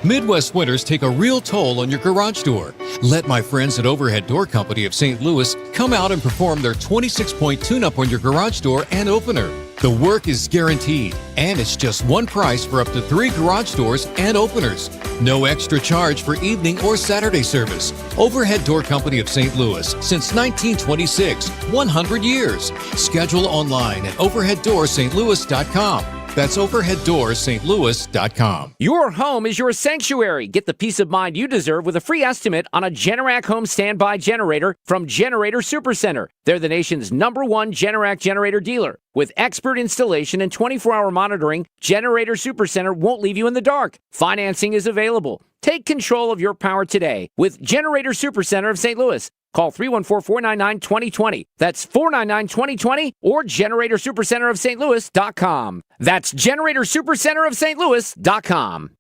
Midwest winters take a real toll on your garage door. Let my friends at Overhead Door Company of St. Louis come out and perform their 26-point tune-up on your garage door and opener. The work is guaranteed, and it's just one price for up to 3 garage doors and openers. No extra charge for evening or Saturday service. Overhead Door Company of St. Louis, since 1926, 100 years. Schedule online at overheaddoorsstlouis.com. That's overheaddoorsstlouis.com. Your home is your sanctuary. Get the peace of mind you deserve with a free estimate on a Generac home standby generator from Generator Supercenter. They're the nation's #1 Generac generator dealer. With expert installation and 24-hour monitoring, Generator Supercenter won't leave you in the dark. Financing is available. Take control of your power today with Generator Supercenter of St. Louis. Call 314-499-2020. That's 499-2020 or GeneratorSuperCenterofStLouis.com. That's GeneratorSuperCenterofStLouis.com.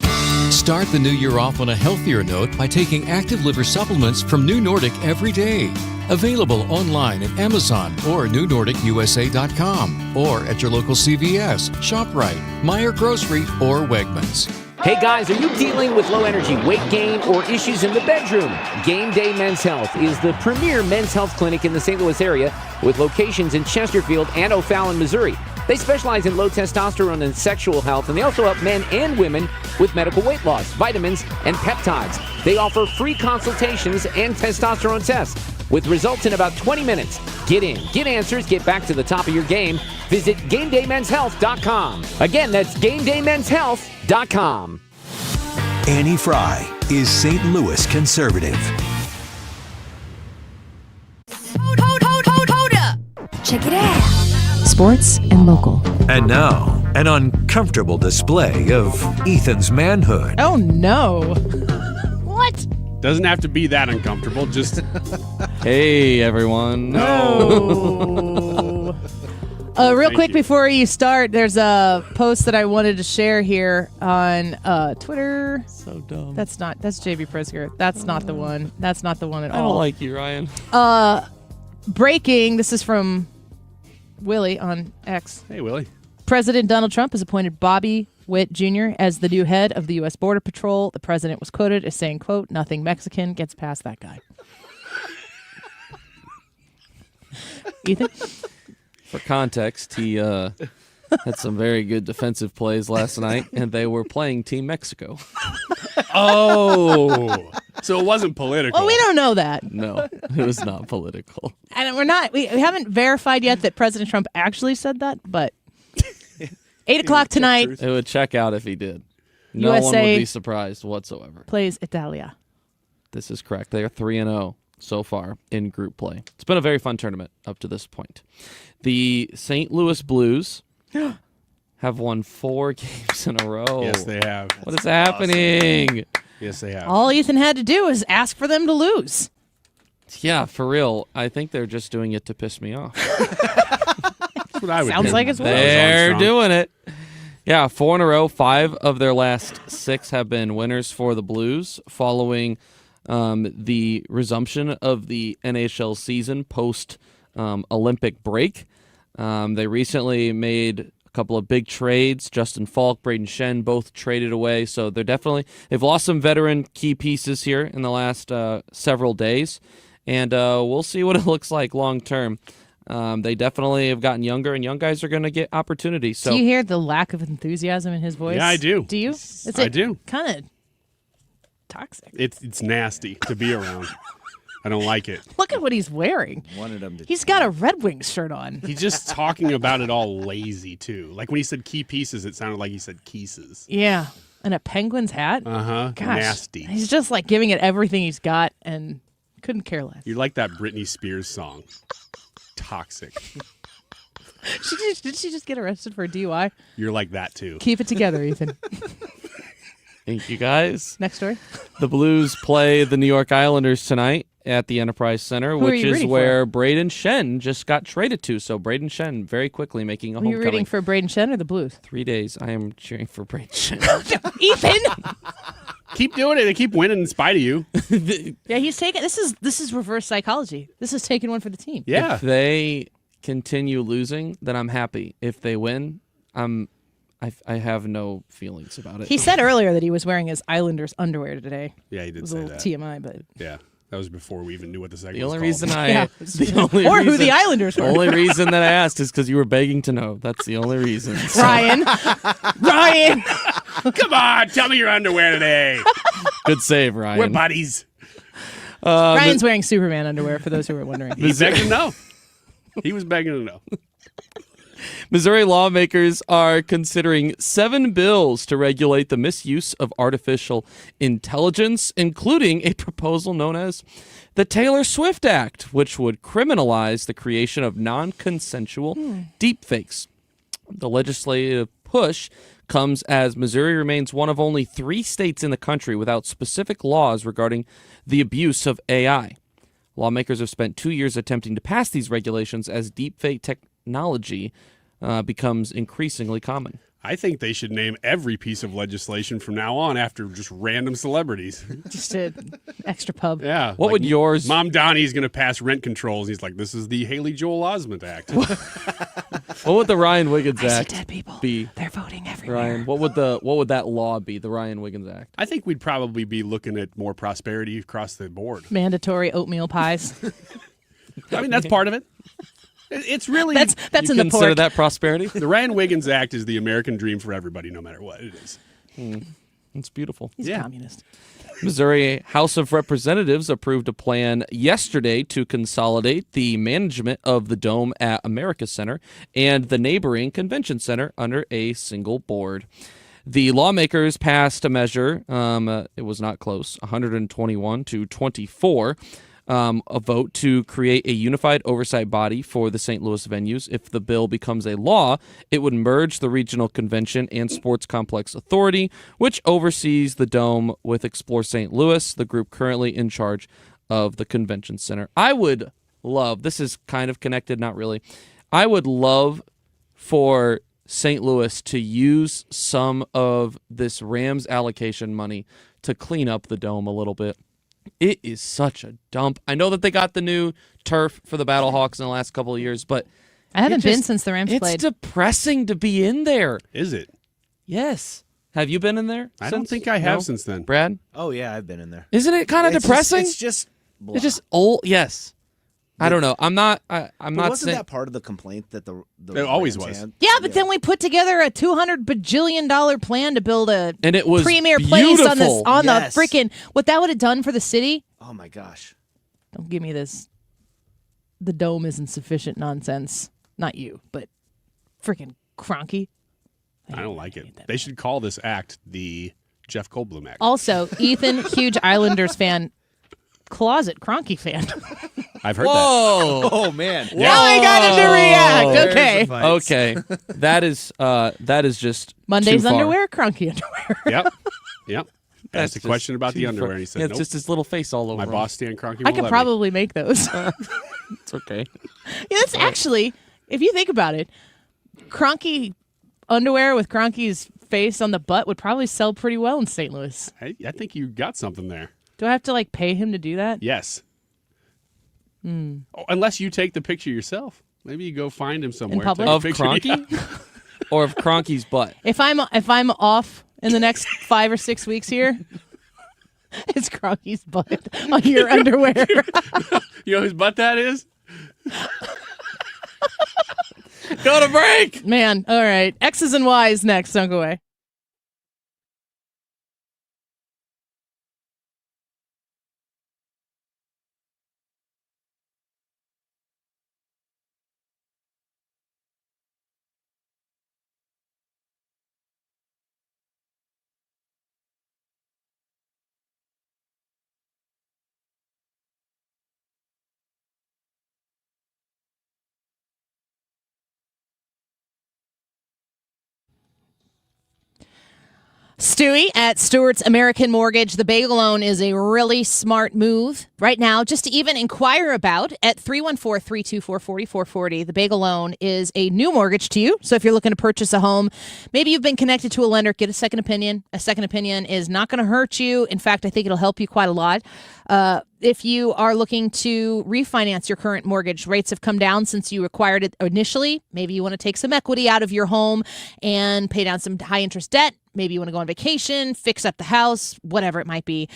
Start the new year off on a healthier note by taking active liver supplements from New Nordic every day. Available online at Amazon or NewNordicUSA.com or at your local CVS, ShopRite, Meijer Grocery, or Wegmans. Hey guys, are you dealing with low energy, weight gain, or issues in the bedroom? Game Day Men's Health is the premier men's health clinic in the St. Louis area with locations in Chesterfield and O'Fallon, Missouri. They specialize in low testosterone and sexual health, and they also help men and women with medical weight loss, vitamins, and peptides. They offer free consultations and testosterone tests with results in about 20 minutes. Get in, get answers, get back to the top of your game. Visit GameDayMen'sHealth.com. Again, that's GameDayMen'sHealth.com. Annie Fry is St. Louis conservative. Hold up. Check it out. Sports and local. And now, an uncomfortable display of Ethan's manhood. Oh, no. What? Doesn't have to be that uncomfortable. Just hey, everyone. No. Real quick before you start, there's a post that I wanted to share here on Twitter. So dumb. That's JB Pritzker. That's not the one. That's not the one at all. I don't like you, Ryan. Breaking. This is from Willie on X. Hey, Willie. President Donald Trump has appointed Bobby Witt Jr. as the new head of the U.S. Border Patrol. The president was quoted as saying, quote, "Nothing Mexican gets past that guy." Ethan? For context, he had some very good defensive plays last night, and they were playing Team Mexico. Oh, so it wasn't political. Well, we don't know that. No, it was not political. And we haven't verified yet that President Trump actually said that, but 8 o'clock tonight. It would check out if he did. No USA one would be surprised whatsoever. Plays Italia. This is correct. They are 3-0 so far in group play. It's been a very fun tournament up to this point. The St. Louis Blues have won 4 games in a row. Yes, they have. What is happening? Awesome. Yes, they have. All Ethan had to do was ask for them to lose. Yeah, for real. I think they're just doing it to piss me off. That's what I would Sounds do. like it's They're doing it. Yeah, 4 in a row. 5 of their last 6 have been winners for the Blues following the resumption of the NHL season post Olympic break. They recently made a couple of big trades. Justin Falk, Braden Shen, both traded away. So they've lost some veteran key pieces here in the last several days. And we'll see what it looks like long term. They definitely have gotten younger, and young guys are going to get opportunities. So do you hear the lack of enthusiasm in his voice? Yeah, I do. Do you? I do. Kind of toxic. It's nasty to be around. I don't like it. Look at what he's wearing. Wanted him to. He's got a Red Wings shirt on. He's just talking about it all lazy, too. Like when he said key pieces, it sounded like he said Keeses. Yeah. And a Penguins hat. Uh-huh. Gosh. Nasty. He's just like giving it everything he's got and couldn't care less. You're like that Britney Spears song. Toxic. Did she just get arrested for a DUI? You're like that, too. Keep it together, Ethan. Thank you, guys. Next story. The Blues play the New York Islanders tonight at the Enterprise Center, which is where Braden Shen just got traded to. So Braden Shen very quickly making a homecoming. Are you rooting for Braden Shen or the Blues? 3 days. I am cheering for Braden Shen. Ethan! Keep doing it. They keep winning in spite of you. Yeah, he's taking this is reverse psychology. This is taking one for the team. Yeah. If they continue losing, then I'm happy. If they win, I have no feelings about it. He said earlier that he was wearing his Islanders underwear today. Yeah, he did it was say a little that. TMI, but yeah, that was before we even knew what the segment The only was reason called. who the Islanders were. The only reason that I asked is because you were begging to know. That's the only reason. So. Ryan. Come on, tell me your underwear today. Good save, Ryan. We're buddies. Ryan's wearing Superman underwear, for those who were wondering. He begged to know. He was begging to know. Missouri lawmakers are considering 7 bills to regulate the misuse of artificial intelligence, including a proposal known as the Taylor Swift Act, which would criminalize the creation of non-consensual deepfakes. The legislative push comes as Missouri remains one of only 3 states in the country without specific laws regarding the abuse of AI. Lawmakers have spent 2 years attempting to pass these regulations as deepfake technology becomes increasingly common. I think they should name every piece of legislation from now on after just random celebrities. Just an extra pub. Yeah. What would yours... Mom Donnie's going to pass rent controls. He's like, this is the Haley Joel Osment Act. What would the Ryan Wiggins I see Act dead people. be? They're voting everywhere. Ryan, what would that law be, the Ryan Wiggins Act? I think we'd probably be looking at more prosperity across the board. Mandatory oatmeal pies. I mean, that's part of it. It's really that's you in the consider pork. that prosperity? The Ryan Wiggins Act is the American dream for everybody, no matter what it is. It's beautiful. He's a communist. Missouri House of Representatives approved a plan yesterday to consolidate the management of the Dome at America Center and the neighboring convention center under a single board. The lawmakers passed a measure, it was not close, 121 to 24, a vote to create a unified oversight body for the St. Louis venues. If the bill becomes a law, it would merge the Regional Convention and Sports Complex Authority, which oversees the Dome, with Explore St. Louis, the group currently in charge of the convention center. I would love, this is kind of connected, not really, I would love for St. Louis to use some of this Rams allocation money to clean up the Dome a little bit. It is such a dump. I know that they got the new turf for the Battlehawks in the last couple of years, but I haven't been since the Rams played. It's depressing to be in there. Is it? Yes. Have you been in there? I don't think I have since then. Brad? Oh, yeah, I've been in there. Isn't it kind of depressing? It's just blah. It's just old. Yes. I don't know. I'm not Wasn't saying that part of the complaint that the It always Rams was. had? Yeah, but then we put together a $200 bajillion plan to build a and it was premier place on this Yes. the freaking what that would have done for the city. Oh my gosh. Don't give me this. The Dome isn't sufficient nonsense. Not you, but freaking Kroenke. I don't like it. They should call this act the Jeff Goldblum Act. Also, Ethan, huge Islanders fan, closet Kroenke fan. I've heard Whoa. that. Oh man. Now I got to react. Okay. There's the fights. Okay. That is just Monday's too far. underwear, Kroenke underwear. Yep. That's Asked a just question about the too underwear, far. and he said, yeah, nope. it's just his little face all over My him. boss, Stan Kroenke, I won't could let probably make those. It's okay. Yeah, that's actually, if you think about it, Kroenke underwear with Kroenke's face on the butt would probably sell pretty well in St. Louis. me. I think you got something there. Do I have to pay him to do that? Yes. Oh, unless you take the picture yourself. Maybe you go find him somewhere. public? take a Of picture. Kroenke? Or of Kroenke's butt? If I'm off in the next 5 or 6 weeks here, it's Kroenke's butt on your underwear. You know whose butt that is? Go to break! Man, all right. X's and Y's next. Don't go away. Stewie at Stewart's American Mortgage. The bagel loan is a really smart move right now. Just to even inquire about at 314-324-4440. The bagel loan is a new mortgage to you. So if you're looking to purchase a home, maybe you've been connected to a lender, get a second opinion. A second opinion is not going to hurt you. In fact, I think it'll help you quite a lot. If you are looking to refinance your current mortgage, rates have come down since you acquired it initially. Maybe you want to take some equity out of your home and pay down some high interest debt. Maybe you want to go on vacation, fix up the house, whatever it might be.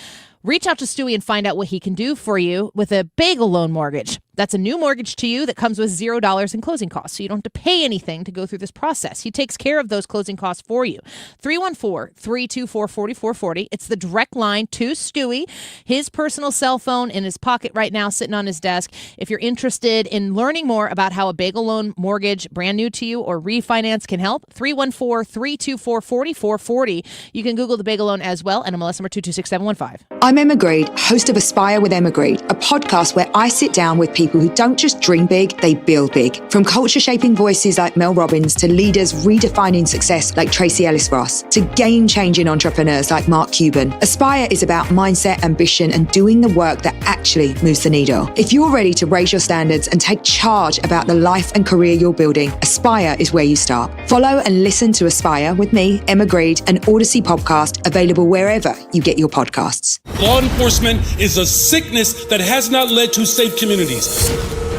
Reach out to Stewie and find out what he can do for you with a bagel loan mortgage. That's a new mortgage to you that comes with $0 in closing costs, so you don't have to pay anything to go through this process. He takes care of those closing costs for you. 314-324-4440. It's the direct line to Stewie. His personal cell phone in his pocket right now, sitting on his desk. If you're interested in learning more about how a bagel loan mortgage, brand new to you, or refinance can help, 314-324-4440. You can Google the bagel loan as well, and MLS number 226715. I'm Emma Grade, host of Aspire with Emma Grade, a podcast where I sit down with people who don't just dream big, they build big. From culture-shaping voices like Mel Robbins to leaders redefining success like Tracy Ellis Ross to game-changing entrepreneurs like Mark Cuban. Aspire is about mindset, ambition, and doing the work that actually moves the needle. If you're ready to raise your standards and take charge about the life and career you're building, Aspire is where you start. Follow and listen to Aspire with me, Emma Grade, an Odyssey podcast available wherever you get your podcasts. Law enforcement is a sickness that has not led to safe communities.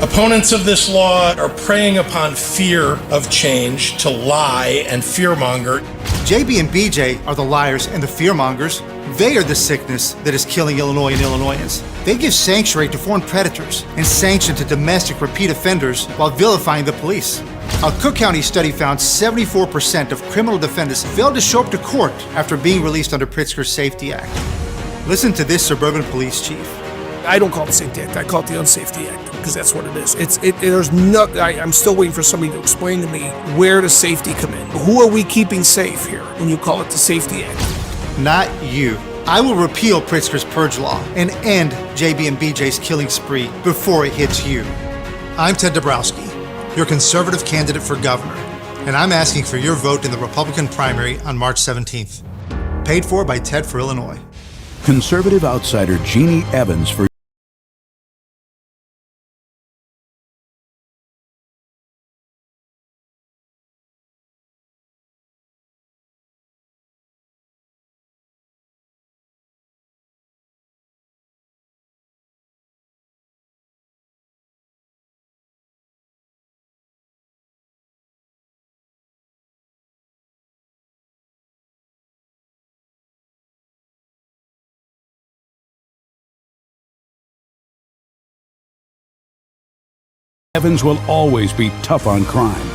Opponents of this law are preying upon fear of change to lie and fearmonger. JB and BJ are the liars and the fearmongers. They are the sickness that is killing Illinois and Illinoisans. They give sanctuary to foreign predators and sanction to domestic repeat offenders while vilifying the police. A Cook County study found 74% of criminal defendants failed to show up to court after being released under Pritzker's Safety Act. Listen to this suburban police chief. I don't call it the Safety Act. I call it the Unsafety Act because that's what it is. I'm still waiting for somebody to explain to me where does safety come in. Who are we keeping safe here when you call it the Safety Act? Not you. I will repeal Pritzker's purge law and end JB and BJ's killing spree before it hits you. I'm Ted Dabrowski, your conservative candidate for governor, and I'm asking for your vote in the Republican primary on March 17th. Paid for by Ted for Illinois. Conservative outsider Jeannie Evans for Evans will always be tough on crime.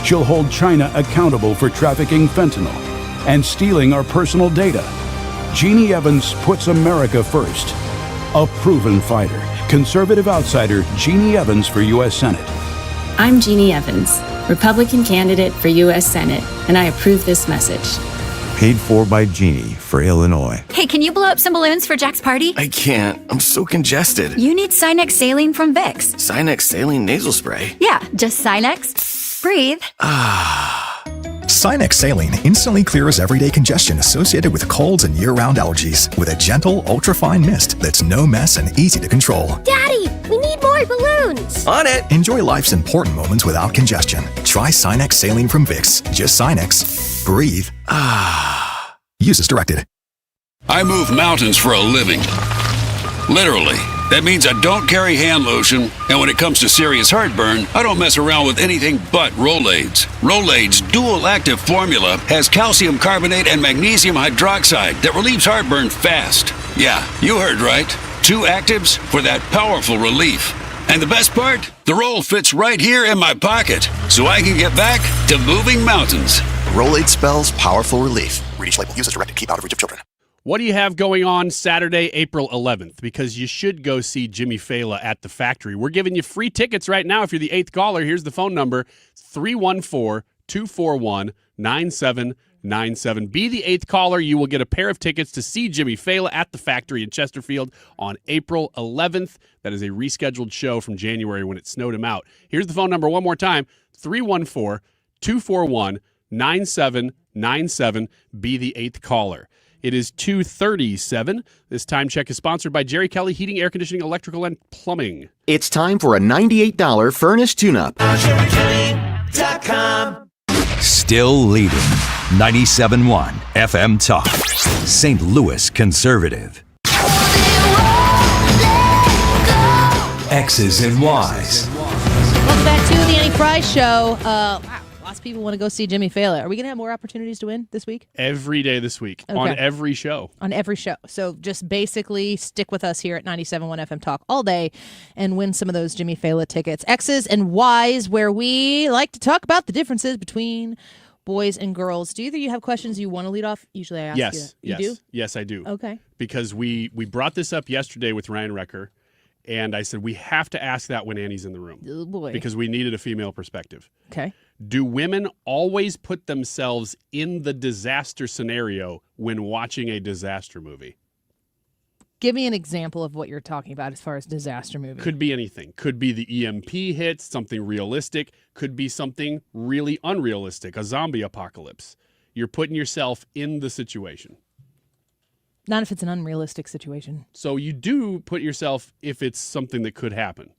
She'll hold China accountable for trafficking fentanyl and stealing our personal data. Jeannie Evans puts America first. A proven fighter. Conservative outsider Jeannie Evans for U.S. Senate. I'm Jeannie Evans, Republican candidate for U.S. Senate, and I approve this message. Paid for by Jeannie for Illinois. Hey, can you blow up some balloons for Jack's party? I can't. I'm so congested. You need Sinex Saline from Vicks. Sinex Saline Nasal Spray? Yeah, just Sinex. Breathe. Sinex Saline instantly clears everyday congestion associated with colds and year-round allergies with a gentle, ultra-fine mist that's no mess and easy to control. Daddy, we need more balloons. On it. Enjoy life's important moments without congestion. Try Sinex Saline from Vicks. Just Sinex. Breathe. Use as directed. I move mountains for a living. Literally. That means I don't carry hand lotion, and when it comes to serious heartburn, I don't mess around with anything but Rolaids. Rolaids' dual-active formula has calcium carbonate and magnesium hydroxide that relieves heartburn fast. Yeah, you heard right. 2 actives for that powerful relief. And the best part? The roll fits right here in my pocket, so I can get back to moving mountains. Rolade spells powerful relief. Read each label. Use as directed. Keep out of reach of children. What do you have going on Saturday, April 11th? Because you should go see Jimmy Fallon at the Factory. We're giving you free tickets right now if you're the 8th caller. Here's the phone number, 314-241-9797. Be the 8th caller. You will get a pair of tickets to see Jimmy Fallon at the Factory in Chesterfield on April 11th. That is a rescheduled show from January when it snowed him out. Here's the phone number one more time, 314-241-9797. Be the 8th caller. It is 2:37. This time check is sponsored by Jerry Kelly Heating, Air Conditioning, Electrical, and Plumbing. It's time for a $98 furnace tune-up. Still leading 97.1 FM Talk. St. Louis Conservative. X's and Y's. Welcome back to the Annie Fry Show. Wow, lots of people want to go see Jimmy Fallon. Are we going to have more opportunities to win this week? Every day this week, Okay. on every show. On every show. So just basically stick with us here at 97.1 FM Talk all day and win some of those Jimmy Fallon tickets. X's and Y's, where we like to talk about the differences between boys and girls. Do either of you have questions you want to lead off? Usually I ask you. You do? Yes, I do. Okay. Because we brought this up yesterday with Ryan Recker, and I said we have to ask that when Annie's in the room. Oh, boy. Because we needed a female perspective. Okay. Do women always put themselves in the disaster scenario when watching a disaster movie? Give me an example of what you're talking about as far as disaster movie. Could be anything. Could be the EMP hits, something realistic. Could be something really unrealistic, a zombie apocalypse. You're putting yourself in the situation. Not if it's an unrealistic situation. So you do put yourself if it's something that could happen.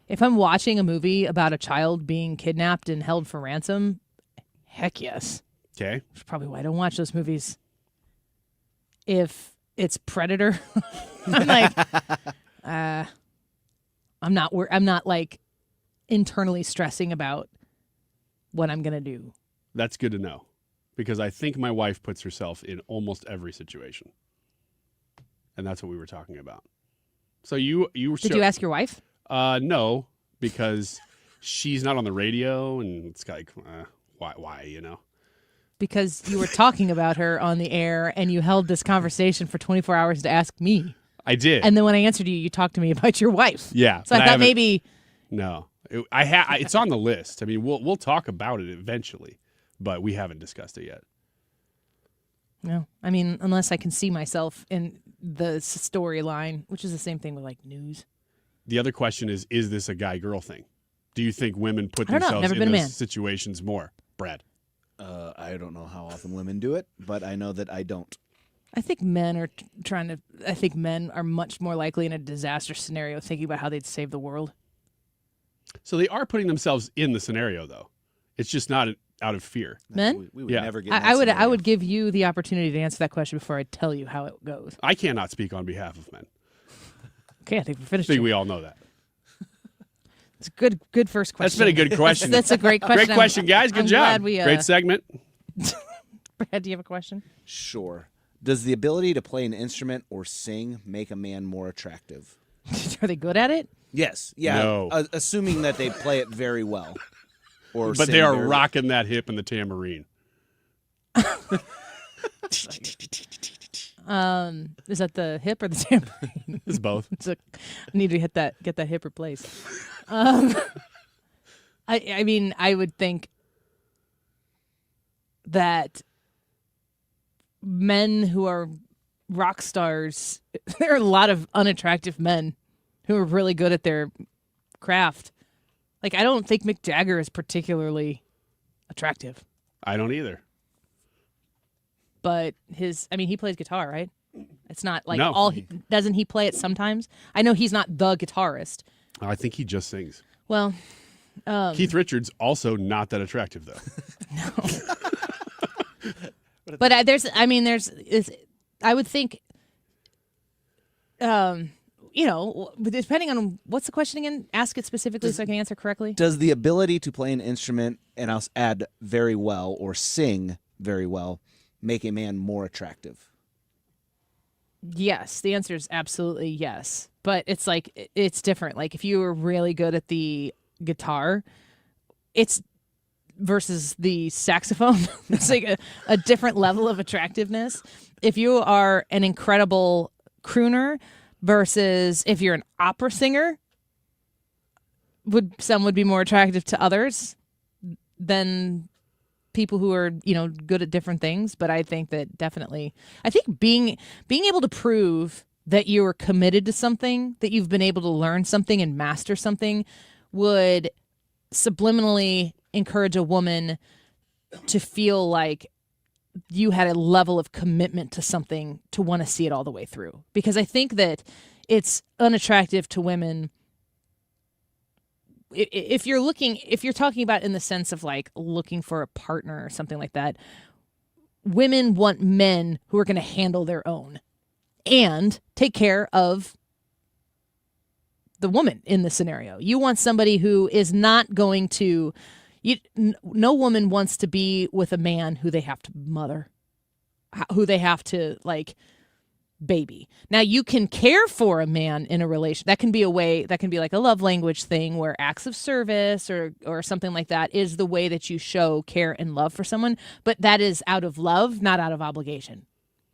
If I'm watching a movie about a child being kidnapped and held for ransom, heck yes. Okay. That's probably why I don't watch those movies. If it's Predator, I'm like, I'm not like internally stressing about what I'm going to do. That's good to know, because I think my wife puts herself in almost every situation. and that's what we were talking about. So you Did you ask your wife? No, because she's not on the radio, and it's like, why, Because you were talking about her on the air, and you held this conversation for 24 hours to ask me. I did. And then when I answered you, you talked to me about your wife. Yeah. So I thought maybe. No, it's on the list. I mean, we'll talk about it eventually, but we haven't discussed it yet. No, I mean, unless I can see myself in the storyline, which is the same thing with like news. The other question is this a guy-girl thing? Do you think women put I don't know. themselves Never in been a those man. situations more? Brad? I don't know how often women do it, but I know that I don't. I think men are I think men are much more likely in a disaster scenario thinking about how they'd save the world. So they are putting themselves in the scenario, though. It's just not out of fear. Men? We would never get. I would give you the opportunity to answer that question before I tell you how it goes. I cannot speak on behalf of men. Okay, I think we're finished. I think we all know that. It's a good first question. That's been a good question. That's a great question. Great question, guys. Good I'm job. glad we, Great segment. Brad, do you have a question? Sure. Does the ability to play an instrument or sing make a man more attractive? Are they good at it? Yes. Yeah. No. Assuming that they play it very well. Or But sing they are very- rocking that hip and the tambourine. Is that the hip or the tambourine? It's both. I need to get that hip replaced. I mean, I would think that men who are rock stars, there are a lot of unattractive men who are really good at their craft. Like, I don't think Mick Jagger is particularly attractive. I don't either. But he plays guitar, right? It's not like No. doesn't he play it sometimes? I know he's not the guitarist. I think he just sings. Well, Keith Richards, also not that attractive, though. but I would think, depending on what's the question again, ask it specifically so I can answer correctly. Does the ability to play an instrument, and I'll add very well, or sing very well, make a man more attractive? Yes, the answer is absolutely yes. But it's like, it's different. Like if you were really good at the guitar, it's versus the saxophone. It's like a different level of attractiveness. If you are an incredible crooner versus if you're an opera singer, some would be more attractive to others than people who are, good at different things. But I think that definitely, being able to prove that you are committed to something, that you've been able to learn something and master something, would subliminally encourage a woman to feel like you had a level of commitment to something to want to see it all the way through. Because I think that it's unattractive to women if you're talking about in the sense of like looking for a partner or something like that. Women want men who are going to handle their own and take care of the woman in the scenario. You want somebody who is not going to. No woman wants to be with a man who they have to mother, who they have to like baby. Now you can care for a man in a relation. That can be a way. That can be like a love language thing where acts of service or something like that is the way that you show care and love for someone. But that is out of love, not out of obligation.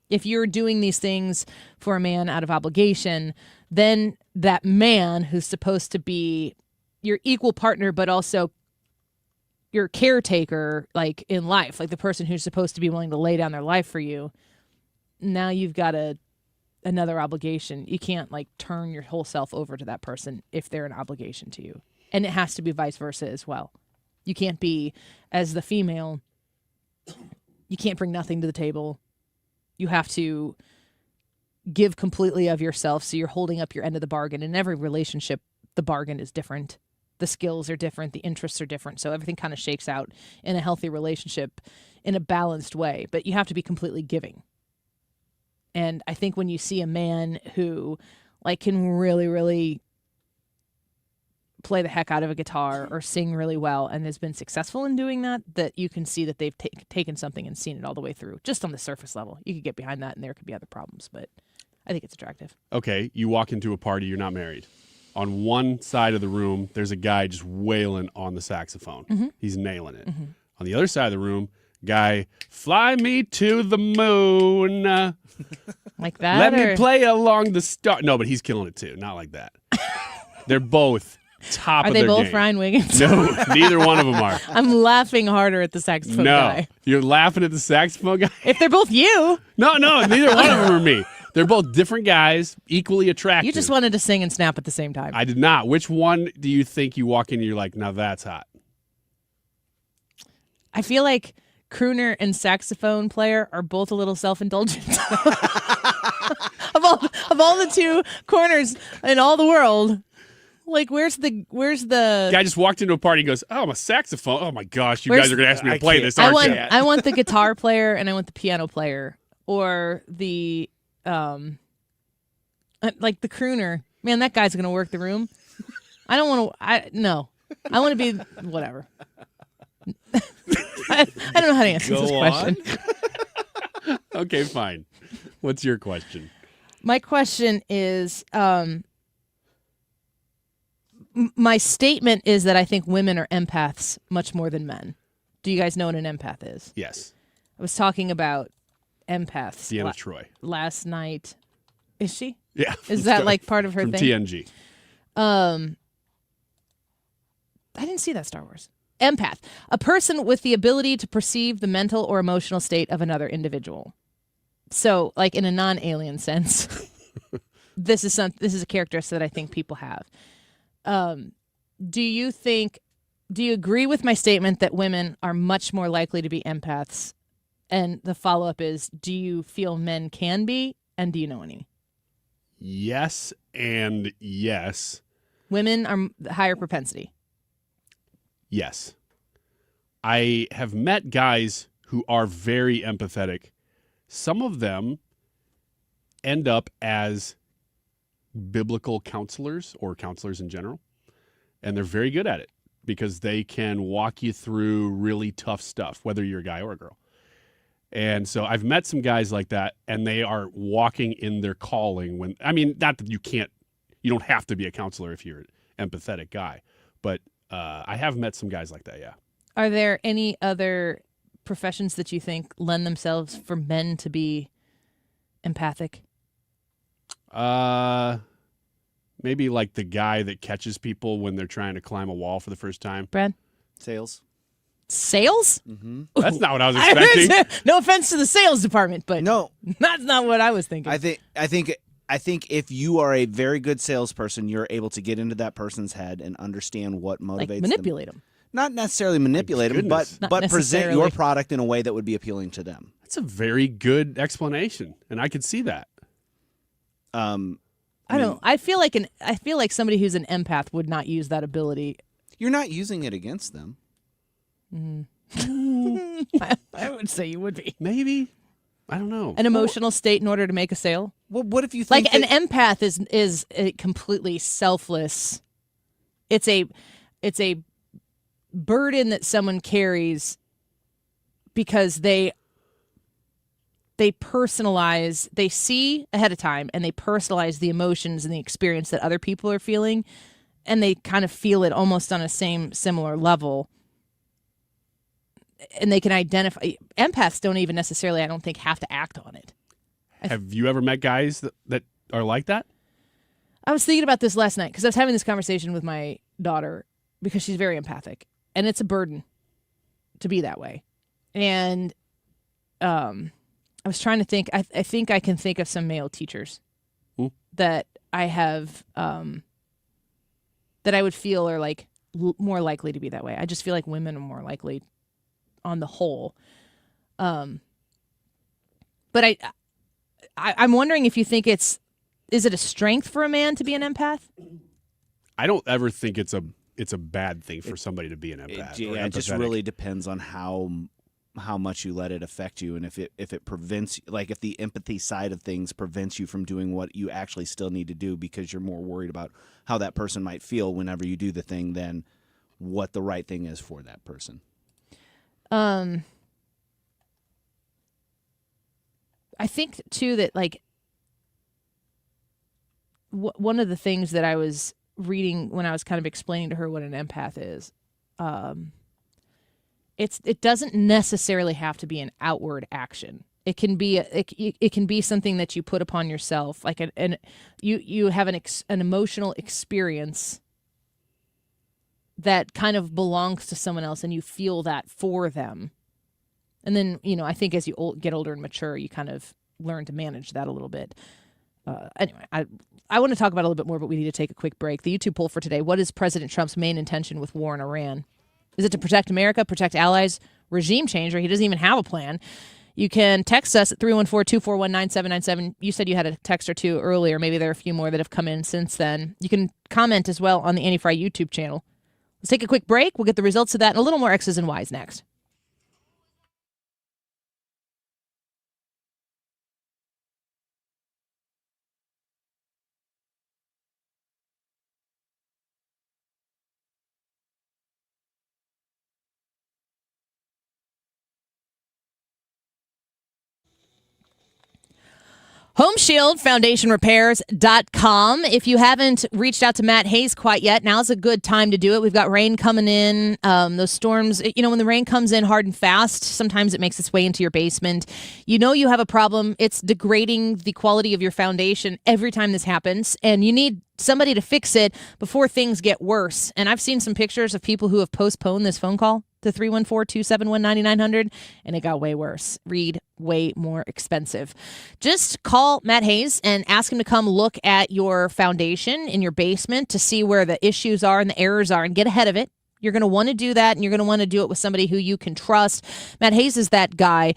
If you're doing these things for a man out of obligation, then that man who's supposed to be your equal partner, but also your caretaker, like in life, like the person who's supposed to be willing to lay down their life for you, now you've got another obligation. You can't like turn your whole self over to that person if they're an obligation to you. And it has to be vice versa as well. You can't be, as the female, you can't bring nothing to the table. You have to give completely of yourself, so you're holding up your end of the bargain. In every relationship, the bargain is different. The skills are different. The interests are different. So everything kind of shakes out in a healthy relationship in a balanced way. But you have to be completely giving. And I think when you see a man who like can really, really play the heck out of a guitar or sing really well and has been successful in doing that, that you can see that they've taken something and seen it all the way through, just on the surface level. You could get behind that and there could be other problems. But I think it's attractive. Okay, you walk into a party, you're not married. On one side of the room, there's a guy just wailing on the saxophone. Mhm. He's nailing it. Mhm. On the other side of the room, guy, fly me to the moon. Like that? Let or- me play along the star. No, but he's killing it too. Not like that. They're both top Are of they their both game. Ryan Wiggins? No, neither one of them are. I'm laughing harder at the saxophone No, guy. you're laughing at the saxophone guy? If they're both you. No, neither one of them are me. They're both different guys, equally attractive. You just wanted to sing and snap at the same time. I did not. Which one do you think you walk in and you're like, now that's hot? I feel like crooner and saxophone player are both a little self-indulgent. of all the two corners in all the world, like where's the Guy just walked into a party and goes, oh, I'm a saxophone. Oh my gosh, you Where's- guys are gonna ask me to I play can't- this, I aren't want you? I want the guitar player and I want the piano player or the like the crooner. Man, that guy's gonna work the room. I don't want to. No, I want to be whatever. I don't know how to answer this question. Okay, fine. What's your question? My question is, my statement is that I think women are empaths much more than men. Do you guys know what an empath is? Yes. I was talking about empaths Deanna Troy. last night. Is she? Yeah. Is that like part of her From thing? TNG. I didn't see that Star Wars. Empath, a person with the ability to perceive the mental or emotional state of another individual. So, like in a non-alien sense, this is a characteristic that I think people have. Do you agree with my statement that women are much more likely to be empaths? And the follow-up is, do you feel men can be? And do you know any? Yes and yes. Women are higher propensity. Yes. I have met guys who are very empathetic. Some of them end up as biblical counselors or counselors in general, and they're very good at it because they can walk you through really tough stuff, whether you're a guy or a girl. And so I've met some guys like that, and they are walking in their calling when, I mean, not that you don't have to be a counselor if you're an empathetic guy, but I have met some guys like that, yeah. Are there any other professions that you think lend themselves for men to be empathic? Maybe like the guy that catches people when they're trying to climb a wall for the first time. Brad? Sales. Sales? Mm-hmm. That's not what I was expecting. No offense to the sales department, but no, that's not what I was thinking. I think if you are a very good salesperson, you're able to get into that person's head and understand what motivates like manipulate them. Not necessarily manipulate them, but present your product in a way that would be appealing to them. That's a very good explanation, and I could see that. I feel like somebody who's an empath would not use that ability. You're not using it against them. I would say you would be. Maybe. I don't know. An emotional state in order to make a sale? Well, what if you think like an empath is a completely selfless. It's a burden that someone carries because they personalize, they see ahead of time and they personalize the emotions and the experience that other people are feeling, and they kind of feel it almost on a similar level. And they can identify. Empaths don't even necessarily, I don't think, have to act on it. Have you ever met guys that are like that? I was thinking about this last night because I was having this conversation with my daughter because she's very empathic, and it's a burden to be that way. And I was trying to think. I think I can think of some male teachers that I have that I would feel are like more likely to be that way. I just feel like women are more likely on the whole. But I'm wondering if you think is it a strength for a man to be an empath? I don't ever think it's a bad thing for somebody to be an empath. It just really depends on how much you let it affect you, and if it prevents, like if the empathy side of things prevents you from doing what you actually still need to do because you're more worried about how that person might feel whenever you do the thing than what the right thing is for that person. I think too that like one of the things that I was reading when I was kind of explaining to her what an empath is, it doesn't necessarily have to be an outward action. It can be it can be something that you put upon yourself, like you have an emotional experience that kind of belongs to someone else, and you feel that for them. And then, I think as you get older and mature, you kind of learn to manage that a little bit. Anyway, I want to talk about it a little bit more, but we need to take a quick break. The YouTube poll for today: what is President Trump's main intention with war in Iran? Is it to protect America, protect allies, regime change, or he doesn't even have a plan? You can text us at 314-241-9797. You said you had a text or two earlier. Maybe there are a few more that have come in since then. You can comment as well on the Annie Fry YouTube channel. Let's take a quick break. We'll get the results of that and a little more X's and Y's next. HomeshieldFoundationRepairs.com. If you haven't reached out to Matt Hayes quite yet, now's a good time to do it. We've got rain coming in. Those storms, when the rain comes in hard and fast, sometimes it makes its way into your basement. You have a problem. It's degrading the quality of your foundation every time this happens, and you need somebody to fix it before things get worse. And I've seen some pictures of people who have postponed this phone call to 314-271-9900, and it got way worse. Read way more expensive. Just call Matt Hayes and ask him to come look at your foundation in your basement to see where the issues are and the errors are and get ahead of it. You're going to want to do that, and you're going to want to do it with somebody who you can trust. Matt Hayes is that guy.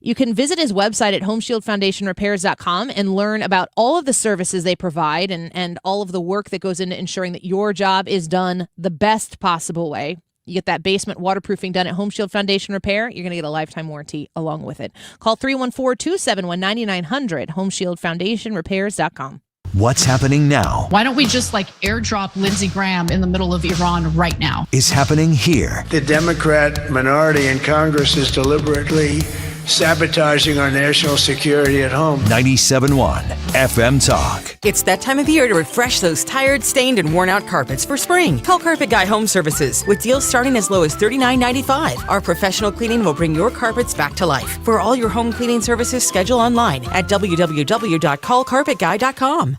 You can visit his website at HomeshieldFoundationRepairs.com and learn about all of the services they provide and all of the work that goes into ensuring that your job is done the best possible way. You get that basement waterproofing done at Home Shield Foundation Repair. You're going to get a lifetime warranty along with it. Call 314-271-9900, HomeshieldFoundationRepairs.com. What's happening now Why don't we just airdrop Lindsey Graham in the middle of Iran right now? is happening here. The Democrat minority in Congress is deliberately sabotaging our national security at home. 97.1 FM Talk. It's that time of year to refresh those tired, stained, and worn-out carpets for spring. Call Carpet Guy Home Services with deals starting as low as $39.95. Our professional cleaning will bring your carpets back to life. For all your home cleaning services, schedule online at www.callcarpetguy.com.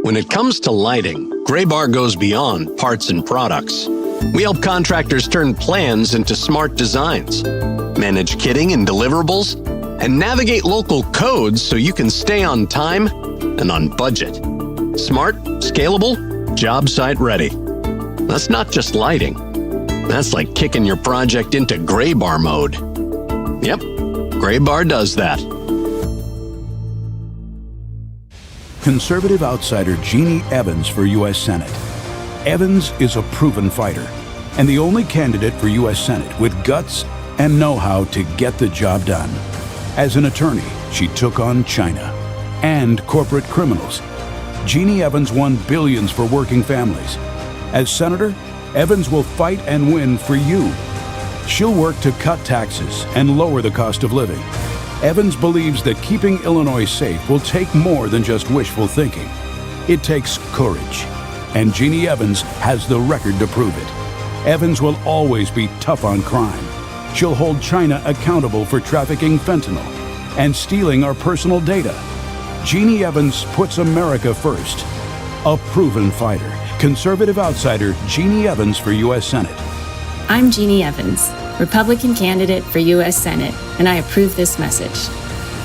When it comes to lighting, Gray Bar goes beyond parts and products. We help contractors turn plans into smart designs, manage kitting and deliverables, and navigate local codes so you can stay on time and on budget. Smart, scalable, job site ready. That's not just lighting. That's like kicking your project into Gray Bar mode. Yep, Gray Bar does that. Conservative outsider Jeannie Evans for U.S. Senate. Evans is a proven fighter and the only candidate for U.S. Senate with guts and know-how to get the job done. As an attorney, she took on China and corporate criminals. Jeannie Evans won billions for working families. As senator, Evans will fight and win for you. She'll work to cut taxes and lower the cost of living. Evans believes that keeping Illinois safe will take more than just wishful thinking. It takes courage, and Jeannie Evans has the record to prove it. Evans will always be tough on crime. She'll hold China accountable for trafficking fentanyl and stealing our personal data. Jeannie Evans puts America first. A proven fighter, conservative outsider Jeannie Evans for U.S. Senate. I'm Jeannie Evans, Republican candidate for U.S. Senate, and I approve this message.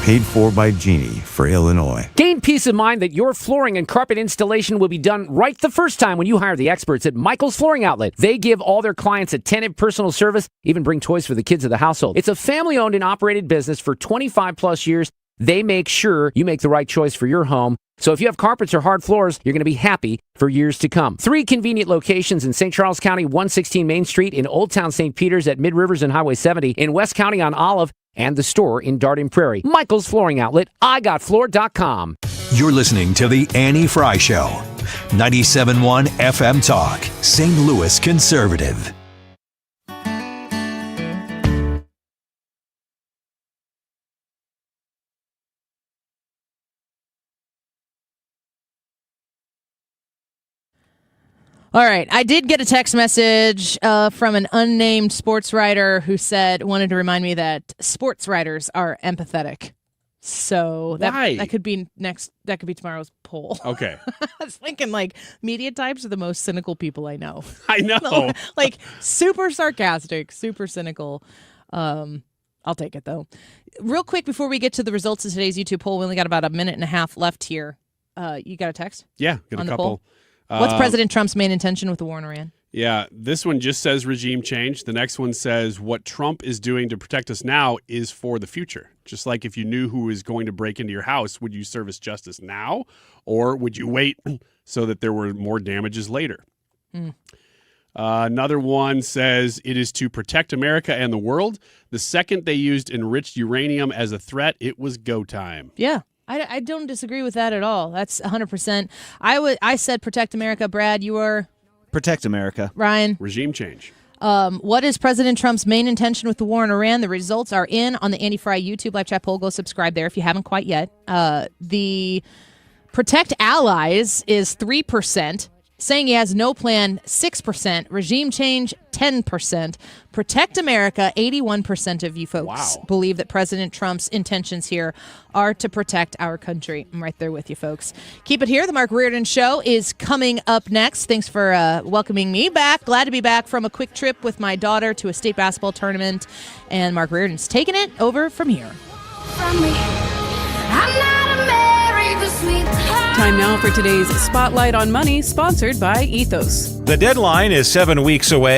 Paid for by Jeannie for Illinois. Gain peace of mind that your flooring and carpet installation will be done right the first time when you hire the experts at Michael's Flooring Outlet. They give all their clients attentive personal service, even bring toys for the kids of the household. It's a family-owned and operated business for 25 plus years. They make sure you make the right choice for your home. So if you have carpets or hard floors, you're going to be happy for years to come. 3 convenient locations in St. Charles County, 116 Main Street, in Old Town St. Peters at Mid-Rivers and Highway 70, in West County on Olive, and the store in Darden Prairie. Michael's Flooring Outlet, IGotFloor.com. You're listening to The Annie Fry Show. 97.1 FM Talk, St. Louis Conservative. All right. I did get a text message from an unnamed sports writer who wanted to remind me that sports writers are empathetic. So that could be tomorrow's poll. Okay. I was thinking media types are the most cynical people I know. I know. Super sarcastic, super cynical. I'll take it though. Real quick before we get to the results of today's YouTube poll, we only got about a minute and a half left here. You got a text? Yeah, got on a the couple. poll? What's President Trump's main intention with the war in Iran? Yeah, this one just says regime change. The next one says what Trump is doing to protect us now is for the future. Just like if you knew who is going to break into your house, would you service justice now or would you wait so that there were more damages later? Another one says it is to protect America and the world. The second they used enriched uranium as a threat, it was go time. Yeah. I don't disagree with that at all. That's 100%. I said protect America. Brad, you are? Protect America. Ryan? Regime change. What is President Trump's main intention with the war in Iran? The results are in on the Andy Fry YouTube live chat poll. Go subscribe there if you haven't quite yet. The protect allies is 3%. Saying he has no plan, 6%. Regime change, 10%. Protect America, 81% of you folks believe that President Trump's intentions here are to protect our country. I'm right there with you, folks. Keep it here. The Mark Reardon Show is coming up next. Thanks for welcoming me back. Glad to be back from a quick trip with my daughter to a state basketball tournament. And Mark Reardon's taking it over from here. Time now for today's Spotlight on Money, sponsored by Ethos. The deadline is 7 weeks away.